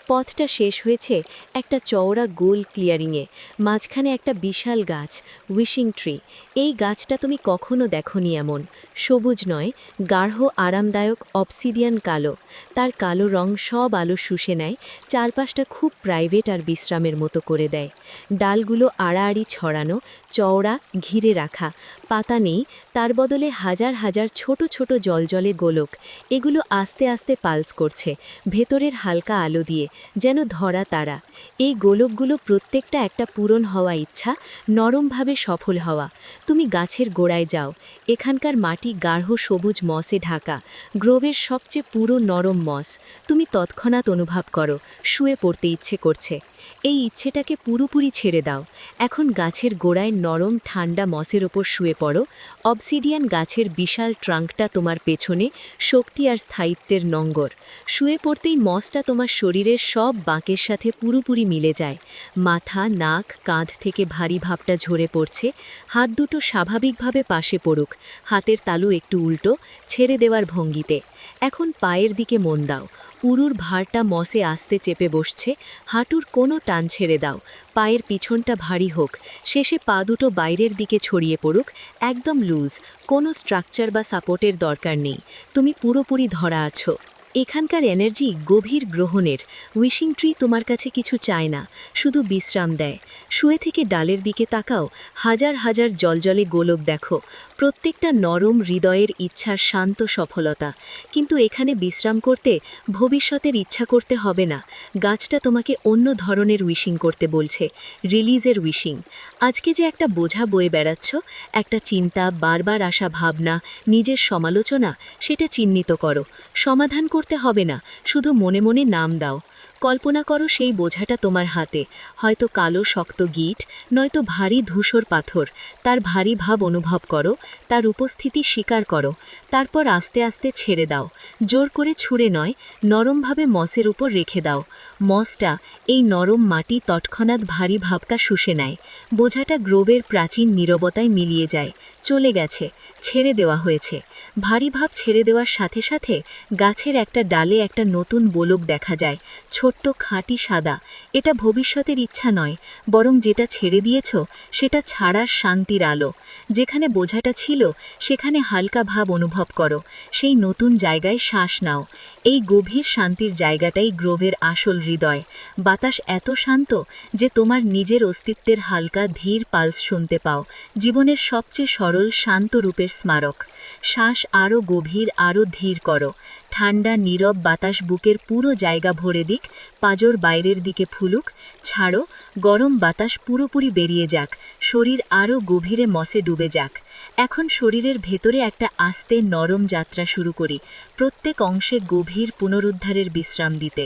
পথটা শেষ হয়েছে একটা চওড়া গোল ক্লিয়ারিংয়ে, মাঝখানে একটা বিশাল গাছ, উইশিং ট্রি। এই গাছটা তুমি কখনো দেখোনি এমন। সবুজ নয়, গাঢ় আরামদায়ক অবসিডিয়ান কালো। তার কালো রং সব আলো শুষে নেয়, চারপাশটা খুব প্রাইভেট আর বিশ্রামের মতো করে দেয়। ডালগুলো আড়াআড়ি ছড়ানো, চওড়া, ঘিরে রাখা। পাতা নেই, তার বদলে হাজার হাজার ছোট ছোট জলজলে গোলক। এগুলো আস্তে আস্তে পালস করছে, ভেতরের হালকা আলো দিয়ে, যেন ধরা তারা। এই গোলকগুলো প্রত্যেকটা একটা পূরণ হওয়া ইচ্ছা, নরমভাবে সফল হওয়া। তুমি গাছের গোড়ায় যাও, এখানকার মাটি গাঢ় সবুজ মসে ঢাকা, গ্রোভের সবচেয়ে পুরো নরম মস। তুমি তৎক্ষণাৎ অনুভব করো, শুয়ে পড়তে ইচ্ছে করছে। এই ইচ্ছেটাকে পুরোপুরি ছেড়ে দাও। এখন গাছের গোড়ায় নরম ঠান্ডা মসের ওপর শুয়ে পড়ো। অবসিডিয়ান গাছের বিশাল ট্রাঙ্কটা তোমার পেছনে, শক্তি আর স্থায়িত্বের নঙ্গর। শুয়ে পড়তেই মসটা তোমার শরীরের সব বাঁকের সাথে পুরোপুরি মিলে যায়। মাথা, নাক, কাঁধ থেকে ভারী ভাবটা ঝরে পড়ছে। হাত দুটো স্বাভাবিকভাবে পাশে পড়ুক, হাতের তালু একটু উল্টো, ছেড়ে দেওয়ার ভঙ্গিতে। এখন পায়ের দিকে মন দাও। উরুর ভারটা মসে আস্তে চেপে বসছে, হাঁটুর কোনো টান ছেড়ে দাও। পায়ের পিছনটা ভারী হোক, শেষে পা দুটো বাইরের দিকে ছড়িয়ে পড়ুক, একদম লুজ, কোনো স্ট্রাকচার বা সাপোর্টের দরকার নেই। তুমি পুরোপুরি ধরা আছো। এখানকার এনার্জি গভীর গ্রহণের। উইশিং ট্রি তোমার কাছে কিছু চায় না, শুধু বিশ্রাম দেয়। শুয়ে থেকে ডালের দিকে তাকাও, হাজার হাজার জলজলে গোলক দেখো, প্রত্যেকটা নরম হৃদয়ের ইচ্ছার শান্ত সফলতা। কিন্তু এখানে বিশ্রাম করতে ভবিষ্যতের ইচ্ছা করতে হবে না। গাছটা তোমাকে অন্য ধরনের উইশিং করতে বলছে, রিলিজের উইশিং। আজকে যে একটা বোঝা বয়ে বেড়াচ্ছ, একটা চিন্তা, বারবার আসা ভাবনা, নিজের সমালোচনা, সেটা চিহ্নিত করো। সমাধান করতে হবে না, শুধু মনে মনে নাম দাও। কল্পনা করো সেই বোঝাটা তোমার হাতে, হয়তো কালো শক্ত গিট, নয়তো ভারী ধূসর পাথর। তার ভারী ভাব অনুভব করো, তার উপস্থিতি স্বীকার করো। তারপর আস্তে আস্তে ছেড়ে দাও, জোর করে ছুঁড়ে নয়, নরমভাবে মসের উপর রেখে দাও। মসটা, এই নরম মাটি তৎক্ষণাৎ ভারী ভাবটা শুষে নেয়। বোঝাটা গ্রোভের প্রাচীন নীরবতায় মিলিয়ে যায়। চলে গেছে, ছেড়ে দেওয়া হয়েছে। ভারী ভাব ছেড়ে দেওয়ার সাথে সাথে গাছের একটা ডালে একটা নতুন বোলক দেখা যায়, ছোট্ট খাঁটি সাদা। এটা ভবিষ্যতের ইচ্ছা নয়, বরং যেটা ছেড়ে দিয়েছ সেটা ছাড়ার শান্তির আলো। যেখানে বোঝাটা ছিল সেখানে হালকা ভাব অনুভব করো, সেই নতুন জায়গায় শ্বাস নাও। এই গভীর শান্তির জায়গাটাই গ্রোভের আসল হৃদয়। বাতাস এত শান্ত যে তোমার নিজের অস্তিত্বের হালকা ধীর পালস শুনতে পাও, জীবনের সবচেয়ে সরল শান্ত রূপের স্মারক। শ্বাস আরও গভীর, আরও ধীর করো। ঠান্ডা নীরব বাতাস বুকের পুরো জায়গা ভরে দিক, পাঁজর বাইরের দিকে ফুলুক। ছাড়ো, গরম বাতাস পুরোপুরি বেরিয়ে যাক, শরীর আরও গভীরে মসে ডুবে যাক। এখন শরীরের ভেতরে একটা আস্তে নরম যাত্রা শুরু করি, প্রত্যেক অংশে গভীর পুনরুদ্ধারের বিশ্রাম দিতে।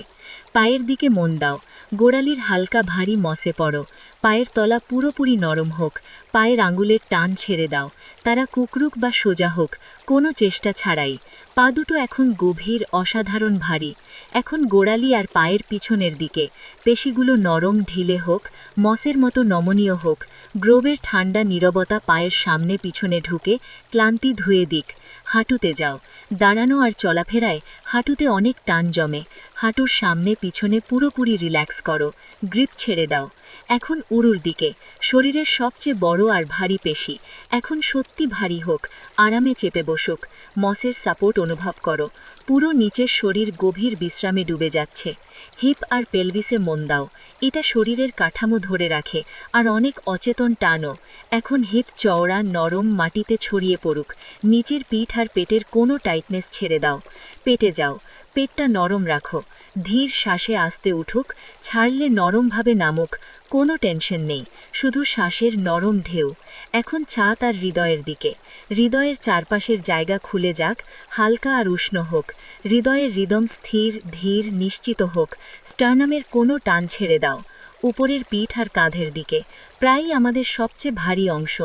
পায়ের দিকে মন দাও, গোড়ালির হালকা ভারী মসে পড়ো, পায়ের তলা পুরোপুরি নরম হোক, পায়ের আঙুলের টান ছেড়ে দাও, তারা কুকরুক বা সোজা হোক, কোনো চেষ্টা ছাড়াই। পা দুটো এখন গভীর, অসাধারণ ভারী, এখন গোড়ালি আর পায়ের পিছনের দিকে। পেশিগুলো নরম, ঢিলে হোক, মসের মতো নমনীয় হোক। গ্রোভের ঠান্ডা নীরবতা পায়ের সামনে পিছনে ঢুকে ক্লান্তি ধুয়ে দিক। হাঁটুতে যাও, দাঁড়ানো আর চলাফেরায় হাঁটুতে অনেক টান জমে। হাঁটুর সামনে পিছনে পুরোপুরি রিল্যাক্স করো, গ্রিপ ছেড়ে দাও। এখন উরুর দিকে, শরীরের সবচেয়ে বড় আর ভারী পেশি, এখন সত্যি ভারী হোক, আরামে চেপে বসুক। মসের সাপোর্ট অনুভব করো, পুরো নিচের শরীর গভীর বিশ্রামে ডুবে যাচ্ছে। হিপ আর পেলভিসে মন দাও, এটা শরীরের কাঠামো ধরে রাখে আর অনেক অচেতন টানও। এখন হিপ চওড়া, নরম, মাটিতে ছড়িয়ে পড়ুক। নিচের পিঠ আর পেটের কোনো টাইটনেস ছেড়ে দাও। পেটে যাও, পেটটা নরম রাখো, ধীর শ্বাসে আস্তে উঠুক, ছাড়লে নরমভাবে নামুক। কোনো টেনশন নেই, শুধু শ্বাসের নরম ঢেউ। এখন ছাত আর হৃদয়ের দিকে, হৃদয়ের চারপাশের জায়গা খুলে যাক, হালকা আর উষ্ণ হোক। হৃদয়ের রিদম স্থির, ধীর, নিশ্চিত হোক। স্টার্নামের কোনো টান ছেড়ে দাও। উপরের পিঠ আর কাঁধের দিকে, প্রায়ই আমাদের সবচেয়ে ভারী অংশ,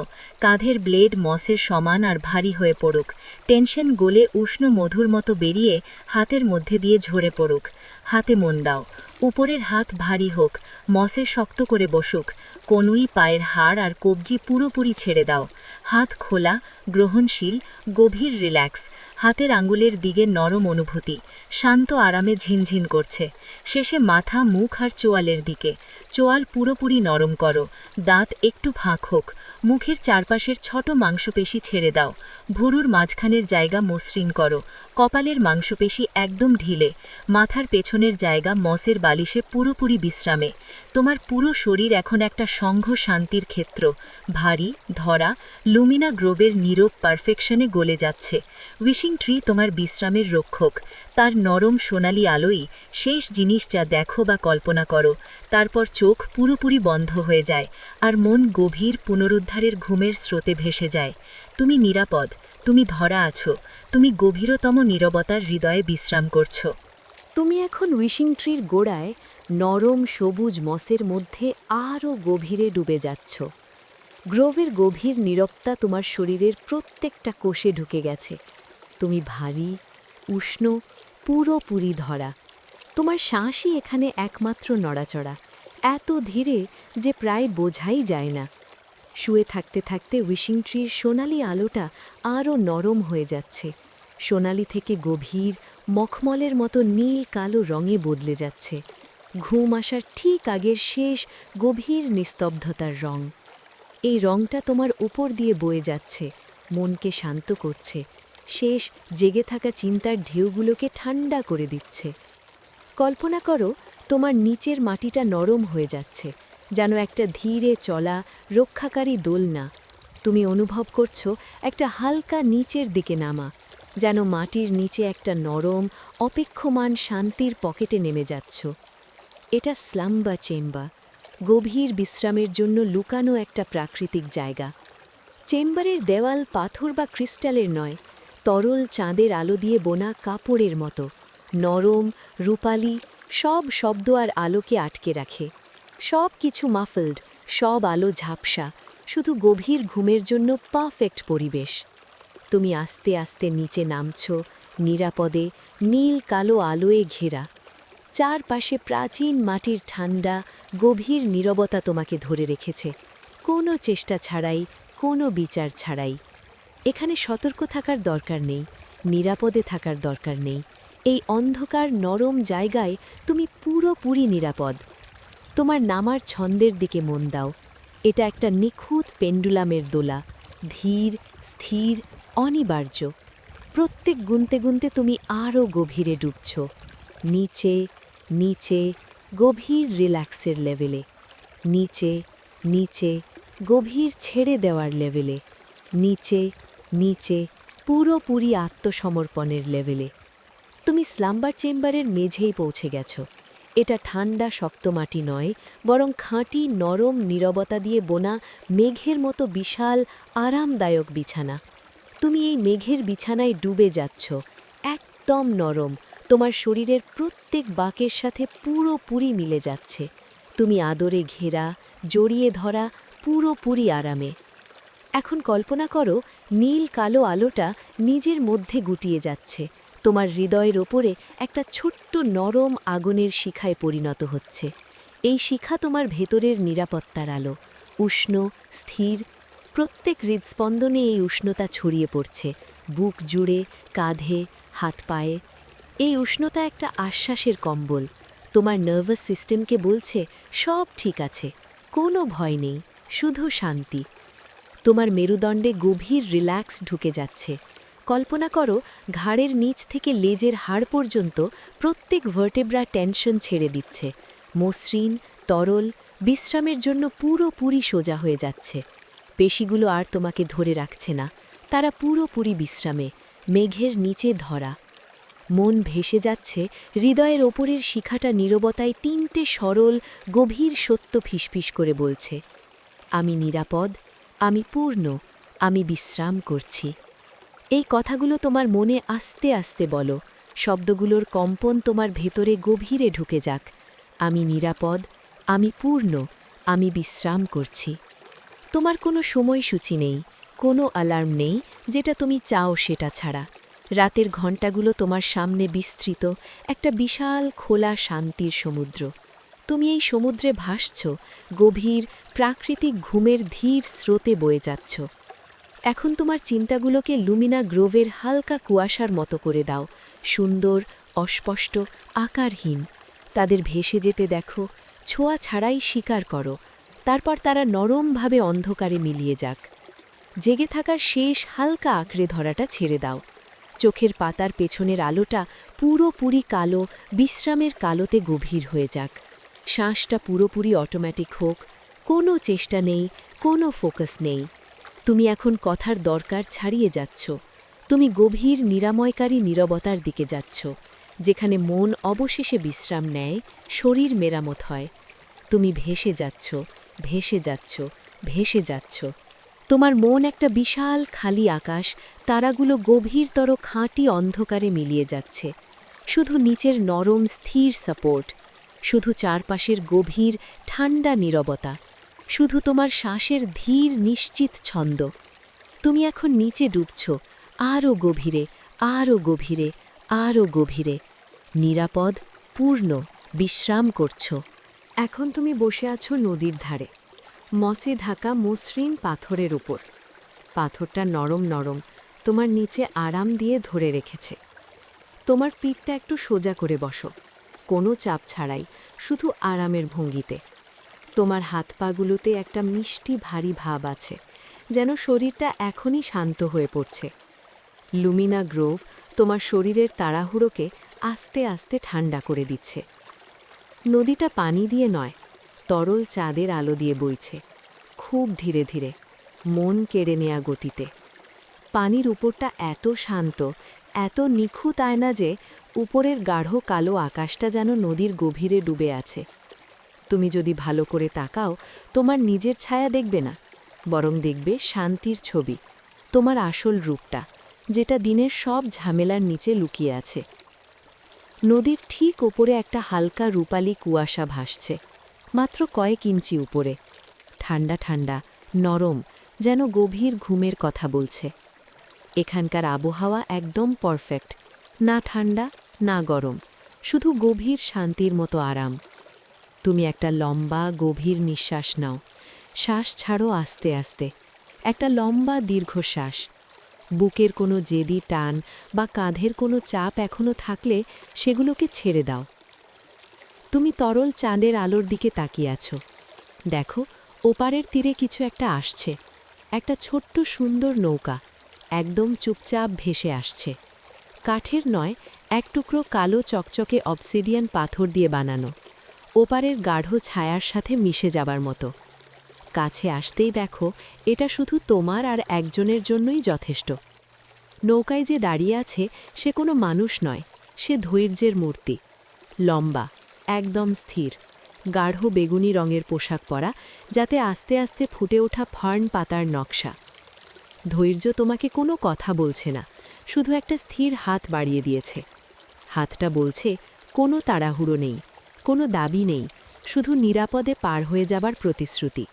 কাঁধের ব্লেড মসের সমান আর ভারী হয়ে পড়ুক। টেনশন গলে উষ্ণ মধুর মতো বেরিয়ে হাতের মধ্যে দিয়ে ঝরে পড়ুক। হাতে মন দাও, উপরের হাত ভারী হোক, মসে শক্ত করে বসুক। কনুই, পায়ের হাড় আর কবজি পুরোপুরি ছেড়ে দাও। হাত খোলা, গ্রহণশীল, গভীর রিল্যাক্স। হাতের আঙ্গুলের দিকে নরম অনুভূতি, শান্ত আরামে ঝিনঝিন করছে। শেষে মাথা, মুখ আর চোয়ালের দিকে, চোয়াল পুরোপুরি নরম করো, দাঁত একটু ফাঁক হোক। মুখের চারপাশের ছোট মাংসপেশি ছেড়ে দাও, ভুরুর মাঝখানের জায়গা মসৃণ করো, কপালের মাংসপেশি একদম ঢিলে, মাথার পেছনের জায়গা মসের বালিশে পুরোপুরি বিশ্রামে। তোমার পুরো শরীর এখন একটা সংঘ শান্তির ক্ষেত্র, ভারী, ধরা, লুমিনা গ্রোবের নীরব পারফেকশনে গলে যাচ্ছে। উইশিং ট্রি তোমার বিশ্রামের রক্ষক, তার নরম সোনালি আলোই শেষ জিনিস যা দেখো বা কল্পনা করো। তারপর চোখ পুরোপুরি বন্ধ হয়ে যায় আর মন গভীর পুনরুদ্ধারের ঘুমের স্রোতে ভেসে যায়। তুমি নিরাপদ, তুমি ধরা আছো, তুমি গভীরতম নীরবতার হৃদয়ে বিশ্রাম করছো। তুমি এখন উইশিং ট্রির গোড়ায় নরম সবুজ মসের মধ্যে আরও গভীরে ডুবে যাচ্ছ। গ্রোভের গভীর নীরবতা তোমার শরীরের প্রত্যেকটা কোষে ঢুকে গেছে। তুমি ভারী, উষ্ণ, পুরোপুরি ধরা। তোমার শ্বাসই এখানে একমাত্র নড়াচড়া, এত ধীরে যে প্রায় বোঝাই যায় না। শুয়ে থাকতে থাকতে উইশিং ট্রির সোনালি আলোটা আরও নরম হয়ে যাচ্ছে, সোনালি থেকে গভীর, মখমলের মতো নীল কালো রঙে বদলে যাচ্ছে। ঘুম আসার ঠিক আগের শেষ গভীর নিস্তব্ধতার রং। এই রংটা তোমার উপর দিয়ে বয়ে যাচ্ছে, মনকে শান্ত করছে, শেষ জেগে থাকা চিন্তার ঢেউগুলোকে ঠান্ডা করে দিচ্ছে। কল্পনা করো তোমার নিচের মাটিটা নরম হয়ে যাচ্ছে, যেন একটা ধীরে চলা রক্ষাকারী দোলনা। তুমি অনুভব করছো একটা হালকা নিচের দিকে নামা, যেন মাটির নিচে একটা নরম, অপেক্ষমান শান্তির পকেটে নেমে যাচ্ছ। এটা স্লাম্বা চেম্বার, গভীর বিশ্রামের জন্য লুকানো একটা প্রাকৃতিক জায়গা। চেম্বারের দেওয়াল পাথর বা ক্রিস্টালের নয়, তরল চাঁদের আলো দিয়ে বোনা কাপড়ের মতো, নরম, রূপালি, সব শব্দ আর আলোকে আটকে রাখে। সব কিছু মাফলড, সব আলো ঝাপসা, শুধু গভীর ঘুমের জন্য পারফেক্ট পরিবেশ। তুমি আস্তে আস্তে নিচে নামছ, নিরাপদে, নীল কালো আলোয় ঘেরা। চারপাশে প্রাচীন মাটির ঠান্ডা, গভীর নীরবতা তোমাকে ধরে রেখেছে, কোনো চেষ্টা ছাড়াই, কোনো বিচার ছাড়াই। এখানে সতর্ক থাকার দরকার নেই, নিরাপদে থাকার দরকার নেই। এই অন্ধকার নরম জায়গায় তুমি পুরোপুরি নিরাপদ। তোমার নামার ছন্দের দিকে মন দাও, এটা একটা নিখুঁত পেন্ডুলামের দোলা, ধীর, স্থির, অনিবার্য। প্রত্যেক গুনতে গুনতে তুমি আরও গভীরে ডুবছ, নিচে, নিচে, গভীর রিল্যাক্সের লেভেলে, নিচে, নিচে, গভীর ছেড়ে দেওয়ার লেভেলে, নিচে, নিচে, পুরোপুরি আত্মসমর্পণের লেভেলে। তুমি স্লাম্বার চেম্বারের মেঝেই পৌঁছে গেছ। এটা ঠান্ডা শক্ত মাটি নয়, বরং খাঁটি নরম নীরবতা দিয়ে বোনা মেঘের মতো বিশাল আরামদায়ক বিছানা। তুমি এই মেঘের বিছানায় ডুবে যাচ্ছ, একদম নরম, তোমার শরীরের প্রত্যেক বাঁকের সাথে পুরোপুরি মিলে যাচ্ছে। তুমি আদরে ঘেরা, জড়িয়ে ধরা, পুরোপুরি আরামে। এখন কল্পনা করো নীল কালো আলোটা নিজের মধ্যে গুটিয়ে যাচ্ছে, তোমার হৃদয়ের ওপরে একটা ছোট্ট নরম আগুনের শিখায় পরিণত হচ্ছে। এই শিখা তোমার ভেতরের নিরাপত্তার আলো, উষ্ণ, স্থির। প্রত্যেক হৃদস্পন্দনে এই উষ্ণতা ছড়িয়ে পড়ছে, বুক জুড়ে, কাঁধে, হাত পায়ে। এই উষ্ণতা একটা আশ্বাসের কম্বল, তোমার নার্ভাস সিস্টেমকে বলছে সব ঠিক আছে, কোনো ভয় নেই, শুধু শান্তি। তোমার মেরুদণ্ডে গভীর রিল্যাক্স ঢুকে যাচ্ছে। কল্পনা করো ঘাড়ের নিচ থেকে লেজের হাড় পর্যন্ত প্রত্যেক ভার্টেব্রা টেনশন ছেড়ে দিচ্ছে, মসৃণ, তরল, বিশ্রামের জন্য পুরোপুরি সোজা হয়ে যাচ্ছে। পেশিগুলো আর তোমাকে ধরে রাখছে না, তারা পুরোপুরি বিশ্রামে, মেঘের নিচে ধরা। মন ভেসে যাচ্ছে, হৃদয়ের ওপরের শিখাটা নীরবতায় তিনটে সরল, গভীর সত্য ফিসফিস করে বলছে, আমি নিরাপদ, আমি পূর্ণ, আমি বিশ্রাম করছি। এই কথাগুলো তোমার মনে আস্তে আস্তে বলো, শব্দগুলোর কম্পন তোমার ভেতরে গভীরে ঢুকে যাক। আমি নিরাপদ, আমি পূর্ণ, আমি বিশ্রাম করছি। তোমার কোনো সময়সূচি নেই, কোনো অ্যালার্ম নেই যেটা তুমি চাও সেটা ছাড়া। রাতের ঘণ্টাগুলো তোমার সামনে বিস্তৃত একটা বিশাল খোলা শান্তির সমুদ্র। তুমি এই সমুদ্রে ভাসছ, গভীর প্রাকৃতিক ঘুমের ধীর স্রোতে বয়ে যাচ্ছ। এখন তোমার চিন্তাগুলোকে লুমিনা গ্রোভের হালকা কুয়াশার মতো করে দাও, সুন্দর, অস্পষ্ট, আকারহীন। তাদের ভেসে যেতে দেখো, ছোঁয়া ছাড়াই স্বীকার করো, তারপর তারা নরমভাবে অন্ধকারে মিলিয়ে যাক। জেগে থাকার শেষ হালকা আঁকড়ে ধরাটা ছেড়ে দাও। চোখের পাতার পেছনের আলোটা পুরোপুরি কালো, বিশ্রামের কালোতে গভীর হয়ে যাক। শ্বাসটা পুরোপুরি অটোমেটিক হোক, কোনো চেষ্টা নেই, কোনো ফোকাস নেই। তুমি এখন কথার দরকার ছাড়িয়ে যাচ্ছ। তুমি গভীর নিরাময়কারী নীরবতার দিকে যাচ্ছ, যেখানে মন অবশেষে বিশ্রাম নেয়, শরীর মেরামত হয়। তুমি ভেসে যাচ্ছ, ভেসে যাচ্ছ, ভেসে যাচ্ছ। তোমার মন একটা বিশাল খালি আকাশ, তারাগুলো গভীরতর খাঁটি অন্ধকারে মিলিয়ে যাচ্ছে। শুধু নিচের নরম স্থির সাপোর্ট, শুধু চারপাশের গভীর ঠান্ডা নীরবতা, শুধু তোমার শ্বাসের ধীর নিশ্চিত ছন্দ। তুমি এখন নিচে ডুবছ, আরও গভীরে, আরও গভীরে, আরও গভীরে। নিরাপদ, পূর্ণ, বিশ্রাম করছ। এখন তুমি বসে আছো নদীর ধারে, মসে ঢাকা মসৃণ পাথরের উপর। পাথরটা নরম নরম, তোমার নিচে আরাম দিয়ে ধরে রেখেছে। তোমার পিঠটা একটু সোজা করে বসো, কোনো চাপ ছাড়াই, শুধু আরামের ভঙ্গিতে। তোমার হাত পাগুলোতে একটা মিষ্টি ভারী ভাব আছে, যেন শরীরটা এখনই শান্ত হয়ে পড়ছে। লুমিনা গ্রোভ তোমার শরীরের তাড়াহুড়োকে আস্তে আস্তে ঠান্ডা করে দিচ্ছে। নদীটা পানি দিয়ে নয়, তরল চাঁদের আলো দিয়ে বইছে, খুব ধীরে ধীরে, মন কেড়ে নেয়া গতিতে। পানির উপরটা এত শান্ত, এত নিখুঁত আয়না যে উপরের গাঢ় কালো আকাশটা যেন নদীর গভীরে ডুবে আছে। তুমি যদি ভালো করে তাকাও, তোমার নিজের ছায়া দেখবে না, বরং দেখবে শান্তির ছবি, তোমার আসল রূপটা, যেটা দিনের সব ঝামেলার নিচে লুকিয়ে আছে। নদীর ঠিক ওপরে একটা হালকা রূপালি কুয়াশা ভাসছে, মাত্র কয়েক ইঞ্চি উপরে। ঠান্ডা ঠান্ডা, নরম, যেন গভীর ঘুমের কথা বলছে। এখানকার আবহাওয়া একদম পারফেক্ট, না ঠান্ডা না গরম, শুধু গভীর শান্তির মতো আরাম। তুমি একটা লম্বা গভীর নিঃশ্বাস নাও, শ্বাস ছাড়ো আস্তে আস্তে, একটা লম্বা দীর্ঘশ্বাস। বুকের কোনো জেদি টান বা কাঁধের কোনো চাপ এখনো থাকলে সেগুলোকে ছেড়ে দাও। তুমি তরল চাঁদের আলোর দিকে তাকিয়ে আছো। দেখো, ওপারের তীরে কিছু একটা আসছে, একটা ছোট্ট সুন্দর নৌকা, একদম চুপচাপ ভেসে আসছে। কাঠের নয়, এক টুকরো কালো চকচকে অবসিডিয়ান পাথর দিয়ে বানানো, ওপারের গাঢ় ছায়ার সাথে মিশে যাবার মতো। কাছে আসতেই দেখো, এটা শুধু তোমার আর একজনের জন্যই যথেষ্ট। নৌকায় যে দাঁড়িয়ে আছে সে কোনো মানুষ নয়, সে ধৈর্যের মূর্তি। লম্বা, একদম স্থির, গাঢ় বেগুনি রঙের পোশাক পরা, যাতে আস্তে আস্তে ফুটে ওঠা ফার্ন পাতার নকশা। ধৈর্য তোমাকে কোনো কথা বলছে না, শুধু একটা স্থির হাত বাড়িয়ে দিয়েছে। হাতটা বলছে, কোনো তাড়াহুড়ো নেই, কোনো দাবি নেই, শুধু নিরাপদে পার হয়ে যাবার প্রতিশ্রুতি।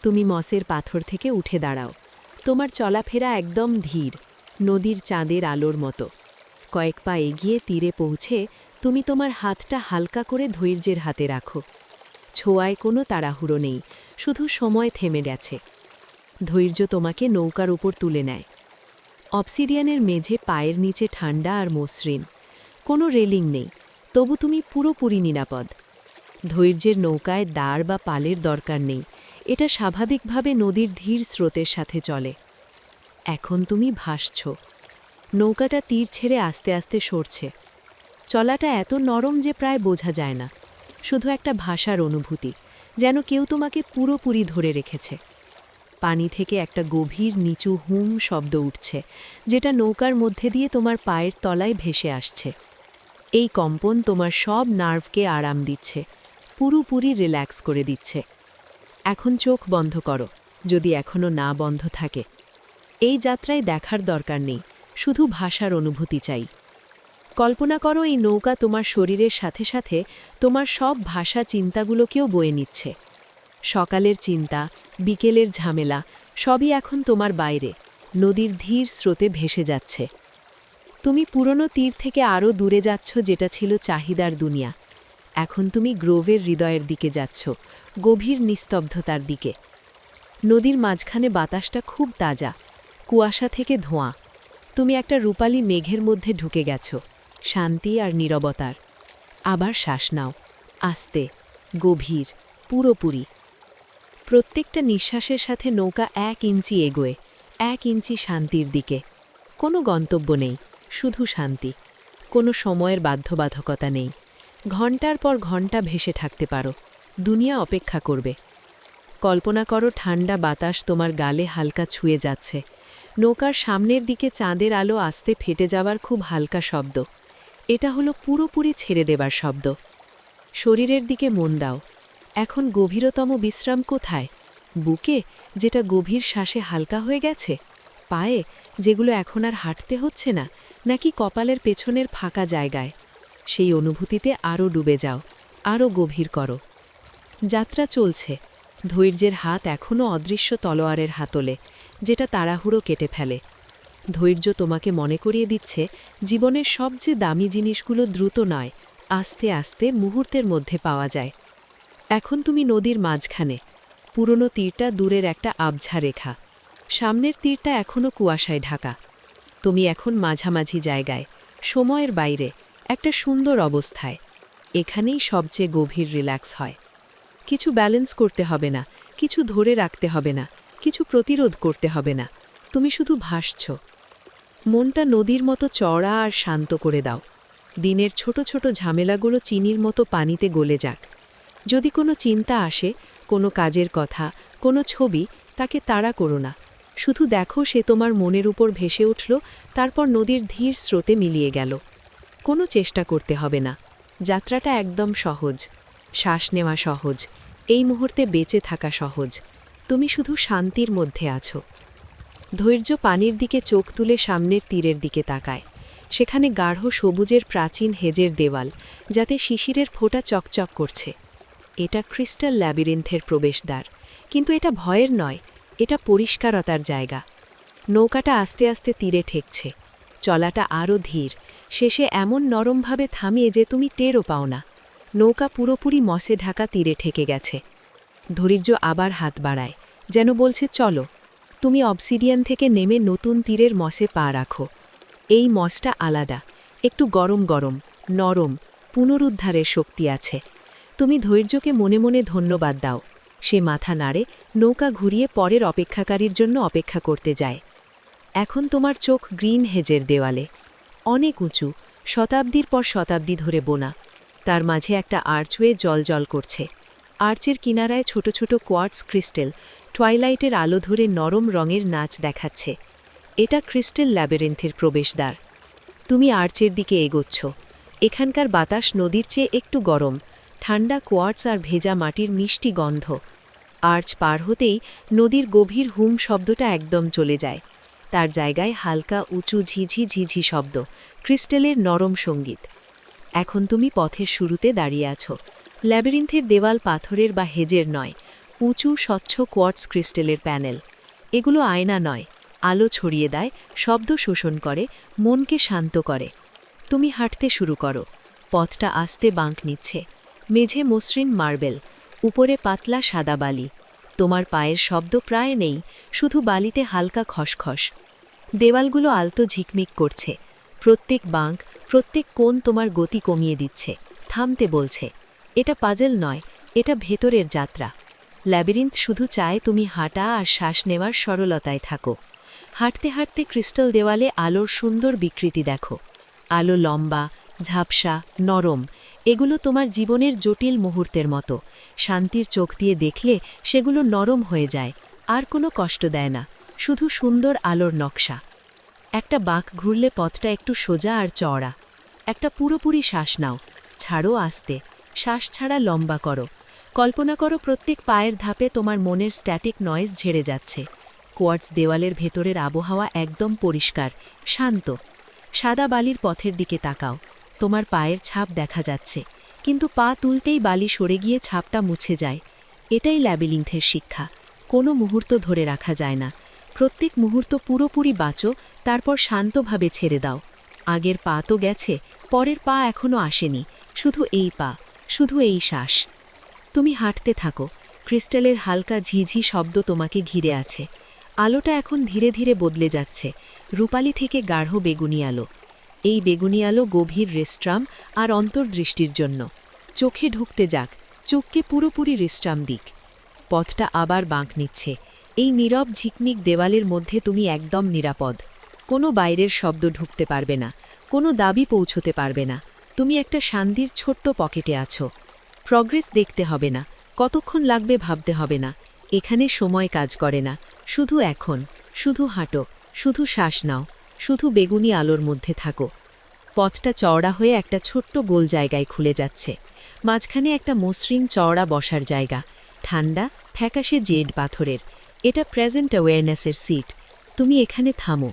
তুমি মসের পাথর থেকে উঠে দাঁড়াও। তোমার চলাফেরা একদম ধীর, নদীর চাঁদের আলোর মতো। কয়েক পা এগিয়ে তীরে পৌঁছে তুমি তোমার হাতটা হালকা করে ধৈর্যের হাতে রাখো। ছোঁয়ায় কোনো তাড়াহুড়ো নেই, শুধু সময় থেমে গেছে। ধৈর্য তোমাকে নৌকার উপর তুলে নেয়। অবসিডিয়ানের মেঝে পায়ের নিচে ঠান্ডা আর মসৃণ, কোনো রেলিং নেই, তবু তুমি পুরোপুরি নিরাপদ। ধৈর্যের নৌকায় দাঁড় বা পালের দরকার নেই, এটা স্বাভাবিকভাবে নদীর ধীর স্রোতের সাথে চলে। এখন তুমি ভাসছ। নৌকাটা তীর ছেড়ে আস্তে আস্তে সরছে। চলাটা এত নরম যে প্রায় বোঝা যায় না, শুধু একটা ভাষার অনুভূতি, যেন কেউ তোমাকে পুরোপুরি ধরে রেখেছে। পানি থেকে একটা গভীর নিচু হুম শব্দ উঠছে, যেটা নৌকার মধ্যে দিয়ে তোমার পায়ের তলায় ভেসে আসছে। এই কম্পন তোমার সব নার্ভকে আরাম দিচ্ছে, পুরোপুরি রিল্যাক্স করে দিচ্ছে। এখন চোখ বন্ধ করো, যদি এখনো না বন্ধ থাকে। এই যাত্রায় দেখার দরকার নেই, শুধু ভাষার অনুভূতি চাই। কল্পনা করো এই নৌকা তোমার শরীরের সাথে সাথে তোমার সব ভাষা চিন্তাগুলোকেও বয়ে নিচ্ছে। সকালের চিন্তা, বিকেলের ঝামেলা, সবই এখন তোমার বাইরে, নদীর ধীর স্রোতে ভেসে যাচ্ছে। তুমি পুরনো তীর থেকে আরও দূরে যাচ্ছ, যেটা ছিল চাহিদার দুনিয়া। এখন তুমি গ্রোভের হৃদয়ের দিকে যাচ্ছ, গভীর নিস্তব্ধতার দিকে। নদীর মাঝখানে বাতাসটা খুব তাজা, কুয়াশা থেকে ধোঁয়া। তুমি একটা রূপালী মেঘের মধ্যে ঢুকে গেছ, শান্তি আর নীরবতার। আবার শ্বাস নাও, আস্তে, গভীর, পুরোপুরি। প্রত্যেকটা নিঃশ্বাসের সাথে নৌকা 1 ইঞ্চি এগোয়, 1 ইঞ্চি শান্তির দিকে। কোনো গন্তব্য নেই, শুধু শান্তি। কোনো সময়ের বাধ্যবাধকতা নেই। ঘন্টার পর ঘন্টা ভেসে থাকতে পারো, দুনিয়া অপেক্ষা করবে। কল্পনা করো ঠান্ডা বাতাস তোমার গালে হালকা ছুঁয়ে যাচ্ছে। নৌকার সামনের দিকে চাঁদের আলো আস্তে ফেটে যাবার খুব হালকা শব্দ। এটা হলো পুরোপুরি ছেড়ে দেবার শব্দ। শরীরের দিকে মন দাও। এখন গভীরতম বিশ্রাম কোথায়? বুকে, যেটা গভীর শ্বাসে হালকা হয়ে গেছে? পায়ে, যেগুলো এখন আর হাঁটতে হচ্ছে না? নাকি কপালের পেছনের ফাঁকা জায়গায়? সেই অনুভূতিতে আরও ডুবে যাও, আরও গভীর করো। যাত্রা চলছে। ধৈর্যের হাত এখনও অদৃশ্য তলোয়ারের হাতলে, যেটা তাড়াহুড়ো কেটে ফেলে। ধৈর্য তোমাকে মনে করিয়ে দিচ্ছে জীবনের সবচেয়ে দামি জিনিসগুলো দ্রুত নয়, আস্তে আস্তে মুহূর্তের মধ্যে পাওয়া যায়। এখন তুমি নদীর মাঝখানে। পুরনো তীরটা দূরের একটা আবঝা রেখা, সামনের তীরটা এখনও কুয়াশায় ঢাকা। তুমি এখন মাঝামাঝি জায়গায়, সময়ের বাইরে, একটা সুন্দর অবস্থায়। এখানেই সবচেয়ে গভীর রিল্যাক্স হয়। কিছু ব্যালেন্স করতে হবে না, কিছু ধরে রাখতে হবে না, কিছু প্রতিরোধ করতে হবে না। তুমি শুধু ভাসছ। মনটা নদীর মতো চড়া আর শান্ত করে দাও। দিনের ছোট ছোট ঝামেলাগুলো চিনির মতো পানিতে গলে যাক। যদি কোনো চিন্তা আসে, কোনো কাজের কথা, কোনো ছবি, তাকে তাড়া করো না। শুধু দেখো সে তোমার মনের উপর ভেসে উঠল, তারপর নদীর ধীর স্রোতে মিলিয়ে গেল। কোনো চেষ্টা করতে হবে না। যাত্রাটা একদম সহজ। শ্বাস নেওয়া সহজ, এই মুহূর্তে বেঁচে থাকা সহজ। তুমি শুধু শান্তির মধ্যে আছো। ধৈর্য পানির দিকে চোখ তুলে সামনের তীরের দিকে তাকায়। সেখানে গাঢ় সবুজের প্রাচীন হেজের দেওয়াল, যাতে শিশিরের ফোঁটা চকচক করছে। এটা ক্রিস্টাল ল্যাবিরিন্থের প্রবেশদ্বার, কিন্তু এটা ভয়ের নয়, এটা পরিষ্কারতার জায়গা। নৌকাটা আস্তে আস্তে তীরে ঠেকছে। চলাটা আরও ধীর, শেষে এমন নরমভাবে থামিয়ে যে তুমি টেরও পাও না। নৌকা পুরোপুরি মসে ঢাকা তীরে ঠেকে গেছে। ধৈর্য আবার হাত বাড়ায়, যেন বলছে চলো। তুমি অবসিডিয়ান থেকে নেমে নতুন তীরের মসে পা রাখো। এই মসটা আলাদা, একটু গরম গরম, নরম, পুনরুদ্ধারের শক্তি আছে। তুমি ধৈর্যকে মনে মনে ধন্যবাদ দাও। সে মাথা নাড়ে, নৌকা ঘুরিয়ে পরের অপেক্ষাকারীর জন্য অপেক্ষা করতে যায়। এখন তোমার চোখ গ্রিন হেজের দেওয়ালে, অনেক উঁচু, শতাব্দীর পর শতাব্দী ধরে বোনা। তার মাঝে একটা আর্চওয়ে জল করছে। আর্চের কিনারায় ছোট ছোট কোয়ার্টস ক্রিস্টাল টুয়াইলাইটের আলো ধরে নরম রঙের নাচ দেখাচ্ছে। এটা ক্রিস্টাল ল্যাবিরিন্থের প্রবেশদ্বার। তুমি আর্চের দিকে এগোচ্ছ। এখানকার বাতাস নদীর চেয়ে একটু গরম, ঠান্ডা কোয়ার্টস আর ভেজা মাটির মিষ্টি গন্ধ। আর্চ পার হতেই নদীর গভীর হুম শব্দটা একদম চলে যায়। তার জায়গায় হালকা উঁচু ঝিঝি ঝিঝি শব্দ, ক্রিস্টালের নরম সঙ্গীত। এখন তুমি পথের শুরুতে দাঁড়িয়ে আছো। ল্যাবিরিন্থের দেওয়াল পাথরের বা হেজের নয়, উঁচু স্বচ্ছ কোয়ার্টজ ক্রিস্টালের প্যানেল। এগুলো আয়না নয়, আলো ছড়িয়ে দেয়, শব্দ শোষণ করে, মনকে শান্ত করে। তুমি হাঁটতে শুরু করো। পথটা আস্তে বাঁক নিচ্ছে। মেঝে মসৃণ মার্বেল, উপরে পাতলা সাদা বালি। তোমার পায়ের শব্দ প্রায় নেই, শুধু বালিতে হালকা খসখস। দেওয়ালগুলো আলতো ঝিকমিক করছে। প্রত্যেক বাঁক, প্রত্যেক কোণ তোমার গতি কমিয়ে দিচ্ছে, থামতে বলছে। এটা পাজল নয়, এটা ভেতরের যাত্রা। ল্যাবিরিন্থ শুধু চায় তুমি হাঁটা আর শ্বাস নেওয়ার সরলতায় থাকো। হাঁটতে হাঁটতে ক্রিস্টাল দেওয়ালে আলোর সুন্দর বিকৃতি দেখো। আলো লম্বা, ঝাপসা, নরম। এগুলো তোমার জীবনের জটিল মুহূর্তের মতো। শান্তির চোখ দিয়ে দেখলে সেগুলো নরম হয়ে যায়, আর কোনো কষ্ট দেয় না, শুধু সুন্দর আলোর নকশা। একটা বাঁক ঘুরলে পথটা একটু সোজা আর চওড়া। একটা পুরোপুরি শ্বাস নাও, ছাড়ো আস্তে, শ্বাস ছাড়া লম্বা করো। কল্পনা করো প্রত্যেক পায়ের ধাপে তোমার মনের স্ট্যাটিক নয়েজ ঝেড়ে যাচ্ছে। কোয়ার্টজ দেওয়ালের ভেতরের আবহাওয়া একদম পরিষ্কার, শান্ত। সাদা বালির পথের দিকে তাকাও। তোমার পায়ের ছাপ দেখা যাচ্ছে, কিন্তু পা তুলতেই বালি সরে গিয়ে ছাপটা মুছে যায়। এটাই ল্যাবিরিন্থের শিক্ষা। কোনো মুহূর্ত ধরে রাখা যায় না। প্রত্যেক মুহূর্ত পুরোপুরি বাঁচো, তারপর শান্তভাবে ছেড়ে দাও। আগের পা তো গেছে, পরের পা এখনও আসেনি, শুধু এই পা, শুধু এই শ্বাস। তুমি হাঁটতে থাকো। ক্রিস্টালের হালকা ঝিঝি শব্দ তোমাকে ঘিরে আছে। আলোটা এখন ধীরে ধীরে বদলে যাচ্ছে, রূপালি থেকে গাঢ় বেগুনি আলো। এই বেগুনি আলো গভীর রেস্ট্রাম আর অন্তর্দৃষ্টির জন্য। চোখে ঢুকতে যাক, চোখকে পুরোপুরি রেস্ট্রাম দিক। পথটা আবার বাঁক নিচ্ছে। এই নীরব ঝিকমিক দেওয়ালের মধ্যে তুমি একদম নিরাপদ। কোনো বাইরের শব্দ ঢুকতে পারবে না, কোনো দাবি পৌঁছতে পারবে না। তুমি একটা শান্তির ছোট্ট পকেটে আছো। প্রগ্রেস দেখতে হবে না, কতক্ষণ লাগবে ভাবতে হবে না। এখানে সময় কাজ করে না, শুধু এখন, শুধু হাঁটো, শুধু শ্বাস নাও, শুধু বেগুনি আলোর মধ্যে থাকো। পথটা চওড়া হয়ে একটা ছোট্ট গোল জায়গায় খুলে যাচ্ছে। মাঝখানে একটা মসৃণ চওড়া বসার জায়গা, ঠান্ডা, ফ্যাকাশে জেড পাথরের। এটা প্রেজেন্ট অ্যাওয়ারনেসের সিট। তুমি এখানে থামো।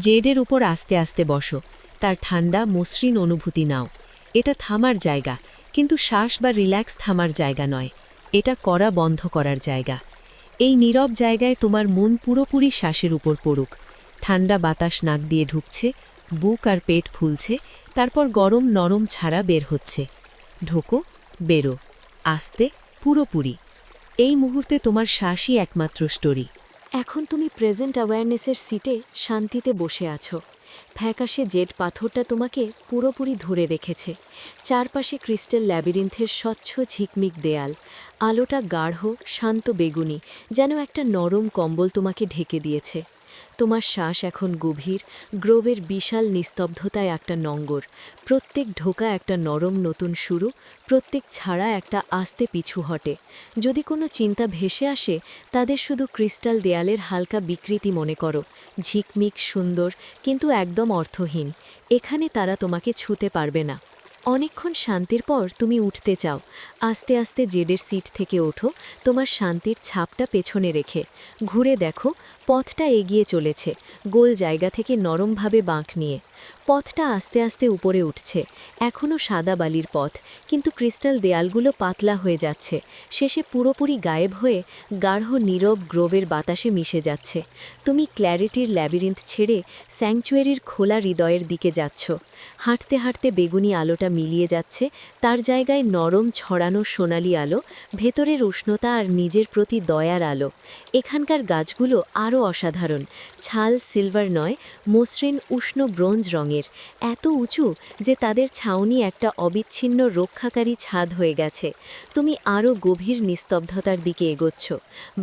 জেডের উপর আস্তে আস্তে বসো, তার ঠান্ডা মসৃণ অনুভূতি নাও। এটা থামার জায়গা, কিন্তু শ্বাস বা রিল্যাক্স থামার জায়গা নয়। এটা করা বন্ধ করার জায়গা। এই নীরব জায়গায় তোমার মন পুরোপুরি শ্বাসের উপর পড়ুক। ঠান্ডা বাতাস নাক দিয়ে ঢুকছে, বুক আর পেট ফুলছে, তারপর গরম নরম ছাড়া বের হচ্ছে। ঢোকো, বেরো, আস্তে, পুরোপুরি। এই মুহূর্তে তোমার শ্বাসই একমাত্র স্টোরি। এখন তুমি প্রেজেন্ট অ্যাওয়ারনেসের সিটে শান্তিতে বসে আছো। ফ্যাকাশে জেড পাথরটা তোমাকে পুরোপুরি ধরে রেখেছে। চারপাশে ক্রিস্টাল ল্যাবিরিন্থের স্বচ্ছ ঝিকমিক দেয়াল। আলোটা গাঢ়, শান্ত বেগুনি, যেন একটা নরম কম্বল তোমাকে ঢেকে দিয়েছে। তোমার শ্বাস এখন গভীর, গ্রোভের বিশাল নিস্তব্ধতায় একটা নঙ্গর। প্রত্যেক ঢোকা একটা নরম নতুন শুরু, প্রত্যেক ছাড়া একটা আস্তে পিছু হটে। যদি কোনো চিন্তা ভেসে আসে, তাদের শুধু ক্রিস্টাল দেয়ালের হালকা বিকৃতি মনে করো, ঝিকমিক সুন্দর, কিন্তু একদম অর্থহীন। এখানে তারা তোমাকে ছুঁতে পারবে না। অনেকক্ষণ শান্তির পর তুমি উঠতে চাও। আস্তে আস্তে জেডের সিট থেকে ওঠো, তোমার শান্তির ছাপটা পেছনে রেখে। ঘুরে দেখো, পথটা এগিয়ে চলেছে, গোল জায়গা থেকে নরমভাবে বাঁক নিয়ে। পথটা আস্তে আস্তে উপরে উঠছে। এখনও সাদা বালির পথ, কিন্তু ক্রিস্টাল দেয়ালগুলো পাতলা হয়ে যাচ্ছে। শেষে পুরোপুরি গায়েব হয়ে গাঢ় নীরব গ্রোভের বাতাসে মিশে যাচ্ছে। তুমি ক্ল্যারিটির ল্যাবিরিন্থ ছেড়ে স্যাংচুয়ারির খোলা হৃদয়ের দিকে যাচ্ছ। হাঁটতে হাঁটতে বেগুনি আলোটা মিলিয়ে যাচ্ছে, তার জায়গায় নরম ছড়ানো সোনালি আলো, ভেতরের উষ্ণতা আর নিজের প্রতি দয়ার আলো। এখানকার গাছগুলো আরও অসাধারণ। ছাল সিলভার নয়, মসৃণ উষ্ণ ব্রোঞ্জ রঙের, এত উঁচু যে তাদের ছাউনি একটা অবিচ্ছিন্ন রক্ষাকারী ছাদ হয়ে গেছে। তুমি আরও গভীর নিস্তব্ধতার দিকে এগোচ্ছ।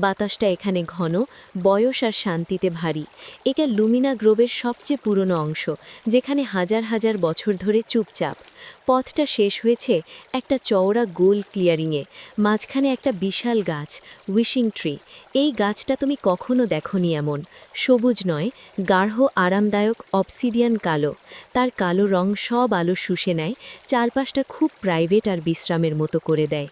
বাতাসটা এখানে ঘন, বয়স আর শান্তিতে ভারী। এটা লুমিনা গ্রোভের সবচেয়ে পুরনো অংশ, যেখানে হাজার হাজার বছর ধরে চুপচাপ। পথটা শেষ হয়েছে একটা চওড়া গোল ক্লিয়ারিংয়ে। মাঝখানে একটা বিশাল গাছ, উইশিং ট্রি। এই গাছটা তুমি কখনো দেখোনি এমন। সবুজ নয়, গাঢ় আরামদায়ক অবসিডিয়ান কালো। তার কালো রং সব আলো শুষে নেয়, চারপাশটা খুব প্রাইভেট আর বিশ্রামের মতো করে দেয়।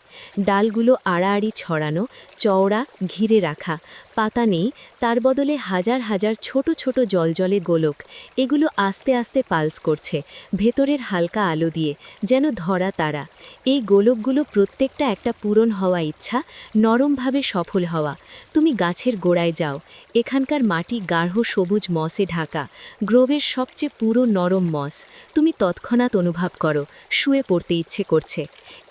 ডালগুলো আড়াআড়ি ছড়ানো, চওড়া, ঘিরে রাখা, পাতা নেই, তার বদলে হাজার হাজার ছোট ছোট জলজলে গোলক। এগুলো আস্তে আস্তে পালস করছে, ভেতরের হালকা আলো দিয়ে, যেন ধরা তারা। এই গোলকগুলো প্রত্যেকটা একটা পূরণ হওয়া ইচ্ছা, নরমভাবে সফল হওয়া। তুমি গাছের গোড়ায় যাও, এখানকার মাটি গাঢ় সবুজ মসে ঢাকা, গ্রোভের সবচেয়ে পুরো নরম মস। তুমি তৎক্ষণাৎ অনুভব করো, শুয়ে পড়তে ইচ্ছে করছে।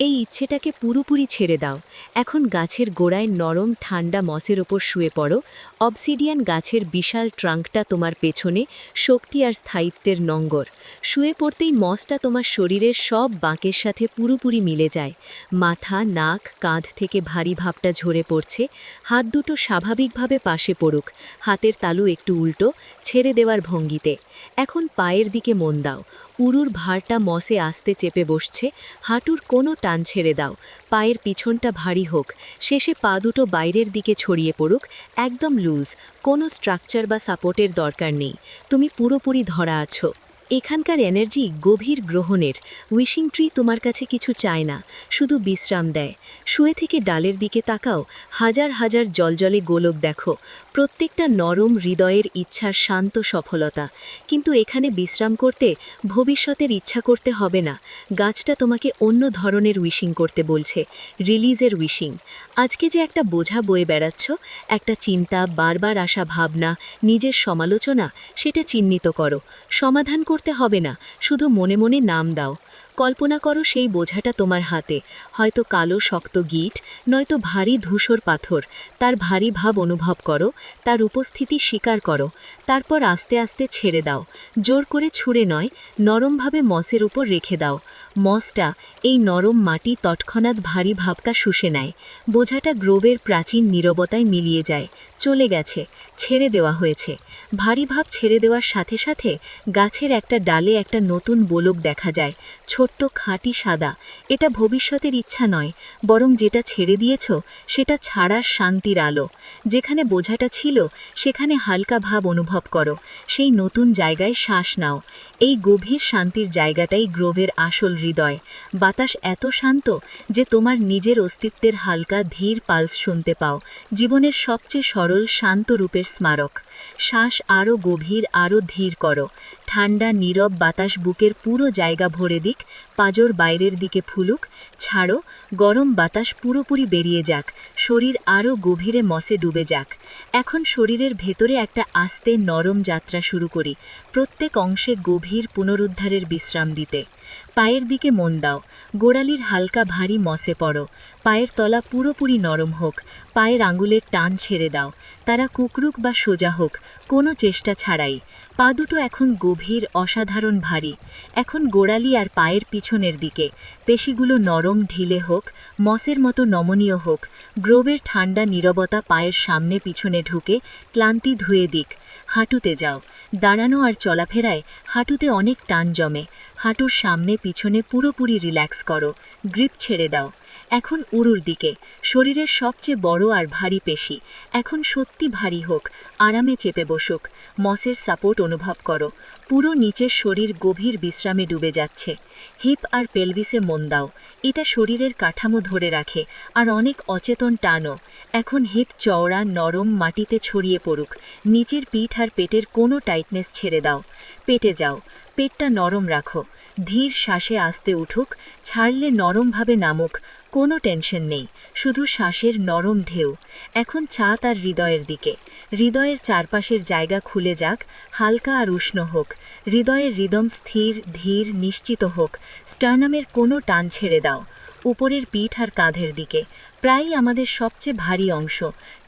এই ইচ্ছেটাকে পুরোপুরি ছেড়ে দাও। এখন গাছের গোড়ায় নরম ঠান্ডা মসের ওপর শুয়ে পড়ো। অবসিডিয়ান গাছের বিশাল ট্রাঙ্কটা তোমার পেছনে, শক্তি আর স্থায়িত্বের নঙ্গর। শুয়ে পড়তেই মসটা তোমার শরীরের সব বাঁকের সাথে পুরোপুরি মিলে যায়। মাথা, নাক, কাঁধ থেকে ভারী ভাবটা ঝরে পড়ছে। হাত দুটো স্বাভাবিকভাবে পাশে পড়ুক, হাতের তালু একটু উল্টো, ছেড়ে দেওয়ার ভঙ্গিতে। এখন পায়ের দিকে মন দাও। উরুর ভারটা মসে আস্তে চেপে বসছে, হাঁটুর কোনো টান ছেড়ে দাও। পায়ের পিছনটা ভারী হোক, শেষে পা দুটো বাইরের দিকে ছড়িয়ে পড়ুক, একদম লুজ, কোনো স্ট্রাকচার বা সাপোর্টের দরকার নেই। তুমি পুরোপুরি ধরা আছো। এখানকার এনার্জি গভীর গ্রহণের। উইশিং ট্রি তোমার কাছে কিছু চায় না, শুধু বিশ্রাম দেয়। শুয়ে থেকে ডালের দিকে তাকাও, হাজার হাজার জলজলে গোলক দেখো, প্রত্যেকটা নরম হৃদয়ের ইচ্ছার শান্ত সফলতা। কিন্তু এখানে বিশ্রাম করতে ভবিষ্যতের ইচ্ছা করতে হবে না। গাছটা তোমাকে অন্য ধরনের উইশিং করতে বলছে, রিলিজের উইশিং। আজকে যে একটা বোঝা বয়ে বেড়াচ্ছ, একটা চিন্তা, বারবার আসা ভাবনা, নিজের সমালোচনা, সেটা চিহ্নিত করো। সমাধান করতে হবে না, শুধু মনে মনে নাম দাও। কল্পনা করো সেই বোঝাটা তোমার হাতে, হয়তো কালো শক্ত গিট, নয়তো ভারী ধূসর পাথর। তার ভারী ভাব অনুভব করো, তার উপস্থিতি স্বীকার করো। তারপর আস্তে আস্তে ছেড়ে দাও, জোর করে ছুঁড়ে নয়, নরমভাবে মসের উপর রেখে দাও। মসটা, এই নরম মাটি তৎক্ষণাৎ ভারী ভাবকা শুষে নেয়। বোঝাটা গ্রোভের প্রাচীন নীরবতায় মিলিয়ে যায়। চলে গেছে, ছেড়ে দেওয়া হয়েছে। ভারী ভাব ছেড়ে দেওয়ার সাথে সাথে গাছের একটা ডালে একটা নতুন বোলক দেখা যায়, ছোট্ট খাঁটি সাদা। এটা ভবিষ্যতের ইচ্ছা নয়, বরং যেটা ছেড়ে দিয়েছ সেটা ছাড়ার শান্তির আলো। যেখানে বোঝাটা ছিল সেখানে হালকা ভাব অনুভব করো, সেই নতুন জায়গায় শ্বাস নাও। এই গভীর শান্তির জায়গাটাই গ্রোভের আসল হৃদয়। বাতাস এত শান্ত যে তোমার নিজের অস্তিত্বের হালকা ধীর পালস শুনতে পাও, জীবনের সবচেয়ে সরল শান্ত রূপের স্মারক। শ্বাস আরও গভীর, আরও ধীর করো। ঠান্ডা নীরব বাতাস বুকের পুরো জায়গা ভরে দিক, পাঁজর বাইরের দিকে ফুলুক। ছাড়ো, গরম বাতাস পুরোপুরি বেরিয়ে যাক, শরীর আরও গভীরে মসে ডুবে যাক। এখন শরীরের ভেতরে একটা আস্তে নরম যাত্রা শুরু করি, প্রত্যেক অংশে গভীর পুনরুদ্ধারের বিশ্রাম দিতে। পায়ের দিকে মন দাও, গোড়ালির হালকা ভারী মসে পড়ো। পায়ের তলা পুরোপুরি নরম হোক, পায়ের আঙুলের টান ছেড়ে দাও। তারা কুকরুক বা সোজা হোক, কোনো চেষ্টা ছাড়াই। পা দুটো এখন গভীর, অসাধারণ ভারী। এখন গোড়ালি আর পায়ের পিছনের দিকে পেশিগুলো নরম ঢিলে হোক, মসের মতো নমনীয় হোক। গ্রোভের ঠান্ডা নীরবতা পায়ের সামনে পিছনে ঢুকে ক্লান্তি ধুয়ে দিক। হাঁটুতে যাও, দাঁড়ানো আর চলাফেরায় হাঁটুতে অনেক টান জমে। হাঁটুর সামনে পিছনে পুরোপুরি রিল্যাক্স করো, গ্রিপ ছেড়ে দাও। এখন উরুর দিকে, শরীরের সবচেয়ে বড় আর ভারী পেশি এখন সত্যি ভারী হোক, আরামে চেপে বসুক। মসের সাপোর্ট অনুভব করো, পুরো নিচের শরীর গভীর বিশ্রামে ডুবে যাচ্ছে। হিপ আর পেলভিসে মন দাও, এটা শরীরের কাঠামো ধরে রাখে আর অনেক অচেতন টানও। এখন হিপ চওড়া, নরম, মাটিতে ছড়িয়ে পড়ুক। নিচের পিঠ আর পেটের কোনো টাইটনেস ছেড়ে দাও। পেটে যাও, পেটটা নরম রাখো। ধীর শ্বাসে আস্তে উঠুক, ছাড়লে নরমভাবে নামুক। কোনো টেনশন নেই, শুধু শ্বাসের নরম ঢেউ। এখন ছাত আর হৃদয়ের দিকে, হৃদয়ের চারপাশের জায়গা খুলে যাক, হালকা আর উষ্ণ হোক। হৃদয়ের রিদম স্থির, ধীর, নিশ্চিত হোক। স্টার্নামের কোনো টান ছেড়ে দাও। উপরের পিঠ আর কাঁধের দিকে, প্রায়ই আমাদের সবচেয়ে ভারী অংশ।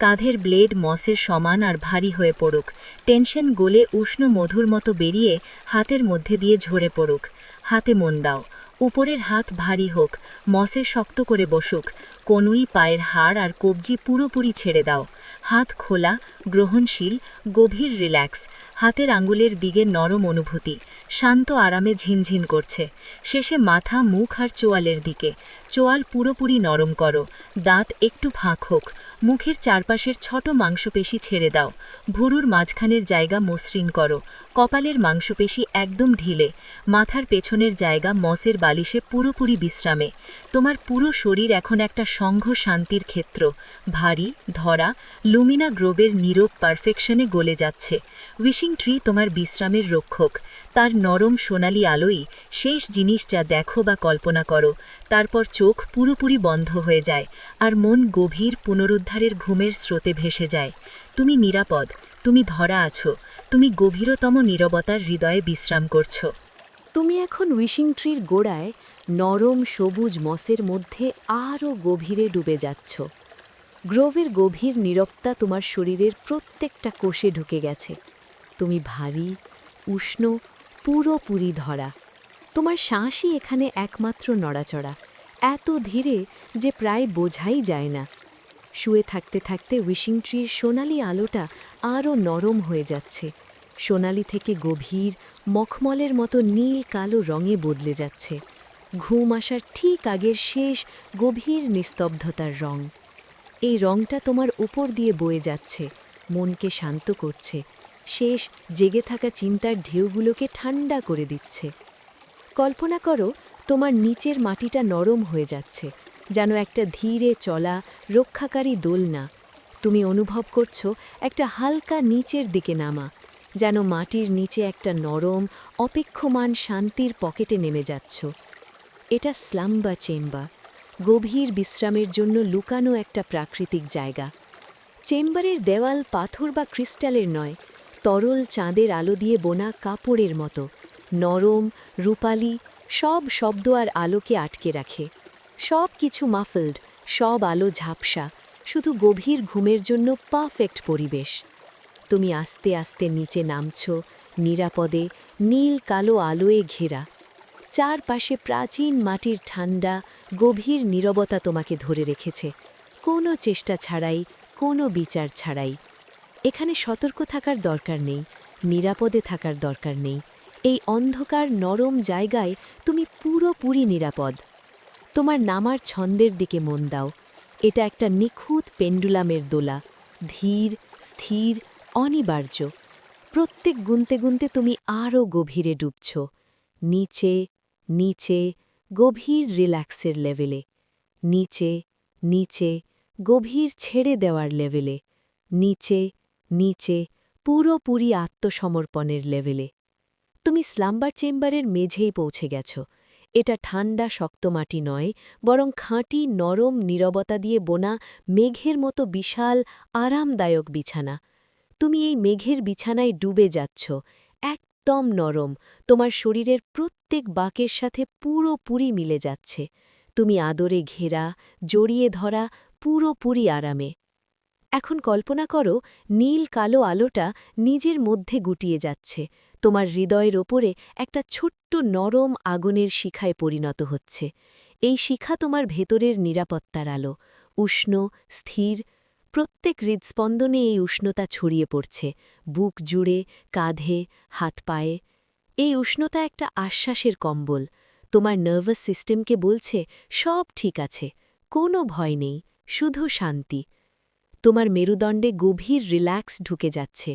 কাঁধের ব্লেড মসের সমান আর ভারী হয়ে পড়ুক। টেনশন গলে উষ্ণ মধুর মতো বেরিয়ে হাতের মধ্যে দিয়ে ঝরে পড়ুক। হাতে মন দাও, উপরের হাত ভারী হোক, মসে শক্ত করে বসুক। কনুই, পায়ের হাড় আর কবজি পুরোপুরি ছেড়ে দাও। হাত খোলা, গ্রহণশীল, গভীর রিল্যাক্স। হাতের আঙ্গুলের দিকে নরম অনুভূতি, শান্ত আরামে ঝিনঝিন করছে। শেষে মাথা, মুখ আর চোয়ালের দিকে, চোয়াল পুরোপুরি নরম করো। দাঁত একটু ফাঁক হোক। মুখের চারপাশের ছোট মাংসপেশি ছেড়ে দাও। ভুরুর মাঝখানের জায়গা মসৃণ করো। কপালের মাংসপেশি একদম ঢিলে, মাথার পেছনের জায়গা মসের বালিশে পুরোপুরি বিশ্রামে। তোমার পুরো শরীর এখন একটা সংঘ শান্তির ক্ষেত্র, ভারী, ধরা, লুমিনা গ্রোভের নীরব পারফেকশনে গলে যাচ্ছে। উইশিং ট্রি তোমার বিশ্রামের রক্ষক, তার নরম সোনালি আলোই শেষ জিনিস যা দেখো বা কল্পনা করো। তারপর চোখ পুরোপুরি বন্ধ হয়ে যায়, আর মন গভীর পুনরুদ্ধারের ঘুমের স্রোতে ভেসে যায়। তুমি নিরাপদ, তুমি ধরা আছো, তুমি গভীরতম নীরবতার হৃদয়ে বিশ্রাম করছো। তুমি এখন উইশিং ট্রির গোড়ায় নরম সবুজ মসের মধ্যে আরও গভীরে ডুবে যাচ্ছ। গ্রোভের গভীর নীরবতা তোমার শরীরের প্রত্যেকটা কোষে ঢুকে গেছে। তুমি ভারী, উষ্ণ, পুরোপুরি ধরা। তোমার শ্বাসই এখানে একমাত্র নড়াচড়া, এত ধীরে যে প্রায় বোঝাই যায় না। শুয়ে থাকতে থাকতে উইশিং ট্রির সোনালি আলোটা আরও নরম হয়ে যাচ্ছে, সোনালি থেকে গভীর মখমলের মতো নীল কালো রঙে বদলে যাচ্ছে। ঘুম আসার ঠিক আগের শেষ গভীর নিস্তব্ধতার রং। এই রংটা তোমার উপর দিয়ে বয়ে যাচ্ছে, মনকে শান্ত করছে, শেষ জেগে থাকা চিন্তার ঢেউগুলোকে ঠান্ডা করে দিচ্ছে। কল্পনা করো তোমার নিচের মাটিটা নরম হয়ে যাচ্ছে, যেন একটা ধীরে চলা রক্ষাকারী দোলনা। তুমি অনুভব করছো একটা হালকা নিচের দিকে নামা, যেন মাটির নিচে একটা নরম অপেক্ষমান শান্তির পকেটে নেমে যাচ্ছ। এটা স্লাম্বা চেম্বার, গভীর বিশ্রামের জন্য লুকানো একটা প্রাকৃতিক জায়গা। চেম্বারের দেওয়াল পাথর বা ক্রিস্টালের নয়, তরল চাঁদের আলো দিয়ে বোনা কাপড়ের মতো, নরম, রূপালি, সব শব্দ আর আলোকে আটকে রাখে। সব কিছু মাফলড, সব আলো ঝাপসা, শুধু গভীর ঘুমের জন্য পারফেক্ট পরিবেশ। তুমি আস্তে আস্তে নিচে নামছ, নিরাপদে, নীল কালো আলোয় ঘেরা। চারপাশে প্রাচীন মাটির ঠান্ডা, গভীর নীরবতা তোমাকে ধরে রেখেছে, কোনো চেষ্টা ছাড়াই, কোনো বিচার ছাড়াই। এখানে সতর্ক থাকার দরকার নেই, নিরাপদে থাকার দরকার নেই। এই অন্ধকার নরম জায়গায় তুমি পুরোপুরি নিরাপদ। তোমার নামার ছন্দের দিকে মন দাও। এটা একটা নিখুঁত পেন্ডুলামের দোলা, ধীর, স্থির, অনিবার্য। প্রত্যেক গুনতে গুনতে তুমি আরও গভীরে ডুবছ, নিচে, নিচে, গভীর রিল্যাক্সের লেভেলে, নিচে, নিচে, গভীর ছেড়ে দেওয়ার লেভেলে, নিচে, নিচে, পুরোপুরি আত্মসমর্পণের লেভেলে। তুমি স্লাম্বার চেম্বারের মেঝেই পৌঁছে গেছ। এটা ঠান্ডা শক্ত মাটি নয়, বরং খাঁটি নরম নীরবতা দিয়ে বোনা মেঘের মতো বিশাল আরামদায়ক বিছানা। তুমি এই মেঘের বিছানায় ডুবে যাচ্ছ, একদম নরম, তোমার শরীরের প্রত্যেক বাকের সাথে পুরোপুরি মিলে যাচ্ছে। তুমি আদরে ঘেরা, জড়িয়ে ধরা, পুরোপুরি আরামে। এখন কল্পনা করো নীল কালো আলোটা নিজের মধ্যে গুটিয়ে যাচ্ছে, তোমার হৃদয়ের ওপরে একটা ছোট্ট নরম আগুনের শিখায় পরিণত হচ্ছে। এই শিখা তোমার ভেতরের নিরাপত্তার আলো, উষ্ণ, স্থির। প্রত্যেক হৃদস্পন্দনে এই উষ্ণতা ছড়িয়ে পড়ছে, বুক জুড়ে, কাঁধে, হাত পায়ে। এই উষ্ণতা একটা আশ্বাসের কম্বল, তোমার নার্ভাস সিস্টেমকে বলছে সব ঠিক আছে, কোনো ভয় নেই, শুধু শান্তি। তোমার মেরুদণ্ডে গভীর রিল্যাক্স ঢুকে যাচ্ছে।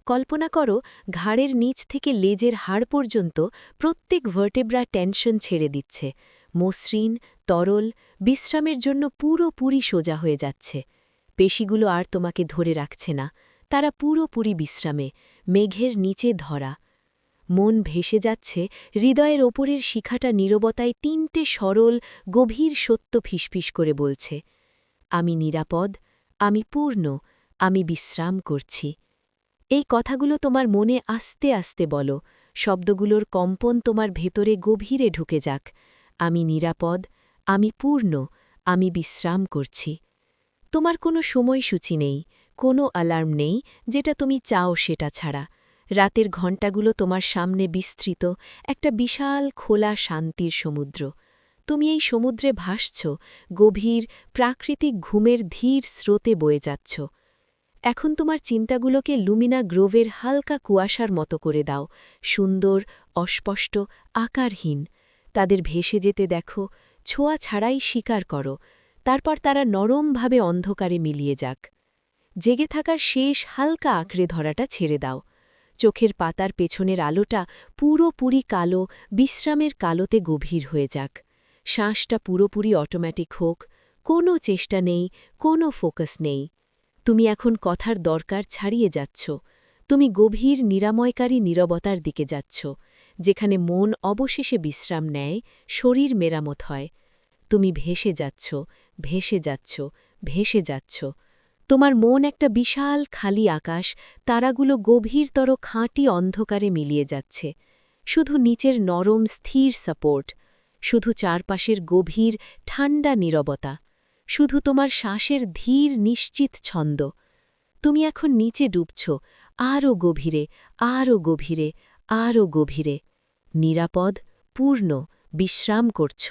কল্পনা করো ঘাড়ের নিচ থেকে লেজের হাড় পর্যন্ত প্রত্যেক ভার্টেব্রা টেনশন ছেড়ে দিচ্ছে, মসৃণ, তরল, বিশ্রামের জন্য পুরোপুরি সোজা হয়ে যাচ্ছে। পেশিগুলো আর তোমাকে ধরে রাখছে না, তারা পুরোপুরি বিশ্রামে, মেঘের নিচে ধরা। মন ভেসে যাচ্ছে, হৃদয়ের ওপরের শিখাটা নীরবতায় তিনটে সরল, গভীর সত্য ফিসফিস করে বলছে, আমি নিরাপদ, আমি পূর্ণ, আমি বিশ্রাম করছি। এই কথাগুলো তোমার মনে আস্তে আস্তে বলো, শব্দগুলোর কম্পন তোমার ভেতরে গভীরে ঢুকে যাক। আমি নিরাপদ, আমি পূর্ণ, আমি বিশ্রাম করছি। তোমার কোনো সময়সূচি নেই, কোনো অ্যালার্ম নেই যেটা তুমি চাও সেটা ছাড়া। রাতের ঘণ্টাগুলো তোমার সামনে বিস্তৃত একটা বিশাল খোলা শান্তির সমুদ্র। তুমি এই সমুদ্রে ভাসছ, গভীর, প্রাকৃতিক ঘুমের ধীর স্রোতে বয়ে যাচ্ছ। এখন তোমার চিন্তাগুলোকে লুমিনা গ্রোভের হালকা কুয়াশার মতো করে দাও, সুন্দর, অস্পষ্ট, আকারহীন। তাদের ভেসে যেতে দেখো, ছোঁয়া ছাড়াই স্বীকার করো, তারপর তারা নরমভাবে অন্ধকারে মিলিয়ে যাক। জেগে থাকার শেষ হালকা আঁকড়ে ধরাটা ছেড়ে দাও। চোখের পাতার পেছনের আলোটা পুরোপুরি কালো, বিশ্রামের কালোতে গভীর হয়ে যাক। শ্বাসটা পুরোপুরি অটোমেটিক হোক, কোনো চেষ্টা নেই, কোনো ফোকাস নেই। তুমি এখন কথার দরকার ছাড়িয়ে যাচ্ছ। তুমি গভীর নিরাময়কারী নীরবতার দিকে যাচ্ছ, যেখানে মন অবশেষে বিশ্রাম নেয়, শরীর মেরামত হয়। তুমি ভেসে যাচ্ছ, ভেসে যাচ্ছ, ভেসে যাচ্ছ। তোমার মন একটা বিশাল খালি আকাশ, তারাগুলো গভীরতর খাঁটি অন্ধকারে মিলিয়ে যাচ্ছে। শুধু নিচের নরম স্থির সাপোর্ট, শুধু চারপাশের গভীর ঠান্ডা নীরবতা, শুধু তোমার শ্বাসের ধীর নিশ্চিত ছন্দ। তুমি এখন নিচে ডুবছ, আরও গভীরে, আরও গভীরে, আরও গভীরে। নিরাপদ, পূর্ণ, বিশ্রাম করছ।